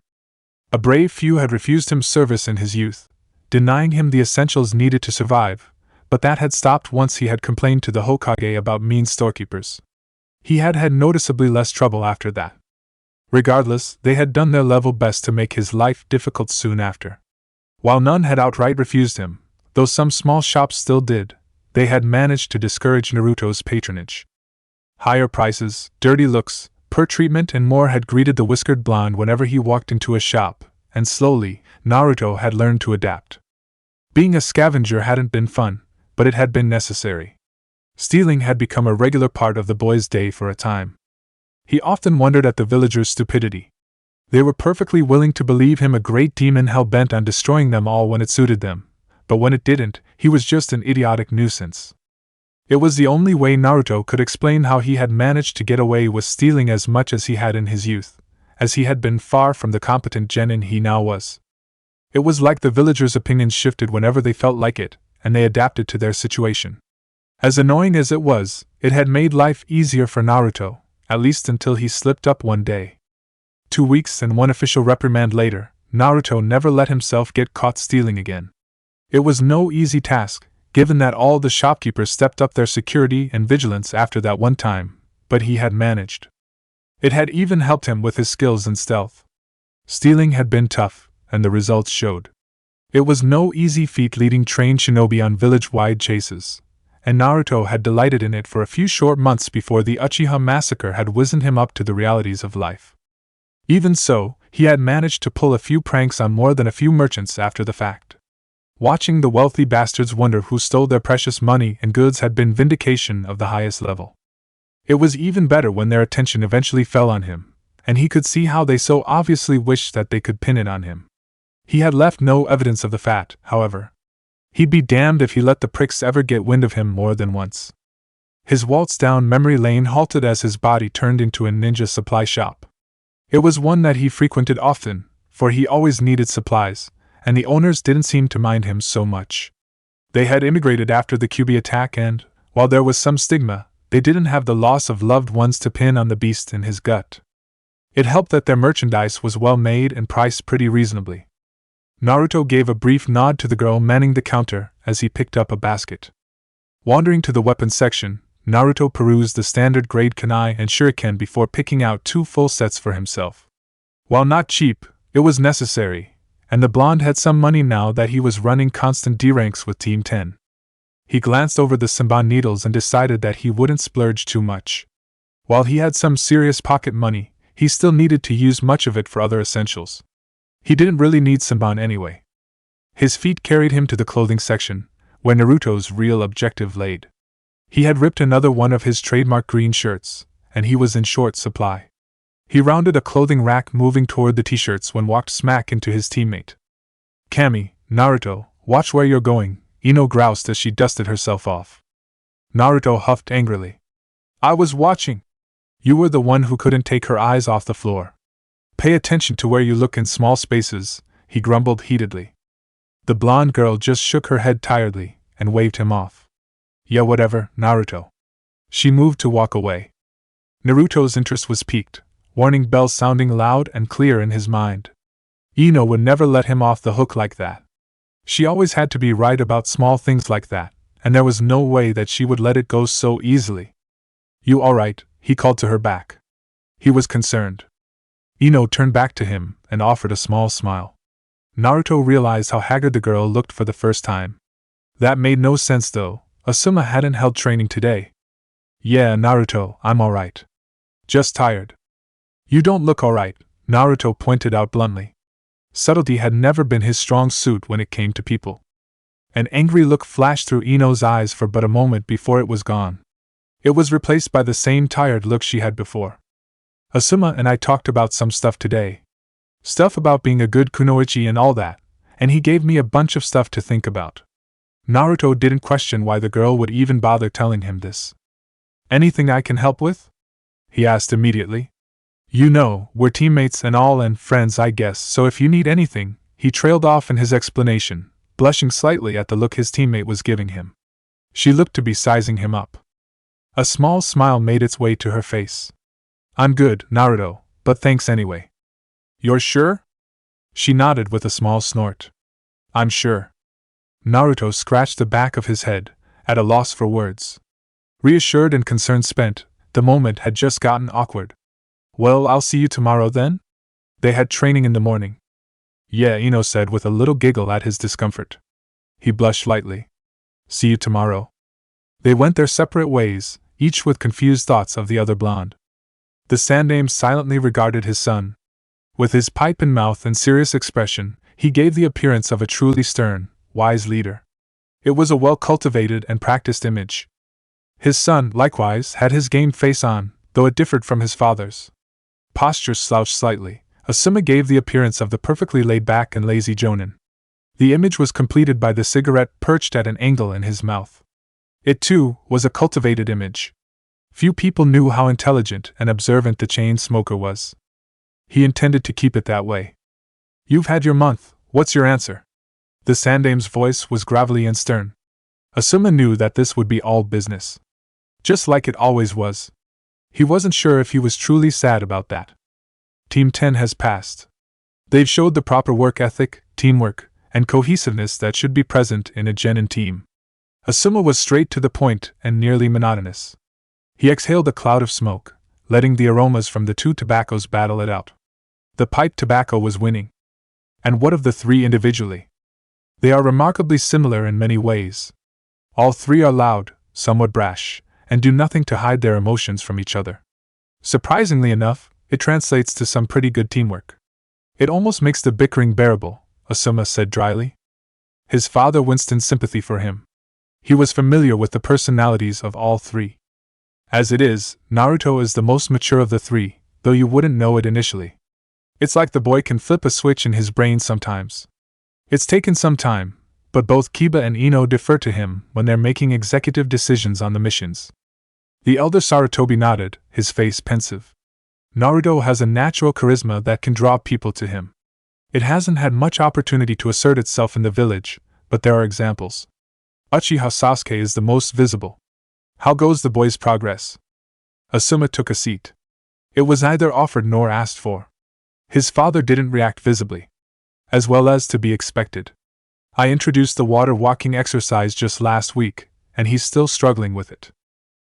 A brave few had refused him service in his youth, denying him the essentials needed to survive, but that had stopped once he had complained to the Hokage about mean storekeepers. He had had noticeably less trouble after that. Regardless, they had done their level best to make his life difficult soon after. While none had outright refused him, though some small shops still did, they had managed to discourage Naruto's patronage. Higher prices, dirty looks, poor treatment and more had greeted the whiskered blonde whenever he walked into a shop, and slowly, Naruto had learned to adapt. Being a scavenger hadn't been fun, but it had been necessary. Stealing had become a regular part of the boy's day for a time. He often wondered at the villagers' stupidity. They were perfectly willing to believe him a great demon hell-bent on destroying them all when it suited them, but when it didn't, he was just an idiotic nuisance. It was the only way Naruto could explain how he had managed to get away with stealing as much as he had in his youth, as he had been far from the competent genin he now was. It was like the villagers' opinions shifted whenever they felt like it, and they adapted to their situation. As annoying as it was, it had made life easier for Naruto, at least until he slipped up one day. 2 weeks and one official reprimand later, Naruto never let himself get caught stealing again. It was no easy task, given that all the shopkeepers stepped up their security and vigilance after that one time, but he had managed. It had even helped him with his skills in stealth. Stealing had been tough, and the results showed. It was no easy feat leading trained shinobi on village-wide chases, and Naruto had delighted in it for a few short months before the Uchiha massacre had wizened him up to the realities of life. Even so, he had managed to pull a few pranks on more than a few merchants after the fact. Watching the wealthy bastards wonder who stole their precious money and goods had been vindication of the highest level. It was even better when their attention eventually fell on him, and he could see how they so obviously wished that they could pin it on him. He had left no evidence of the fact, however. He'd be damned if he let the pricks ever get wind of him more than once. His waltz down memory lane halted as his body turned into a ninja supply shop. It was one that he frequented often, for he always needed supplies, and the owners didn't seem to mind him so much. They had immigrated after the Kyuubi attack and, while there was some stigma, they didn't have the loss of loved ones to pin on the beast in his gut. It helped that their merchandise was well made and priced pretty reasonably. Naruto gave a brief nod to the girl manning the counter as he picked up a basket. Wandering to the weapons section, Naruto perused the standard grade kunai and shuriken before picking out 2 full sets for himself. While not cheap, it was necessary, and the blonde had some money now that he was running constant D ranks with Team 10. He glanced over the Senbon needles and decided that he wouldn't splurge too much. While he had some serious pocket money, he still needed to use much of it for other essentials. He didn't really need Senbon anyway. His feet carried him to the clothing section, where Naruto's real objective laid. He had ripped another one of his trademark green shirts, and he was in short supply. He rounded a clothing rack moving toward the t-shirts when walked smack into his teammate. "Kami, Naruto, watch where you're going," Ino groused as she dusted herself off. Naruto huffed angrily. "I was watching. You were the one who couldn't take her eyes off the floor. Pay attention to where you look in small spaces," he grumbled heatedly. The blonde girl just shook her head tiredly and waved him off. "Yeah, whatever, Naruto." She moved to walk away. Naruto's interest was piqued, warning bells sounding loud and clear in his mind. Ino would never let him off the hook like that. She always had to be right about small things like that, and there was no way that she would let it go so easily. "You alright?" he called to her back. He was concerned. Ino turned back to him and offered a small smile. Naruto realized how haggard the girl looked for the first time. That made no sense though. Asuma hadn't held training today. "Yeah, Naruto, I'm alright. Just tired." "You don't look alright," Naruto pointed out bluntly. Subtlety had never been his strong suit when it came to people. An angry look flashed through Ino's eyes for but a moment before it was gone. It was replaced by the same tired look she had before. "Asuma and I talked about some stuff today. Stuff about being a good kunoichi and all that, and he gave me a bunch of stuff to think about." Naruto didn't question why the girl would even bother telling him this. "Anything I can help with?" he asked immediately. "You know, we're teammates and all and friends I guess, so if you need anything," he trailed off in his explanation, blushing slightly at the look his teammate was giving him. She looked to be sizing him up. A small smile made its way to her face. "I'm good, Naruto, but thanks anyway." "You're sure?" She nodded with a small snort. "I'm sure." Naruto scratched the back of his head, at a loss for words. Reassured and concern spent, the moment had just gotten awkward. "Well, I'll see you tomorrow then?" They had training in the morning. "Yeah," Ino said with a little giggle at his discomfort. He blushed lightly. "See you tomorrow." They went their separate ways, each with confused thoughts of the other blonde. The Sandaime silently regarded his son. With his pipe in mouth and serious expression, he gave the appearance of a truly stern, wise leader. It was a well-cultivated and practiced image. His son, likewise, had his game face on, though it differed from his father's. Posture slouched slightly, Asuma gave the appearance of the perfectly laid-back and lazy jonin. The image was completed by the cigarette perched at an angle in his mouth. It, too, was a cultivated image. Few people knew how intelligent and observant the chain smoker was. He intended to keep it that way. "You've had your month, what's your answer?" The sandame's voice was gravelly and stern. Asuma knew that this would be all business. Just like it always was. He wasn't sure if he was truly sad about that. Team 10 has passed. They've showed the proper work ethic, teamwork, and cohesiveness that should be present in a genin team. Asuma was straight to the point and nearly monotonous. He exhaled a cloud of smoke, letting the aromas from the two tobaccos battle it out. The pipe tobacco was winning. And what of the three individually? They are remarkably similar in many ways. All three are loud, somewhat brash, and do nothing to hide their emotions from each other. Surprisingly enough, it translates to some pretty good teamwork. It almost makes the bickering bearable, Asuma said dryly. His father winced in sympathy for him. He was familiar with the personalities of all three. As it is, Naruto is the most mature of the three, though you wouldn't know it initially. It's like the boy can flip a switch in his brain sometimes. It's taken some time, but both Kiba and Ino defer to him when they're making executive decisions on the missions. The elder Sarutobi nodded, his face pensive. Naruto has a natural charisma that can draw people to him. It hasn't had much opportunity to assert itself in the village, but there are examples. Uchiha Sasuke is the most visible. How goes the boy's progress? Asuma took a seat. It was neither offered nor asked for. His father didn't react visibly. As well as to be expected. I introduced the water walking exercise just last week, and he's still struggling with it.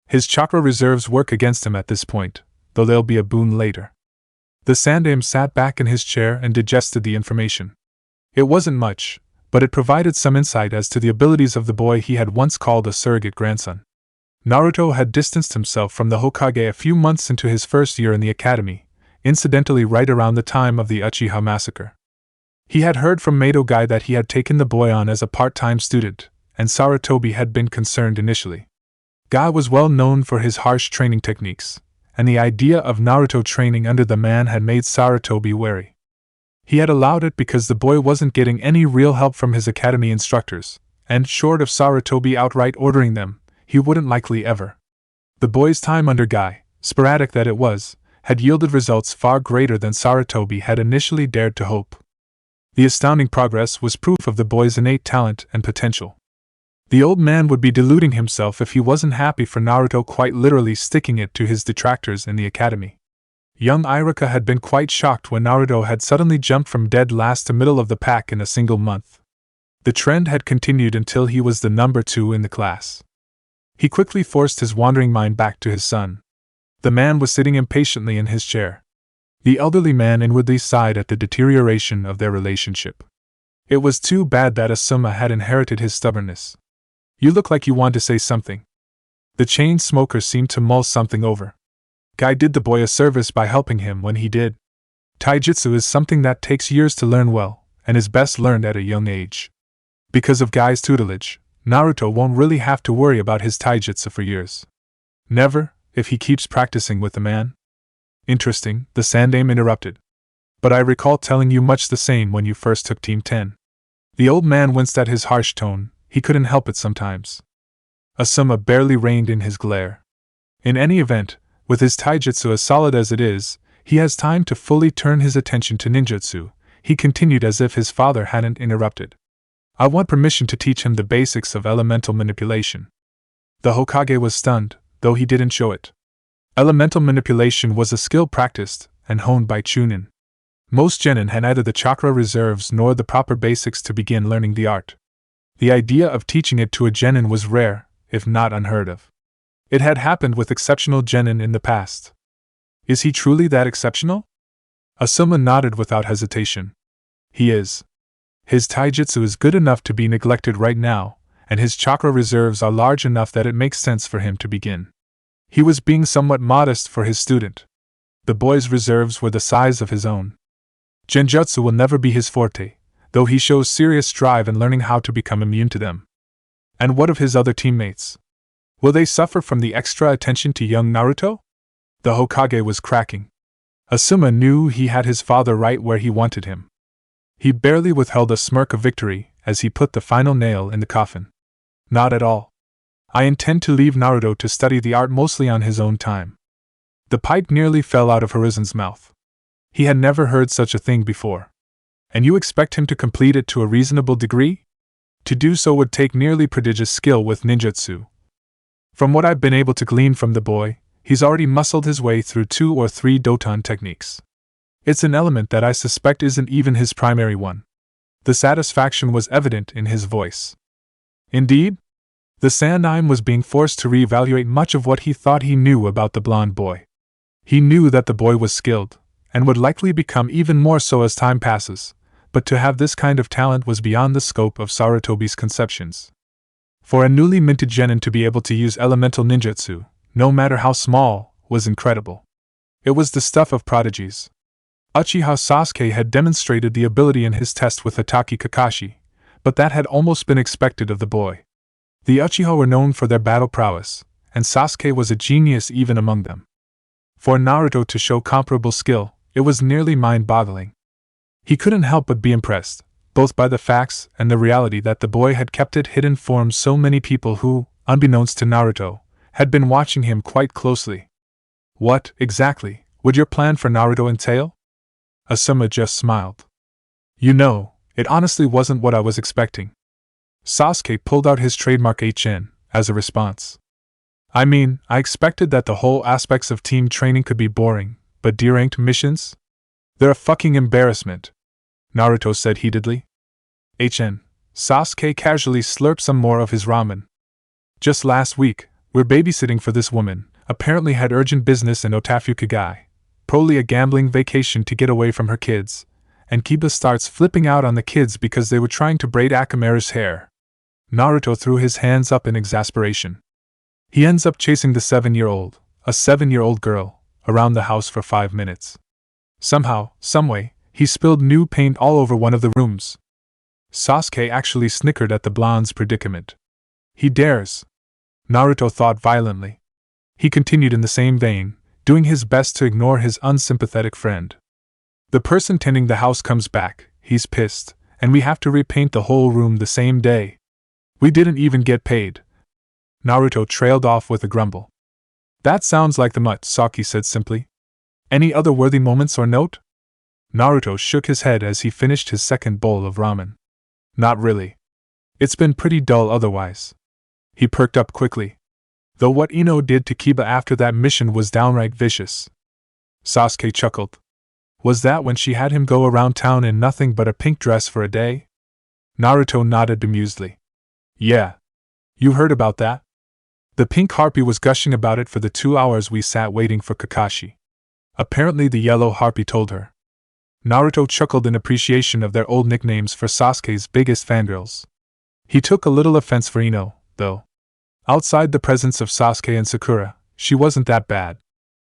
His chakra reserves work against him at this point, though they'll be a boon later. The sandame sat back in his chair and digested the information. It wasn't much, but it provided some insight as to the abilities of the boy he had once called a surrogate grandson. Naruto had distanced himself from the Hokage a few months into his first year in the academy, incidentally right around the time of the Uchiha massacre. He had heard from Mato Guy that he had taken the boy on as a part-time student, and Sarutobi had been concerned initially. Guy was well known for his harsh training techniques, and the idea of Naruto training under the man had made Sarutobi wary. He had allowed it because the boy wasn't getting any real help from his academy instructors, and short of Sarutobi outright ordering them, he wouldn't likely ever. The boy's time under Guy, sporadic that it was, had yielded results far greater than Sarutobi had initially dared to hope. The astounding progress was proof of the boy's innate talent and potential. The old man would be deluding himself if he wasn't happy for Naruto quite literally sticking it to his detractors in the academy. Young Iruka had been quite shocked when Naruto had suddenly jumped from dead last to middle of the pack in a single month. The trend had continued until he was the number 2 in the class. He quickly forced his wandering mind back to his son. The man was sitting impatiently in his chair. The elderly man inwardly sighed at the deterioration of their relationship. It was too bad that Asuma had inherited his stubbornness. "You look like you want to say something." The chain smoker seemed to mull something over. Guy did the boy a service by helping him when he did. Taijutsu is something that takes years to learn well, and is best learned at a young age. Because of Guy's tutelage, Naruto won't really have to worry about his taijutsu for years. Never, if he keeps practicing with the man. Interesting, the sandame interrupted. But I recall telling you much the same when you first took Team 10. The old man winced at his harsh tone, he couldn't help it sometimes. Asuma barely reined in his glare. In any event, with his taijutsu as solid as it is, he has time to fully turn his attention to ninjutsu, he continued as if his father hadn't interrupted. I want permission to teach him the basics of elemental manipulation. The Hokage was stunned, though he didn't show it. Elemental manipulation was a skill practiced and honed by Chunin. Most genin had neither the chakra reserves nor the proper basics to begin learning the art. The idea of teaching it to a genin was rare, if not unheard of. It had happened with exceptional genin in the past. Is he truly that exceptional? Asuma nodded without hesitation. He is. His taijutsu is good enough to be neglected right now, and his chakra reserves are large enough that it makes sense for him to begin. He was being somewhat modest for his student. The boy's reserves were the size of his own. Genjutsu will never be his forte, though he shows serious drive in learning how to become immune to them. And what of his other teammates? Will they suffer from the extra attention to young Naruto? The Hokage was cracking. Asuma knew he had his father right where he wanted him. He barely withheld a smirk of victory as he put the final nail in the coffin. Not at all. I intend to leave Naruto to study the art mostly on his own time. The pipe nearly fell out of Horizon's mouth. He had never heard such a thing before. And you expect him to complete it to a reasonable degree? To do so would take nearly prodigious skill with ninjutsu. From what I've been able to glean from the boy, he's already muscled his way through 2 or 3 Doton techniques. It's an element that I suspect isn't even his primary one. The satisfaction was evident in his voice. Indeed? The Sanime was being forced to reevaluate much of what he thought he knew about the blonde boy. He knew that the boy was skilled, and would likely become even more so as time passes, but to have this kind of talent was beyond the scope of Sarutobi's conceptions. For a newly minted genin to be able to use elemental ninjutsu, no matter how small, was incredible. It was the stuff of prodigies. Uchiha Sasuke had demonstrated the ability in his test with Hatake Kakashi, but that had almost been expected of the boy. The Uchiha were known for their battle prowess, and Sasuke was a genius even among them. For Naruto to show comparable skill, it was nearly mind-boggling. He couldn't help but be impressed, both by the facts and the reality that the boy had kept it hidden from so many people who, unbeknownst to Naruto, had been watching him quite closely. What, exactly, would your plan for Naruto entail? Asuma just smiled. You know, it honestly wasn't what I was expecting. Sasuke pulled out his trademark HN, as a response. I mean, I expected that the whole aspects of team training could be boring, but D-ranked missions? They're a fucking embarrassment, Naruto said heatedly. HN. Sasuke casually slurped some more of his ramen. Just last week, we're babysitting for this woman, apparently had urgent business in Otafukagai, probably a gambling vacation to get away from her kids, and Kiba starts flipping out on the kids because they were trying to braid Akamaru's hair. Naruto threw his hands up in exasperation. He ends up chasing the 7-year-old, a 7-year-old girl, around the house for 5 minutes. Somehow, someway, he spilled new paint all over one of the rooms. Sasuke actually snickered at the blonde's predicament. He dares. Naruto thought violently. He continued in the same vein, doing his best to ignore his unsympathetic friend. The person tending the house comes back, he's pissed, and we have to repaint the whole room the same day. We didn't even get paid. Naruto trailed off with a grumble. That sounds like the mutt, Saki said simply. Any other worthy moments or note? Naruto shook his head as he finished his second bowl of ramen. Not really. It's been pretty dull otherwise. He perked up quickly. Though what Ino did to Kiba after that mission was downright vicious. Sasuke chuckled. Was that when she had him go around town in nothing but a pink dress for a day? Naruto nodded bemusedly. Yeah. You heard about that? The pink harpy was gushing about it for the 2 hours we sat waiting for Kakashi. Apparently the yellow harpy told her. Naruto chuckled in appreciation of their old nicknames for Sasuke's biggest fangirls. He took a little offense for Ino, though. Outside the presence of Sasuke and Sakura, she wasn't that bad.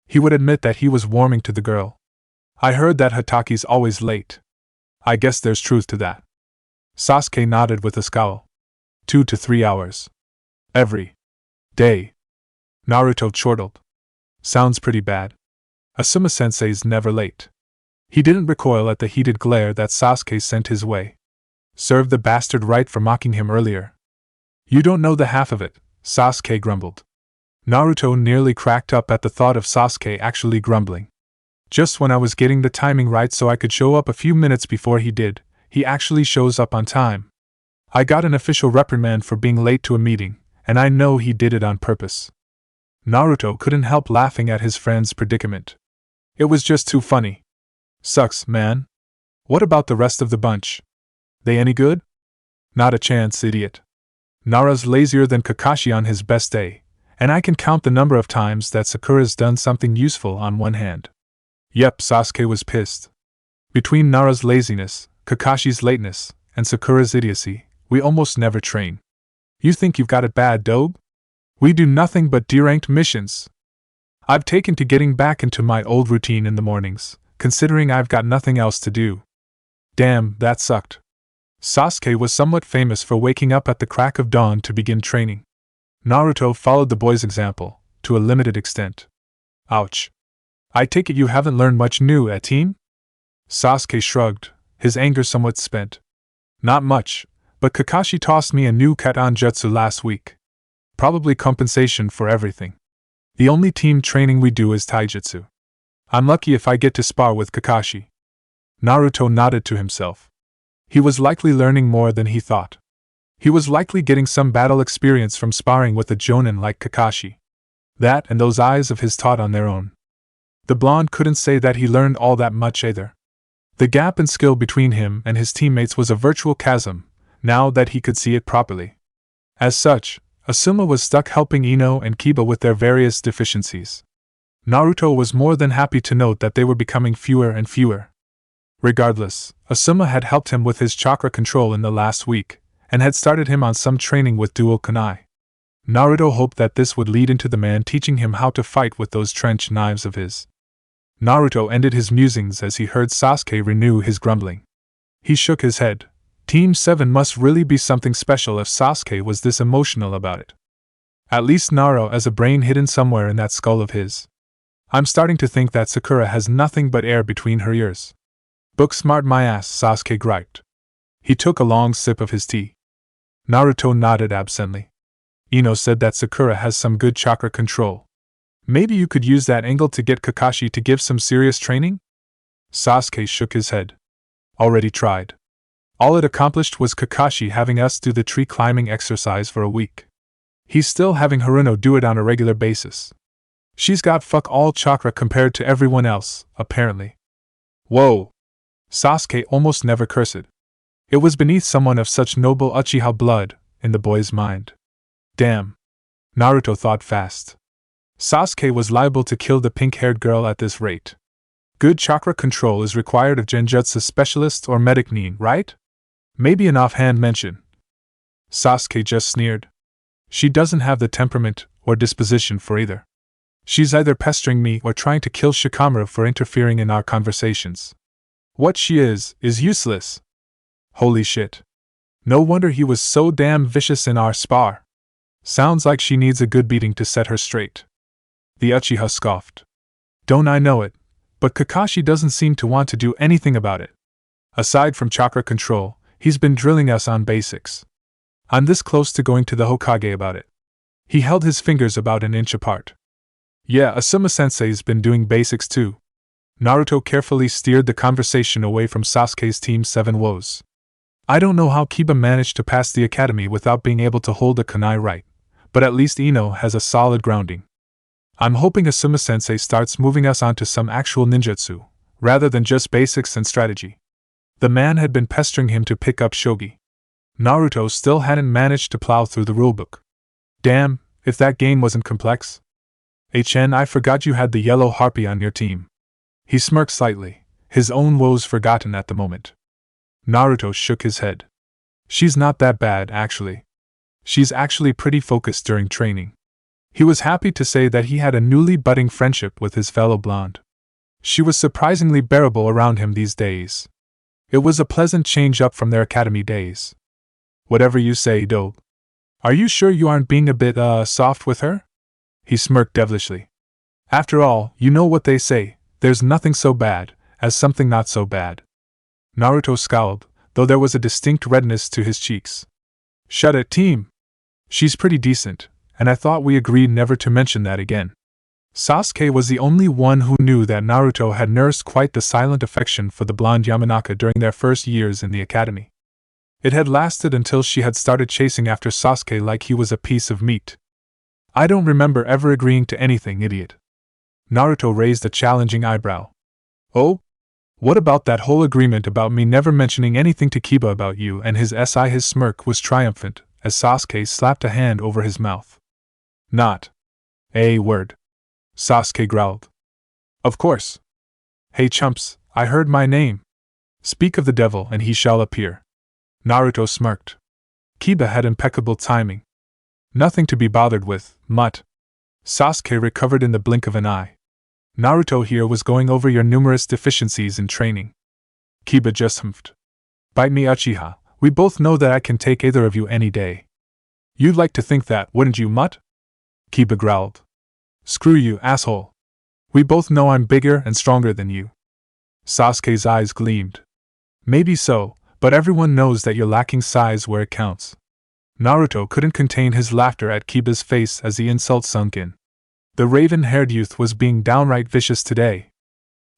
He would admit that he was warming to the girl. I heard that Hataki's always late. I guess there's truth to that. Sasuke nodded with a scowl. 2 to 3 hours. Every day. Naruto chortled. Sounds pretty bad. Asuma-sensei's never late. He didn't recoil at the heated glare that Sasuke sent his way. Served the bastard right for mocking him earlier. You don't know the half of it, Sasuke grumbled. Naruto nearly cracked up at the thought of Sasuke actually grumbling. Just when I was getting the timing right so I could show up a few minutes before he did, he actually shows up on time. I got an official reprimand for being late to a meeting, and I know he did it on purpose. Naruto couldn't help laughing at his friend's predicament. It was just too funny. Sucks, man. What about the rest of the bunch? They any good? Not a chance, idiot. Nara's lazier than Kakashi on his best day, and I can count the number of times that Sakura's done something useful on one hand. Yep, Sasuke was pissed. Between Nara's laziness, Kakashi's lateness, and Sakura's idiocy, we almost never train. You think you've got it bad, Dobe? We do nothing but D-ranked missions. I've taken to getting back into my old routine in the mornings, considering I've got nothing else to do. Damn, that sucked. Sasuke was somewhat famous for waking up at the crack of dawn to begin training. Naruto followed the boy's example, to a limited extent. Ouch. I take it you haven't learned much new, team? Sasuke shrugged, his anger somewhat spent. Not much, but Kakashi tossed me a new katon jutsu last week. Probably compensation for everything. The only team training we do is taijutsu. I'm lucky if I get to spar with Kakashi. Naruto nodded to himself. He was likely learning more than he thought. He was likely getting some battle experience from sparring with a jonin like Kakashi. That and those eyes of his taught on their own. The blonde couldn't say that he learned all that much either. The gap in skill between him and his teammates was a virtual chasm, now that he could see it properly. As such, Asuma was stuck helping Ino and Kiba with their various deficiencies. Naruto was more than happy to note that they were becoming fewer and fewer. Regardless, Asuma had helped him with his chakra control in the last week, and had started him on some training with dual kunai. Naruto hoped that this would lead into the man teaching him how to fight with those trench knives of his. Naruto ended his musings as he heard Sasuke renew his grumbling. He shook his head. Team 7 must really be something special if Sasuke was this emotional about it. At least Naruto has a brain hidden somewhere in that skull of his. I'm starting to think that Sakura has nothing but air between her ears. Book smart my ass, Sasuke griped. He took a long sip of his tea. Naruto nodded absently. Ino said that Sakura has some good chakra control. Maybe you could use that angle to get Kakashi to give some serious training? Sasuke shook his head. Already tried. All it accomplished was Kakashi having us do the tree climbing exercise for a week. He's still having Haruno do it on a regular basis. She's got fuck all chakra compared to everyone else, apparently. Whoa! Sasuke almost never cursed. It was beneath someone of such noble Uchiha blood, in the boy's mind. Damn. Naruto thought fast. Sasuke was liable to kill the pink-haired girl at this rate. Good chakra control is required of genjutsu specialist or medic nin, right? Maybe an offhand mention. Sasuke just sneered. She doesn't have the temperament or disposition for either. She's either pestering me or trying to kill Shikamaru for interfering in our conversations. What she is useless. Holy shit. No wonder he was so damn vicious in our spar. Sounds like she needs a good beating to set her straight. The Uchiha scoffed. Don't I know it, but Kakashi doesn't seem to want to do anything about it. Aside from chakra control, he's been drilling us on basics. I'm this close to going to the Hokage about it. He held his fingers about an inch apart. Yeah, Asuma-sensei's been doing basics too. Naruto carefully steered the conversation away from Sasuke's Team 7 woes. I don't know how Kiba managed to pass the academy without being able to hold a kunai right, but at least Ino has a solid grounding. I'm hoping Asuma-sensei starts moving us onto some actual ninjutsu, rather than just basics and strategy. The man had been pestering him to pick up shogi. Naruto still hadn't managed to plow through the rulebook. Damn, if that game wasn't complex. I forgot you had the yellow harpy on your team. He smirked slightly, his own woes forgotten at the moment. Naruto shook his head. She's not that bad, actually. She's actually pretty focused during training. He was happy to say that he had a newly budding friendship with his fellow blonde. She was surprisingly bearable around him these days. It was a pleasant change up from their academy days. Whatever you say, Dobe. Are you sure you aren't being a bit, soft with her? He smirked devilishly. After all, you know what they say, there's nothing so bad as something not so bad. Naruto scowled, though there was a distinct redness to his cheeks. Shut it, team! She's pretty decent, and I thought we agreed never to mention that again. Sasuke was the only one who knew that Naruto had nursed quite the silent affection for the blonde Yamanaka during their first years in the academy. It had lasted until she had started chasing after Sasuke like he was a piece of meat. I don't remember ever agreeing to anything, idiot. Naruto raised a challenging eyebrow. Oh? What about that whole agreement about me never mentioning anything to Kiba about you and his smirk was triumphant as Sasuke slapped a hand over his mouth. Not a word. Sasuke growled. Of course. Hey chumps, I heard my name. Speak of the devil and he shall appear. Naruto smirked. Kiba had impeccable timing. Nothing to be bothered with, mutt. Sasuke recovered in the blink of an eye. Naruto here was going over your numerous deficiencies in training. Kiba just humphed. Bite me, Uchiha. We both know that I can take either of you any day. You'd like to think that, wouldn't you, mutt? Kiba growled. Screw you, asshole. We both know I'm bigger and stronger than you. Sasuke's eyes gleamed. Maybe so, but everyone knows that you're lacking size where it counts. Naruto couldn't contain his laughter at Kiba's face as the insult sunk in. The raven-haired youth was being downright vicious today.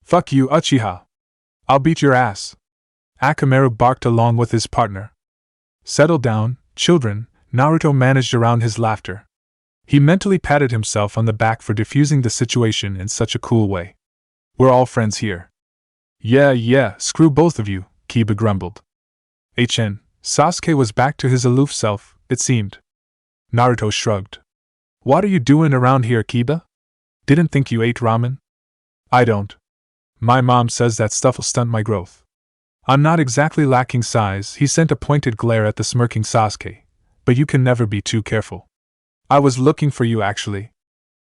Fuck you, Uchiha. I'll beat your ass. Akamaru barked along with his partner. Settle down, children, Naruto managed around his laughter. He mentally patted himself on the back for diffusing the situation in such a cool way. We're all friends here. Yeah, screw both of you, Kiba grumbled. Sasuke was back to his aloof self, it seemed. Naruto shrugged. What are you doing around here, Kiba? Didn't think you ate ramen? I don't. My mom says that stuff'll stunt my growth. I'm not exactly lacking size, he sent a pointed glare at the smirking Sasuke, but you can never be too careful. I was looking for you actually.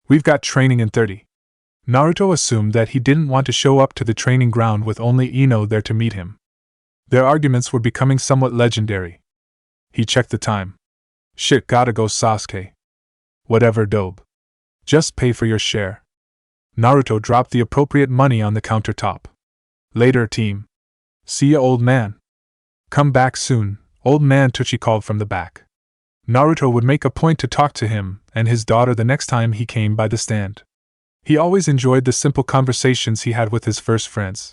We've got training in 30. Naruto assumed that he didn't want to show up to the training ground with only Ino there to meet him. Their arguments were becoming somewhat legendary. He checked the time. Shit, gotta go, Sasuke. Whatever, dope. Just pay for your share. Naruto dropped the appropriate money on the countertop. Later, team. See ya, old man. Come back soon, old man, Tuchi called from the back. Naruto would make a point to talk to him and his daughter the next time he came by the stand. He always enjoyed the simple conversations he had with his first friends.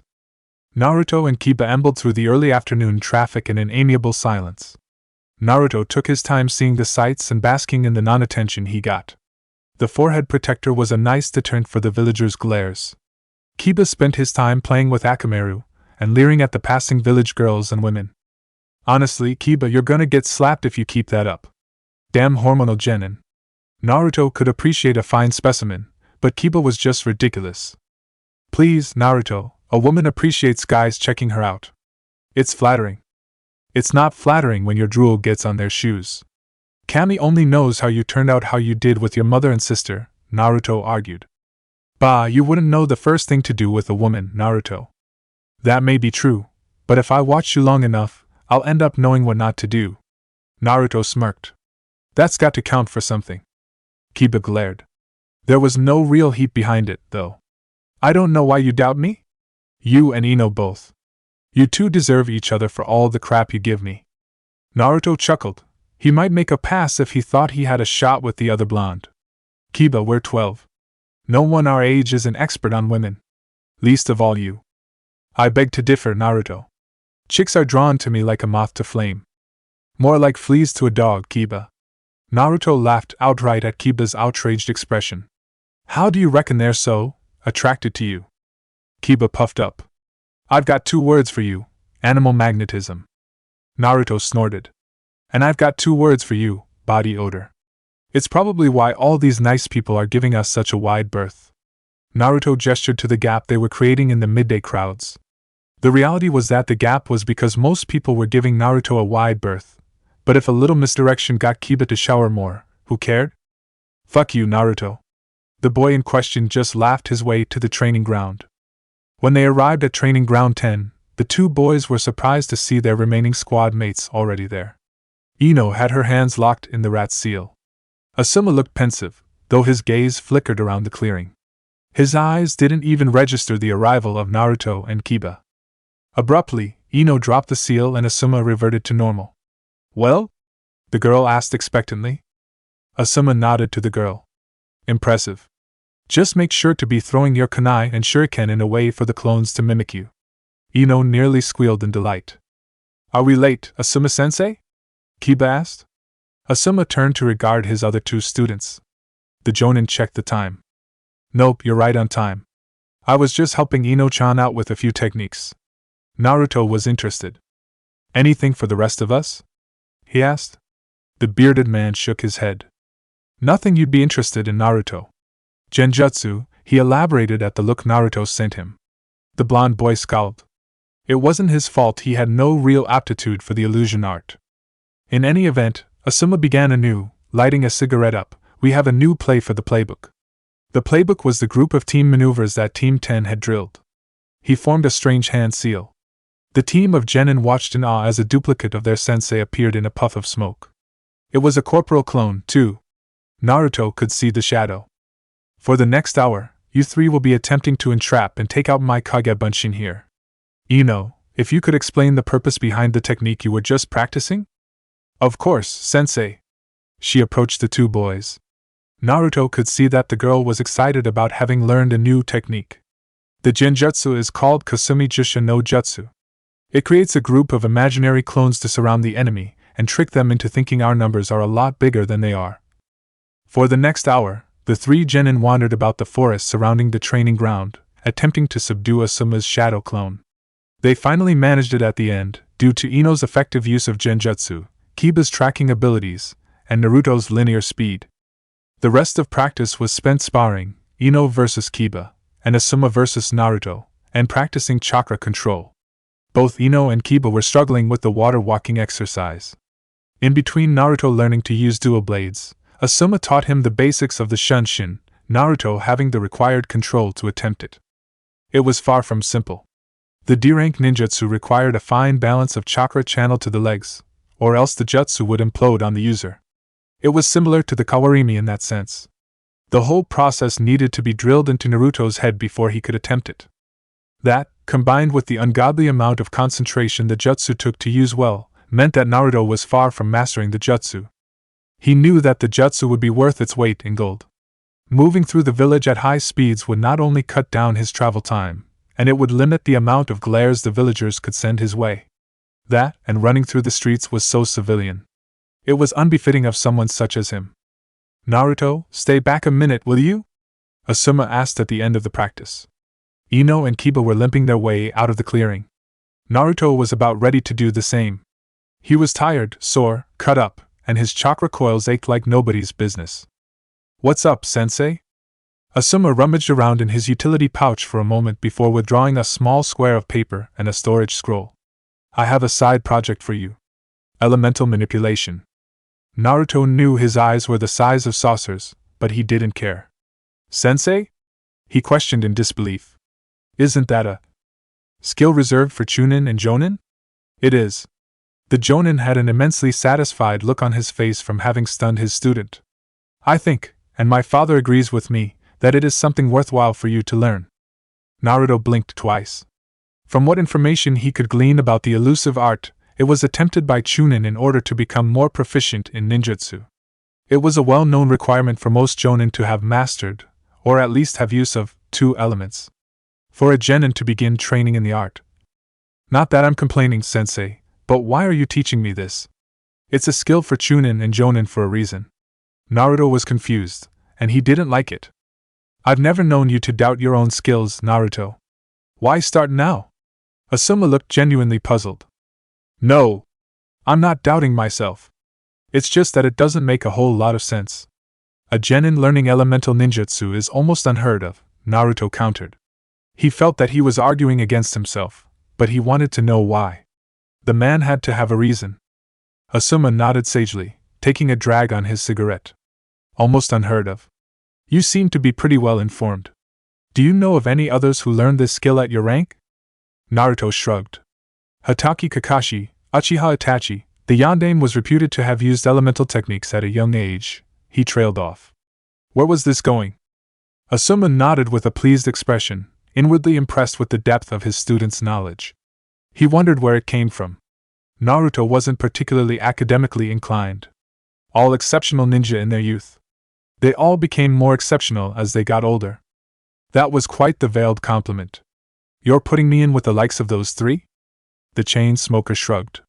Naruto and Kiba ambled through the early afternoon traffic in an amiable silence. Naruto took his time seeing the sights and basking in the non-attention he got. The forehead protector was a nice deterrent for the villagers' glares. Kiba spent his time playing with Akamaru and leering at the passing village girls and women. Honestly, Kiba, you're gonna get slapped if you keep that up. Damn hormonal genin. Naruto could appreciate a fine specimen, but Kiba was just ridiculous. Please, Naruto, a woman appreciates guys checking her out. It's flattering. It's not flattering when your drool gets on their shoes. Kami only knows how you turned out how you did with your mother and sister, Naruto argued. Bah, you wouldn't know the first thing to do with a woman, Naruto. That may be true, but if I watch you long enough, I'll end up knowing what not to do. Naruto smirked. That's got to count for something. Kiba glared. There was no real heat behind it, though. I don't know why you doubt me? You and Ino both. You two deserve each other for all the crap you give me. Naruto chuckled. He might make a pass if he thought he had a shot with the other blonde. Kiba, we're 12. No one our age is an expert on women. Least of all you. I beg to differ, Naruto. Chicks are drawn to me like a moth to flame. More like fleas to a dog, Kiba. Naruto laughed outright at Kiba's outraged expression. How do you reckon they're so attracted to you? Kiba puffed up. I've got 2 words for you, animal magnetism. Naruto snorted. And I've got 2 words for you, body odor. It's probably why all these nice people are giving us such a wide berth. Naruto gestured to the gap they were creating in the midday crowds. The reality was that the gap was because most people were giving Naruto a wide berth, but if a little misdirection got Kiba to shower more, who cared? Fuck you, Naruto. The boy in question just laughed his way to the training ground. When they arrived at training ground 10, the 2 boys were surprised to see their remaining squad mates already there. Ino had her hands locked in the rat seal. Asuma looked pensive, though his gaze flickered around the clearing. His eyes didn't even register the arrival of Naruto and Kiba. Abruptly, Ino dropped the seal and Asuma reverted to normal. Well? The girl asked expectantly. Asuma nodded to the girl. Impressive. Just make sure to be throwing your kunai and shuriken in a way for the clones to mimic you. Ino nearly squealed in delight. Are we late, Asuma-sensei? Kiba asked. Asuma turned to regard his other 2 students. The Jonin checked the time. Nope, you're right on time. I was just helping Ino-chan out with a few techniques. Naruto was interested. Anything for the rest of us? He asked. The bearded man shook his head. Nothing you'd be interested in, Naruto. Genjutsu, he elaborated at the look Naruto sent him. The blonde boy scowled. It wasn't his fault he had no real aptitude for the illusion art. In any event, Asuma began anew, lighting a cigarette up. We have a new play for the playbook. The playbook was the group of team maneuvers that Team 10 had drilled. He formed a strange hand seal. The team of genin watched in awe as a duplicate of their sensei appeared in a puff of smoke. It was a corporal clone, too. Naruto could see the shadow. For the next hour, you three will be attempting to entrap and take out my Kagebunshin here. If you could explain the purpose behind the technique you were just practicing? Of course, sensei. She approached the two boys. Naruto could see that the girl was excited about having learned a new technique. The genjutsu is called Kasumi Jusha no Jutsu. It creates a group of imaginary clones to surround the enemy and trick them into thinking our numbers are a lot bigger than they are. For the next hour, the three genin wandered about the forest surrounding the training ground, attempting to subdue Asuma's shadow clone. They finally managed it at the end, due to Ino's effective use of genjutsu, Kiba's tracking abilities, and Naruto's linear speed. The rest of practice was spent sparring, Ino versus Kiba, and Asuma versus Naruto, and practicing chakra control. Both Ino and Kiba were struggling with the water walking exercise. In between Naruto learning to use dual blades, Asuma taught him the basics of the Shunshin, Naruto having the required control to attempt it. It was far from simple. The D-rank ninjutsu required a fine balance of chakra channeled to the legs, or else the jutsu would implode on the user. It was similar to the kawarimi in that sense. The whole process needed to be drilled into Naruto's head before he could attempt it. That, combined with the ungodly amount of concentration the jutsu took to use well, meant that Naruto was far from mastering the jutsu. He knew that the jutsu would be worth its weight in gold. Moving through the village at high speeds would not only cut down his travel time, and it would limit the amount of glares the villagers could send his way. That, and running through the streets was so civilian. It was unbefitting of someone such as him. Naruto, stay back a minute, will you? Asuma asked at the end of the practice. Ino and Kiba were limping their way out of the clearing. Naruto was about ready to do the same. He was tired, sore, cut up, and his chakra coils ached like nobody's business. What's up, sensei? Asuma rummaged around in his utility pouch for a moment before withdrawing a small square of paper and a storage scroll. I have a side project for you. Elemental manipulation. Naruto knew his eyes were the size of saucers, but he didn't care. Sensei? He questioned in disbelief. Isn't that a skill reserved for Chunin and Jonin? It is. The Jonin had an immensely satisfied look on his face from having stunned his student. I think, and my father agrees with me, that it is something worthwhile for you to learn. Naruto blinked twice. From what information he could glean about the elusive art, it was attempted by Chunin in order to become more proficient in ninjutsu. It was a well-known requirement for most Jonin to have mastered, or at least have use of, two elements. For a genin to begin training in the art. Not that I'm complaining, sensei, but why are you teaching me this? It's a skill for Chunin and Jonin for a reason. Naruto was confused, and he didn't like it. I've never known you to doubt your own skills, Naruto. Why start now? Asuma looked genuinely puzzled. No, I'm not doubting myself. It's just that it doesn't make a whole lot of sense. A genin learning elemental ninjutsu is almost unheard of, Naruto countered. He felt that he was arguing against himself, but he wanted to know why. The man had to have a reason. Asuma nodded sagely, taking a drag on his cigarette. Almost unheard of. You seem to be pretty well informed. Do you know of any others who learned this skill at your rank? Naruto shrugged. Hatake Kakashi, Uchiha Itachi, the Yondaime was reputed to have used elemental techniques at a young age. He trailed off. Where was this going? Asuma nodded with a pleased expression, inwardly impressed with the depth of his student's knowledge. He wondered where it came from. Naruto wasn't particularly academically inclined. All exceptional ninja in their youth. They all became more exceptional as they got older. That was quite the veiled compliment. You're putting me in with the likes of those three? The chain smoker shrugged.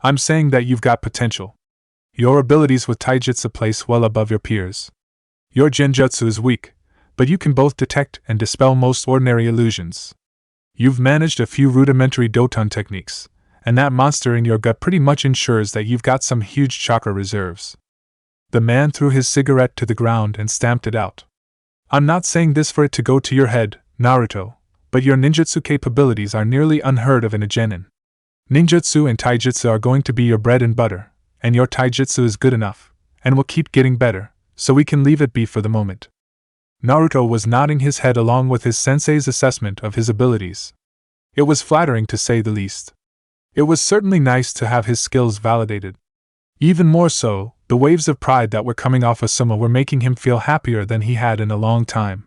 I'm saying that you've got potential. Your abilities with taijutsu place well above your peers. Your genjutsu is weak, but you can both detect and dispel most ordinary illusions. You've managed a few rudimentary doton techniques, and that monster in your gut pretty much ensures that you've got some huge chakra reserves. The man threw his cigarette to the ground and stamped it out. I'm not saying this for it to go to your head, Naruto, but your ninjutsu capabilities are nearly unheard of in a genin. Ninjutsu and taijutsu are going to be your bread and butter, and your taijutsu is good enough, and will keep getting better, so we can leave it be for the moment. Naruto was nodding his head along with his sensei's assessment of his abilities. It was flattering to say the least. It was certainly nice to have his skills validated. Even more so, the waves of pride that were coming off Asuma were making him feel happier than he had in a long time.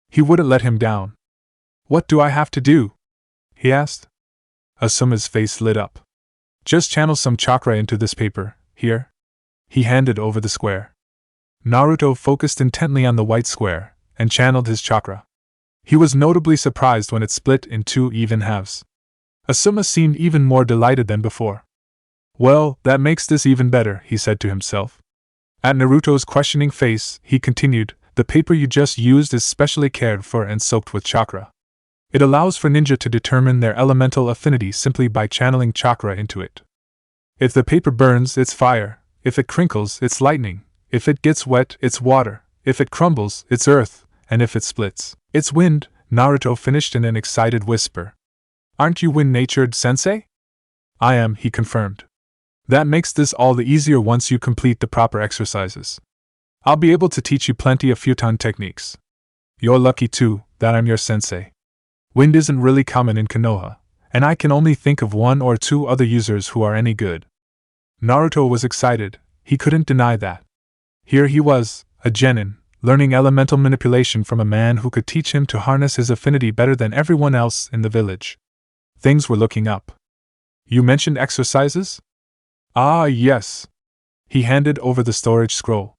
He wouldn't let him down. "What do I have to do?" he asked. Asuma's face lit up. "Just channel some chakra into this paper, here." He handed over the square. Naruto focused intently on the white square, and channeled his chakra. He was notably surprised when it split in 2 even halves. Asuma seemed even more delighted than before. "Well, that makes this even better," he said to himself. At Naruto's questioning face, he continued, "The paper you just used is specially cared for and soaked with chakra. It allows for ninja to determine their elemental affinity simply by channeling chakra into it. If the paper burns, it's fire. If it crinkles, it's lightning. If it gets wet, it's water. If it crumbles, it's earth. And if it splits, it's wind," Naruto finished in an excited whisper. "Aren't you wind-natured, sensei?" "I am," he confirmed. "That makes this all the easier once you complete the proper exercises. I'll be able to teach you plenty of futon techniques. You're lucky too, that I'm your sensei. Wind isn't really common in Konoha, and I can only think of 1 or 2 other users who are any good." Naruto was excited, he couldn't deny that. Here he was, a genin, learning elemental manipulation from a man who could teach him to harness his affinity better than everyone else in the village. Things were looking up. "You mentioned exercises?" "Ah, yes." He handed over the storage scroll.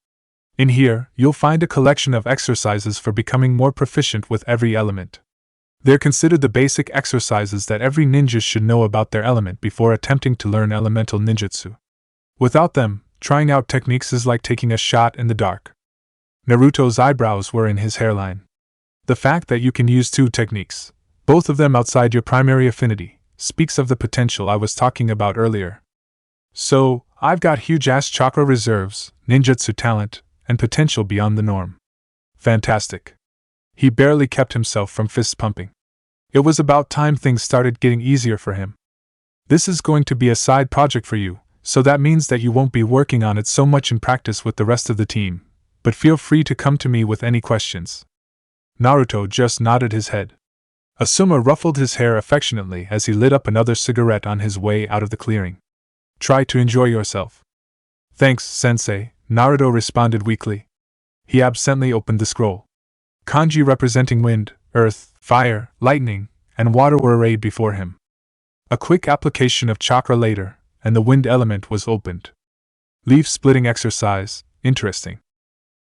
"In here, you'll find a collection of exercises for becoming more proficient with every element. They're considered the basic exercises that every ninja should know about their element before attempting to learn elemental ninjutsu. Without them, trying out techniques is like taking a shot in the dark." Naruto's eyebrows were in his hairline. "The fact that you can use 2 techniques, both of them outside your primary affinity, speaks of the potential I was talking about earlier. So, I've got huge-ass chakra reserves, ninjutsu talent, and potential beyond the norm. Fantastic." He barely kept himself from fist pumping. It was about time things started getting easier for him. "This is going to be a side project for you, so that means that you won't be working on it so much in practice with the rest of the team, but feel free to come to me with any questions." Naruto just nodded his head. Asuma ruffled his hair affectionately as he lit up another cigarette on his way out of the clearing. "Try to enjoy yourself." "Thanks, sensei," Naruto responded weakly. He absently opened the scroll. Kanji representing wind, earth, fire, lightning, and water were arrayed before him. A quick application of chakra later, and the wind element was opened. "Leaf splitting exercise, interesting."